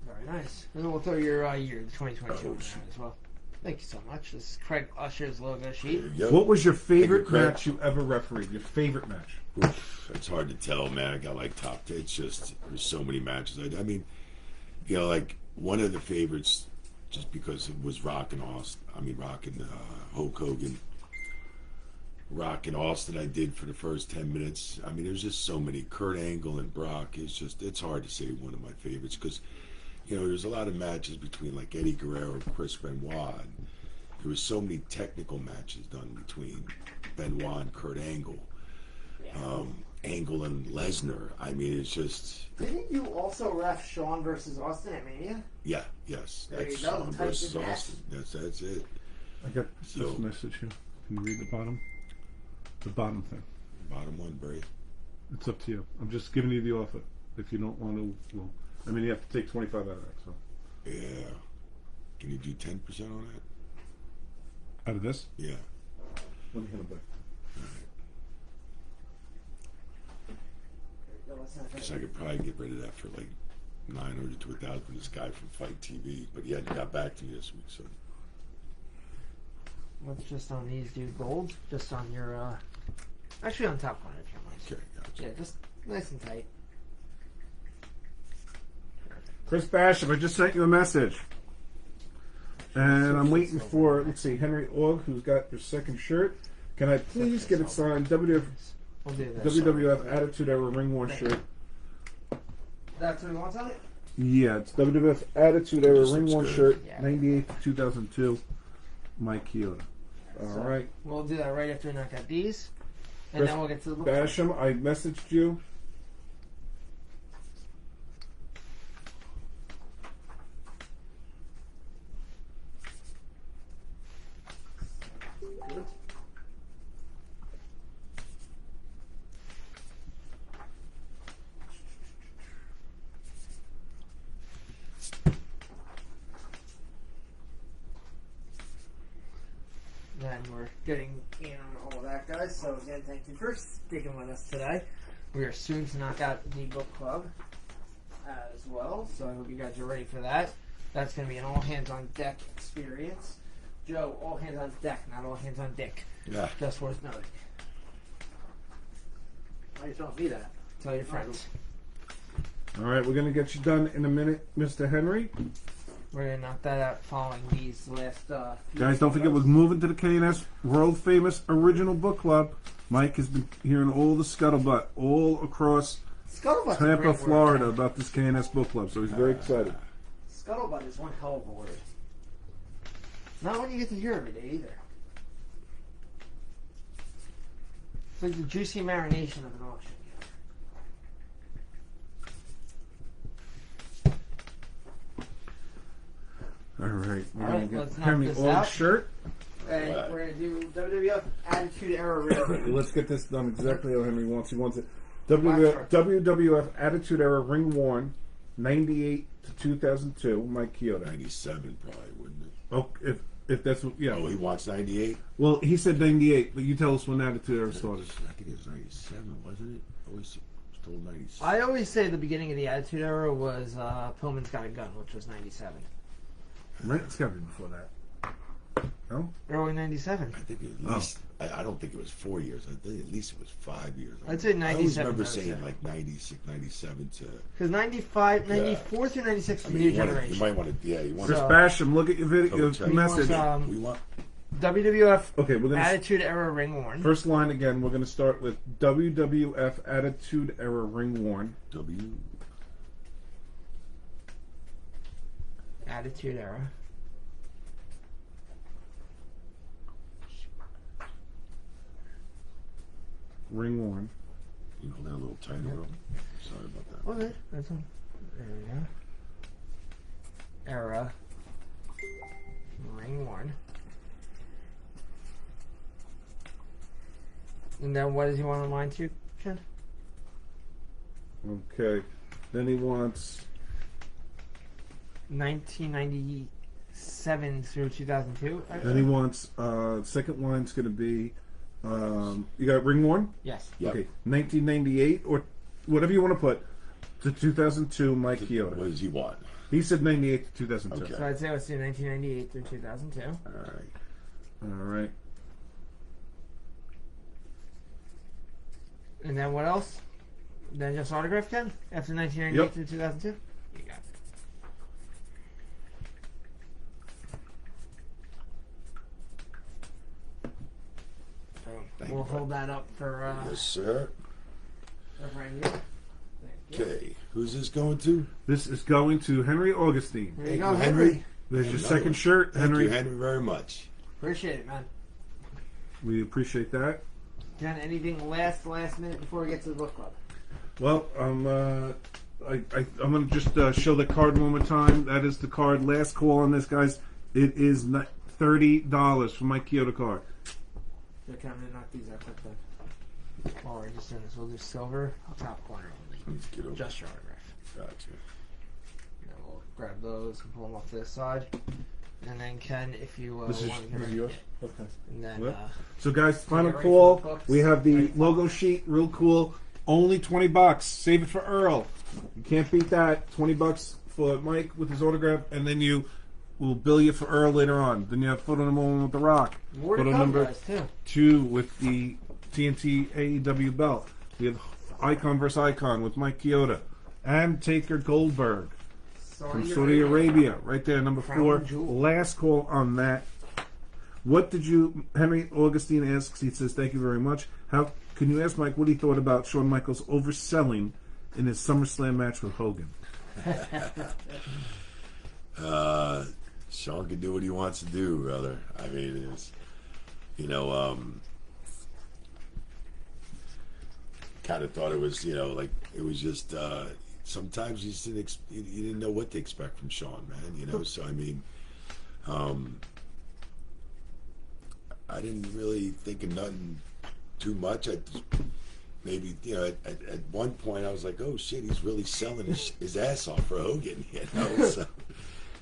Very nice. And then we'll throw your year, the 2022 Oh, in there as well. Thank you so much. This is Craig Usher's logo sheet. There you go. What was your favorite Craig. match you ever refereed? Your favorite match? Oof, it's hard to tell, man. I got like top 10. It's just there's so many matches. I mean, you know, like one of the favorites, just because it was Rock and Austin. I mean, Rock and Hulk Hogan. Rock and Austin I did for the first 10 minutes. I mean, there's just so many. Kurt Angle and Brock. It's hard to say one of my favorites because, you know, there's a lot of matches between like Eddie Guerrero and Chris Benoit. And there was so many technical matches done between Benoit and Kurt Angle. Angle and Lesnar. I mean, it's just Didn't you also ref Shawn versus Austin at Mania? yeah, yes. There That's you go. Shawn Type versus in that. Austin. That's it. I got So- this message here. Can you read the bottom? The bottom thing. Bottom one, Bray. It's up to you. I'm just giving you the offer. If you don't want to, well, I mean, you have to take 25 out of that. So Yeah. Can you do 10% on that? out of this, Yeah. let me hit it back. Because I could probably get rid of that for like 900 to 1,000 for this guy from Fight TV. But he hadn't got back to me this week, so. Let's just on these do gold. Just on your, actually on top corner if you don't mind. Okay, gotcha. Yeah, just nice and tight. Chris Basham, I just sent you a message. And I'm waiting for, let's see, Henry Org, who's got your second shirt. Can I please get it signed? We'll do this. WWF Attitude Era Ring War shirt. That's what he wants on it? Yeah, it's WWF Attitude Era This Ring looks War good. shirt, Yeah. 98 to 2002. Mike Chioda. All So, right. We'll do that right after we knock out these. And Chris then we'll get to the book. Basham, I messaged you. And we're getting in on all of that, guys. So again, thank you for sticking with us today. We are soon to knock out the book club as well. So I hope you guys are ready for that. That's going to be an all hands on deck experience. Joe, all hands on deck, not all hands on dick. Yeah. Just worth noting. Why are you telling me that? Tell your friends. All right, we're going to get you done in a minute, Mr. Henry. We're going to knock that out following these last few Guys, don't forget, we're moving to the K&S world famous original book club. Mike has been hearing all the scuttlebutt all across Scuttlebutt's a Tampa, great Florida word. about this K&S book club, so he's very excited. Scuttlebutt is one hell of a word. Not when you get to hear every day either. It's like the juicy marination of an auction. All right, we're All right, going let's to knock get Henry this Org's out. shirt. And Right. we're going to do WWF Attitude Era Ring. Let's get this done exactly how Henry wants. He wants it. Black WWF Attitude Era Ring Worn, 98 to 2002. Mike Chioda. 97 probably, wouldn't it? Oh, if that's what, yeah. Oh, he wants 98? Well, he said 98, but you tell us when Attitude Era started. I think it was 97, wasn't it? Always told 97. I always say the beginning of the Attitude Era was Pillman's Got a Gun, which was 97. Right? It's got to be before that. No? Early 97. I think at least. I don't think it was 4 years. I think at least it was 5 years. I'd say I always 97. remember I would saying say. like 96, 97 to. Because 95, 94 through 96 I is mean, new you generation. might want to. Yeah, you want Chris So- Basham, look at your video, Double check. your message. wants, we want. WWF Okay, we're gonna Attitude Era ring worn. first line again. We're gonna start with WWF Attitude Era ring worn. Attitude Era. Ring worn. You hold that a little tighter, bro. Sorry about that. Okay, that's one. There we go. Era. Ring worn. And then what does he want on line 2, Ken? Okay. Then he wants 1997 through 2002. then he wants second line's gonna be you got ring worn? Yes. Yep. Okay. 1998 or whatever you want to put to 2002 Mike What Chioda. does he want? He said 98 to 2002. Okay. So I'd say let's do 1998 through 2002. All right. All right. And then what else? Then just autograph, Ken? After 1998 Yep. through 2002? You got it. So Thank we'll you, bud. hold that up for Yes, sir. right here. Thank you. Okay. Who's this going to? This is going to Henry Augustine. There you Thank go, you, Henry. There's your Another second one. shirt, Thank Henry. you, Henry, very much. Appreciate it, man. We appreciate that. Ken, anything last minute before we get to the book club? Well, I'm going to just show the card one more time. That is the card. Last call on this, guys. It is $30 for my Chioda card. They're coming to knock these out quick then. While we're just doing this, we'll do silver, top corner only. Let's get over. Just your autograph. Gotcha. And then we'll grab those and pull them off to this side. And then Ken, if you This is want to get ready. yours? Okay. And then What? So, guys, final get ready call. for the books. We have the Ready for logo sheet. Real cool. Only $20. Save it for Earl. You can't beat that. $20 for Mike with his autograph, and then we'll bill you for Earl later on. Then you have photo number 1 with The Rock. more to Photo come, number guys, too. 2 with the TNT AEW belt. We have Icon vs. Icon with Mike Chioda. And Taker Goldberg from Saudi Arabia. Right there, number Crown 4. jewel. Last call on that. What did you, Henry Augustine asks, he says, thank you very much. How can you ask Mike what he thought about Shawn Michaels overselling in his SummerSlam match with Hogan? Sean can do what he wants to do, brother. I mean, it's, kind of thought it was, like it was just. Sometimes you just you didn't know what to expect from Sean, man. So I mean, I didn't really think of nothing too much. I just, maybe at one point I was like, oh shit, he's really selling his ass off for Hogan, So.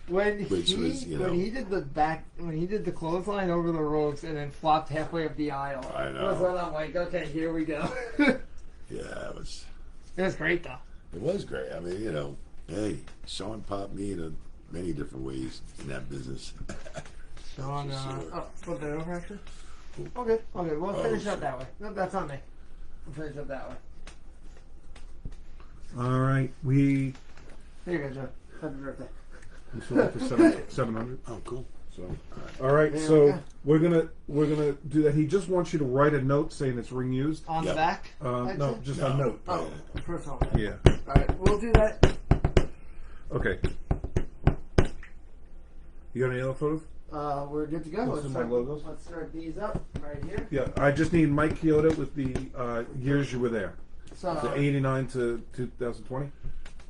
When Which he was, when he did the clothesline over the ropes and then flopped halfway up the aisle. I know. Was when I'm like, okay, here we go. Yeah, it was great though. It was great. I mean, hey, Sean popped me in many different ways in that business. Sean, For sure. flip it over actually. Okay, we'll finish up that way. No, that's on me. We'll finish up that way. All right, we Here you go, Joe. Happy birthday. sold it for 700. Oh, cool. So, all right, Yeah, so okay. we're gonna do that. He just wants you to write a note saying it's ring used. On the Yep. back? No, Actually? just No. a note. Oh, personal. Yeah. Alright, we'll do that. Okay. You got any other photos? We're good to go. Those are my logos. Let's start these up right here. Yeah, I just need Mike Chioda with the years you were there. So, So 89 to 2020?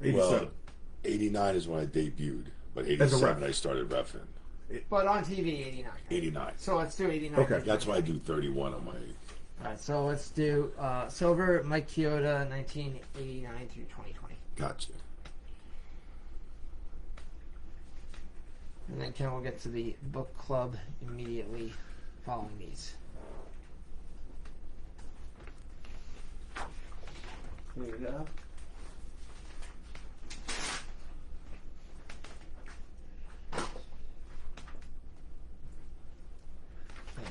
87. Well, 89 is when I debuted, but As a 87 ref. I started reffing. but on TV, 89. 89. So let's do 89. Okay. That's why I do 31 on my. Alright, so let's do silver, Mike Chioda, 1989 through 2020. Gotcha. And then Ken will get to the book club immediately following these. Here you go.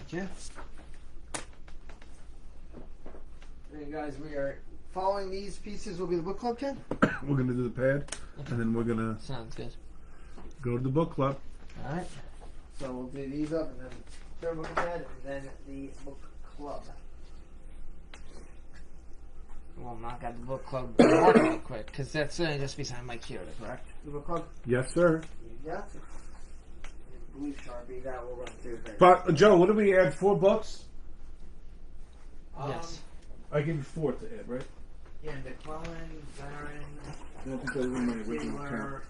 Thank you. And guys, we are following these pieces. Will be the book club, Ken. We're gonna do the pad, and then we're gonna Sounds good. go to the book club. All right. So we'll do these up, and then third book pad, and then the book club. We'll knock out the book club real quick, because that's going to just be signed by Chioda, correct? The book club. Yes, sir. You got it. Blue Sharpie, that will run through. But Joe, what do we add? 4 books? Yes. I give you 4 to add, right? Yeah, McClellan, Baron, I don't think that was in my original count. Taylor,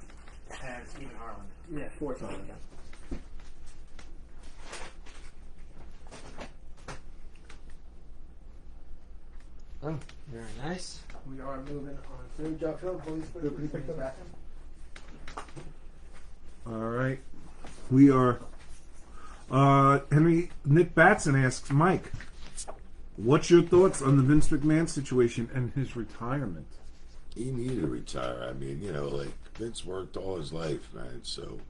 and Stephen Harlan. Yeah, 4 total. Oh, very nice. We are moving on through. Joe, please put Everybody picked these up? back in. All right. We are. Nick Batson asks Mike, what's your thoughts on the Vince McMahon situation and his retirement? He needed to retire. I mean, you know, like Vince worked all his life, man. So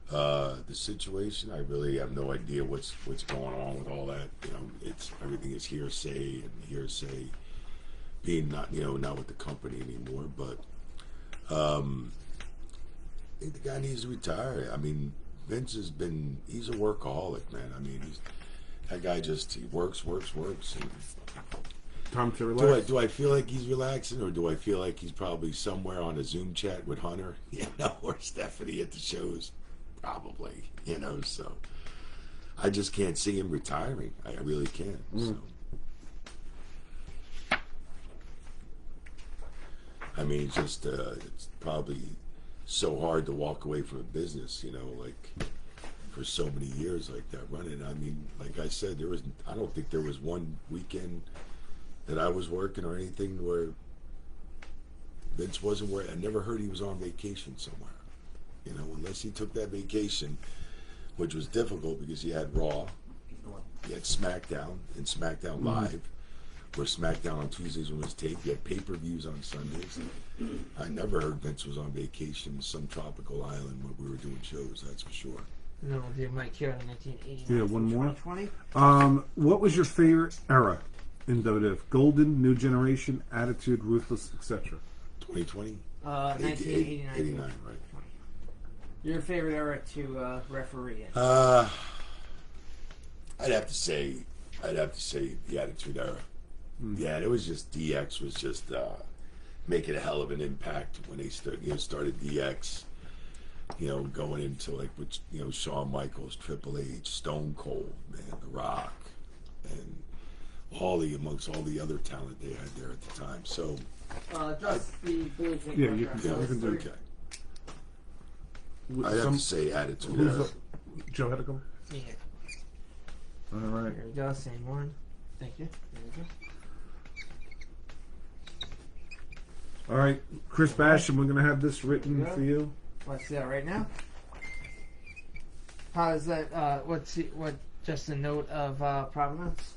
the situation, I really have no idea what's going on with all that. You know, it's everything is hearsay and hearsay. Being not with the company anymore, but I think the guy needs to retire. I mean, Vince he's a workaholic, man. I mean, that guy he works. And Time to relax. do I feel like he's relaxing, or do I feel like he's probably somewhere on a Zoom chat with Hunter, or Stephanie at the shows? Probably, so I just can't see him retiring. I really can't. So. I mean, it's probably so hard to walk away from a business, like for so many years like that running. I mean, like I said, I don't think there was one weekend that I was working or anything where Vince wasn't I never heard he was on vacation somewhere, unless he took that vacation, which was difficult because he had Raw, he had SmackDown and SmackDown Live, where SmackDown on Tuesdays was taped. He had pay-per-views on Sundays. I never heard Vince was on vacation in some tropical island when we were doing shows, that's for sure. And then we'll do Mike here in 1989. Yeah, one more. 2020. What was your favorite era in WWF? Golden, New Generation, Attitude, Ruthless, etc. 2020? 1989. 89, right. Your favorite era to referee in? I'd have to say the Attitude Era. Yeah, it was just DX was just making a hell of an impact when they started DX. Going into like with Shawn Michaels, Triple H, Stone Cold, man, The Rock, and amongst all the other talent they had there at the time. So just the blue thing. Yeah, you can do it. okay. I'd have to say Attitude Era. Joe had to go. Yeah. All right. Here we go. Same one. Thank you. There we go. All right, Chris Basham, we're gonna have this written for you. Let's see that right now. How is that? What? Just a note of provenance.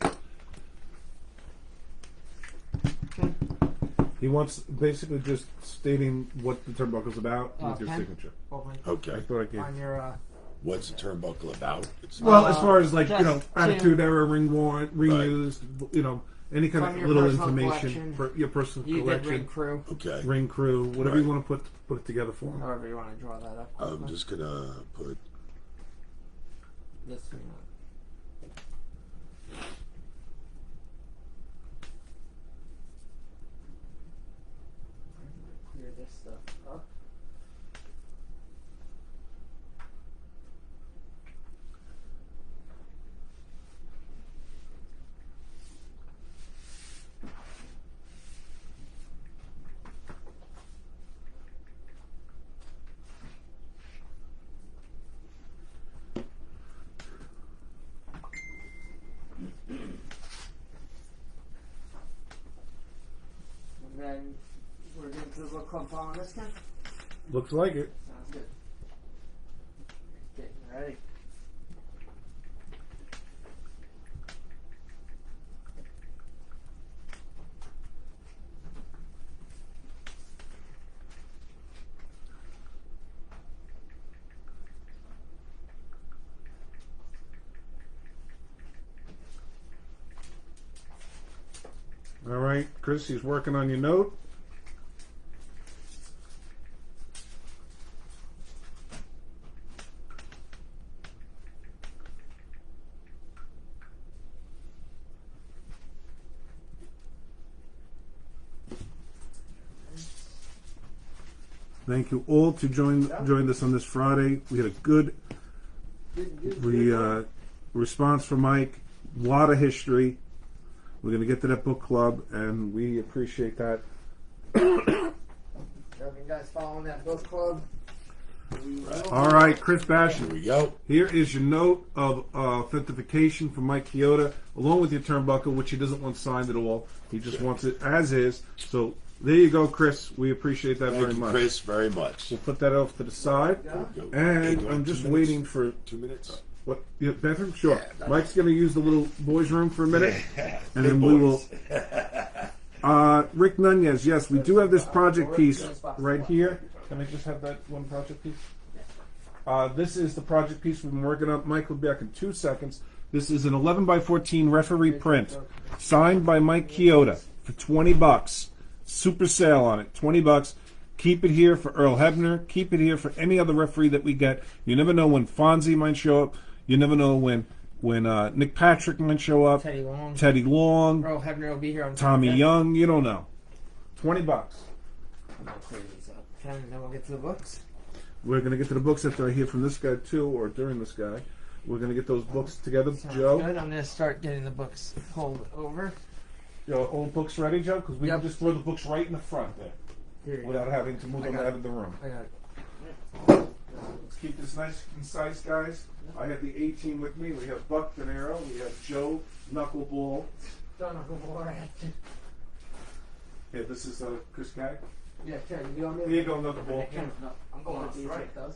Okay. He wants basically just stating what the turnbuckle's about with your pen? signature. Okay. I thought I gave. On your. What's the turnbuckle about? Well, as far as like just Attitude Era, ring warrant, ring Right. used, any kind From of your little personal information collection. for your personal You did collection, Ring Crew. Okay. ring crew, whatever you Right. want to put it together for him. However you want to draw that up. I'm just gonna put This thing up. Clear this stuff up. And then we're going to the book club following this one. Looks like it. Sounds good. Getting ready. right, Chris, he's working on your note. Thank you all to joined us on this Friday. We had a good response from Mike. A lot of history. We're going to get to that book club, and we appreciate that. Hope you guys following that book club. All right, Chris Basham. Here we go. Here is your note of authentication from Mike Chioda, along with your turnbuckle, which he doesn't want signed at all. He just wants it as is. So there you go, Chris. We appreciate that Thank very you, much. Chris, very much. We'll put that off to the side. Go. And Hey, I'm just waiting for 2 minutes. what? Yeah, bathroom? Sure. Yeah, Mike's going to use the little boys' room for a minute, and then Big we will. boys. Rick Nunez, yes, we do have this project piece right here. Can I just have that one project piece? This is the project piece we've been working on. Mike will be back in 2 seconds. This is an 11 by 14 referee print, signed by Mike Chioda for $20. Super sale on it, $20. Keep it here for Earl Hebner. Keep it here for any other referee that we get. You never know when Fonzie might show up. You never know when Nick Patrick might show up. Teddy Long. Earl Hebner will be here on Tommy Tuesday. Young. You don't know. $20. I'm gonna clear these up. Okay, and then we'll get to the books. We're going to get to the books after I hear from this guy, too, or during this guy. We're going to get those books together. Sounds Joe? good. I'm gonna start getting the books pulled over. Your old books ready, Joe? Because we Yep. can just throw the books right in the front there Here you without go. having to move I them got out it. of the room. I got it. Let's keep this nice and concise, guys. I have the 18 with me. We have Buck De Niro. We have Joe Knuckleball. Don't know who more. Here, this is Chris Gag. Yeah, Ken, you want me? Here you go, Knuckleball. I'm going to strike those.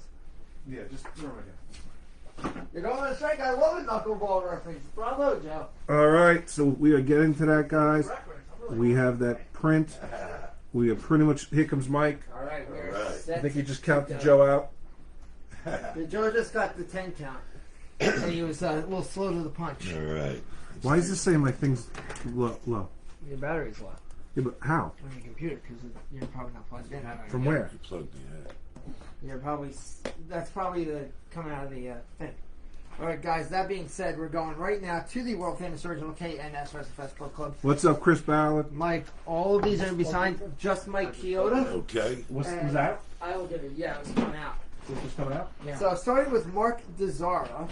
Yeah, just throw it in. You're going on a strike. I love a knuckleball reference. Bravo, Joe. All right, so we are getting to that, guys. We have that print. We are pretty much. Here comes Mike. All right, we're All right. set. I think he just counted Joe out. Joe just got the 10 count. And he was a little slow to the punch. All right. Why is this saying my thing's low? Your battery's low Yeah, but how? on your computer because you're probably not plugged in. From where? You plugged me in. You're probably that's probably the coming out of the thing. All right, guys. That being said, we're going right now to the world famous original KNS WrestleFest Book Club. What's up, Chris Ballard? Mike, all of these are going to be signed. Just Mike Chioda. Okay. What's And that? I will give it. Yeah, it's coming out. This is coming out? Yeah. So starting with Mark Dezzara. All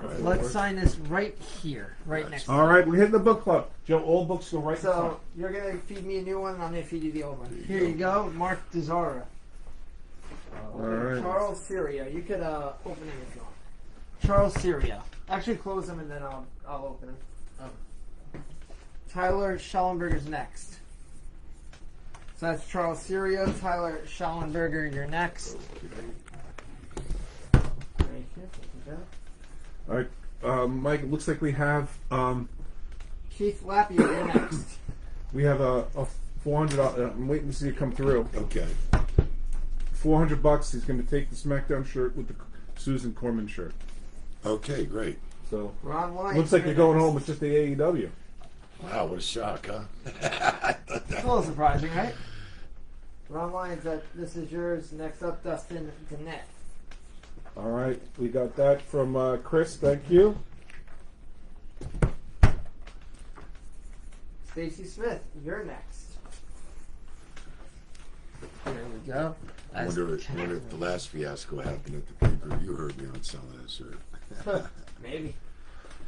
right. Let's sign this right here, right next to All right, we're hitting the book club. Joe, all books go right in front. So you're gonna feed me a new one, and I'm gonna feed you the old one. Here you go, Mark Dezzara. All right. Charles Syria. You could open him if you want. Charles Syria. Actually, close him and then I'll open him. Tyler Schallenberger's next. So that's Charles Syria. Tyler Schallenberger, you're next. Thank you. All right, Mike. It looks like we have Keith Lappier, you're next. we have a $400. I'm waiting to see it come through. Okay. $400. He's going to take the SmackDown shirt with the Susan Corman shirt. Okay, great. So Ron Lyons. looks like you're going home with just the AEW. Wow, what a shock, huh? It's a little surprising, right? Ron Lyons, this is yours. Next up, Dustin Gannett. All right, we got that from Chris. Thank you. Stacy Smith, you're next. There we go. I wonder if the last fiasco happened at the paper. You heard me on selling that shirt. Maybe.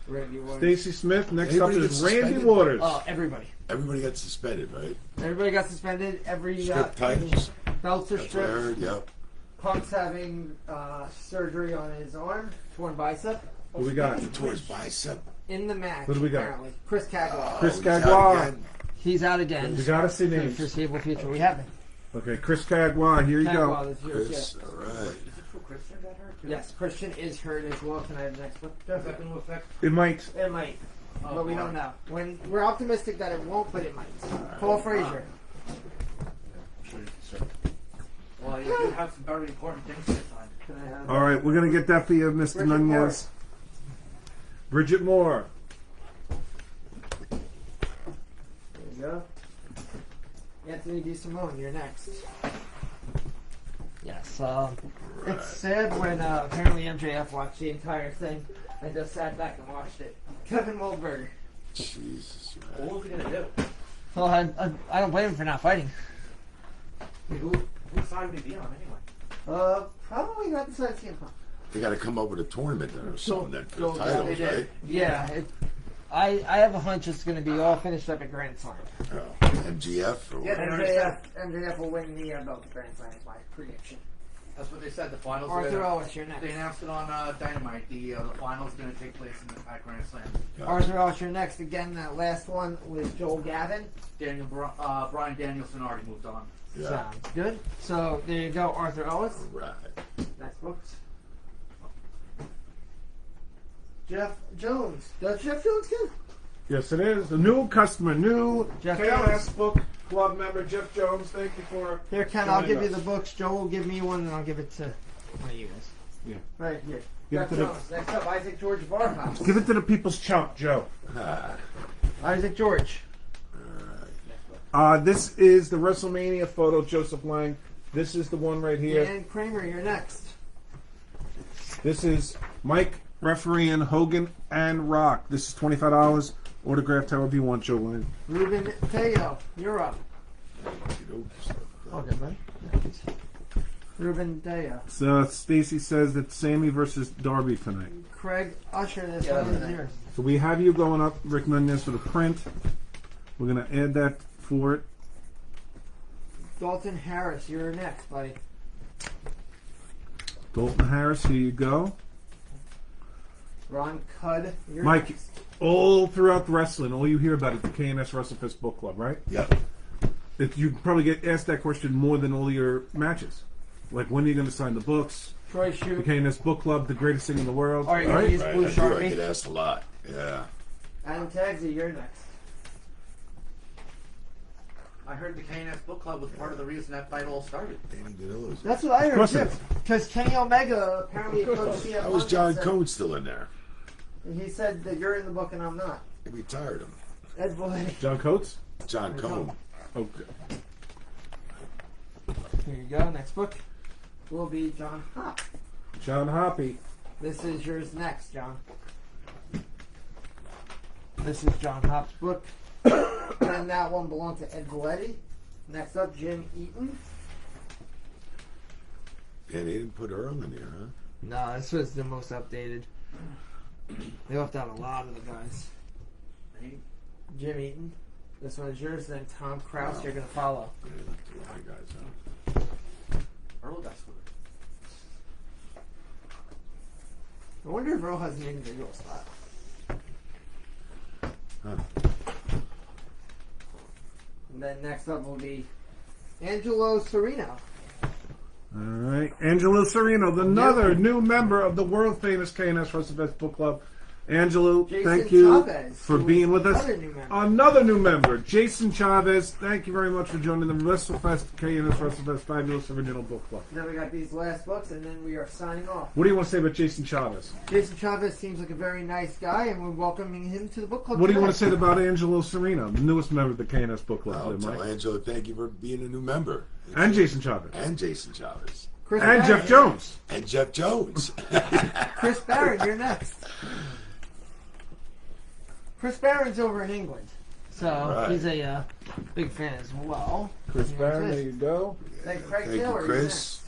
Randy Waters. Stacy Smith. Next Anybody up get is Randy suspended? Waters. Oh, everybody. Everybody got suspended, right? Everybody got suspended. Every Strip titles. belts are That's what I stripped. heard. Yep. Punk's having surgery on his arm, torn bicep. What we got? Towards bicep. In the match, What do we got? apparently. Chris Cagwell. Chris he's out Cagwell. again. He's out again. We gotta see For the names. foreseeable future. We haven't. Okay, Chris Cagwell. Here you Cagwell go. is yours, Chris, yes. all right. Yes, Christian is hurt as well. Can I have the next one? It might. It might, but we don't know. When we're optimistic that it won't, but it might. Paul Frazier. Well, you do have some very important things to sign. Can I have All right, we're gonna get that for you, Mr. Bridget Nunez. Bridget Moore. There you go. Anthony DeSimone, you're next. Yes, it's sad when apparently MJF watched the entire thing and just sat back and watched it. Kevin Goldberg. Jesus, What man. was he gonna do? Well, I don't blame him for not fighting. Who side would he be on anyway? Probably not the side of CM Punk. They got to come up with a tournament then or something then for the they titles, did. right? Yeah, I have a hunch it's going to be all finished up at Grand Slam. Oh, MGF or Yeah, what? MJF will win the belt at Grand Slam, is my prediction. That's what they said. The finals. Arthur Ellis, you're They next. announced it on Dynamite. The finals going to take place at Grand Slam. Arthur Ellis, you're next. Again, that last one was Joel Gavin. Brian Danielson already moved on. Yeah. Sounds good. So there you go, Arthur Ellis. Right. Next books. Jeff Jones. Does Jeff Jones good? Yes, it is. The new customer, new Jeff KLS Jones. Book Club member, Jeff Jones. Thank you for. Here, Ken, I'll joining give you us. the books. Joe will give me one, and I'll give it to one of you guys. Yeah. Right here. Give Jeff it to the- Jones. Next up, Isaac George Varhouse. Give it to the people's chump, Joe. Isaac George. This is the WrestleMania photo, Joseph Lang. This is the one right here. Dan Kramer, you're next. This is Mike refereeing Hogan and Rock. This is $25. Autographed however you want, Joe Lang. Ruben Teo, you're up. Okay, buddy. Ruben Teo. So Stacy says that Sammy versus Darby tonight. Craig Usher, this Yeah, one is that's yours. So we have you going up, Rick Nunez, for the print. We're going to add that for it. Dalton Harris, you're next, buddy. Dalton Harris, here you go. Ron Cudd, you're Mike, next. all throughout wrestling, all you hear about is the KNS WrestleFest Book Club, right? Yep. You probably get asked that question more than all your matches. Like, when are you going to sign the books? Troy The Shute. KNS Book Club, the greatest thing in the world. All right, you Right? gonna use Right. Blue I do. I Sharpie. get asked a lot. Yeah. Adam Tagsy, you're next. I heard the KNS Book Club was part of the reason that fight all started. Danny DeVillo's. That's what I heard course too. it is. Because Kenny Omega apparently approached CM How was Punk John and said- Cone still in there? He said that you're in the book and I'm not. They retired him. Ed Boy. John Coates? John Cone. Okay. Here you go. Next book will be John Hop. John Hoppy. This is yours next, John. This is John Hop's book. And that one belonged to Ed Valetti. Next up, Jim Eaton. Yeah, they didn't put Earl in there, huh? No, this was the most updated. They left out a lot of the guys. Jim Eaton. This one is yours. Then Tom Krause, you're going to follow. Yeah, they left a lot of guys out. Earl got screwed. I wonder if Earl has an individual spot. Huh. And then next up will be Angelo Serino. All right. Angelo Serino, another new member of the world famous KNS WrestleFest Book Club. Angelo, Jason thank you Chavez, for who being is with us. another new member. Another new member, Jason Chavez. Thank you very much for joining the WrestleFest KNS WrestleFest Fabulous Original Book Club. Then we got these last books, and then we are signing off. What do you want to say about Jason Chavez? Jason Chavez seems like a very nice guy, and we're welcoming him to the book club. What do you today. want to say about Angelo Serino, the newest member of the KNS Book Club? I'll there, tell Mike? Angelo, thank you for being a new member. And Jason Chavez. And Jason Chavez. Chris And Barron, Jeff Jones. And Jeff Jones. Chris Barron, you're next. Chris Barron's over in England, so Right. he's a big fan as well. Chris Here's Barron, this. there you go. Then Craig Thank you, Taylor, you're Chris. next.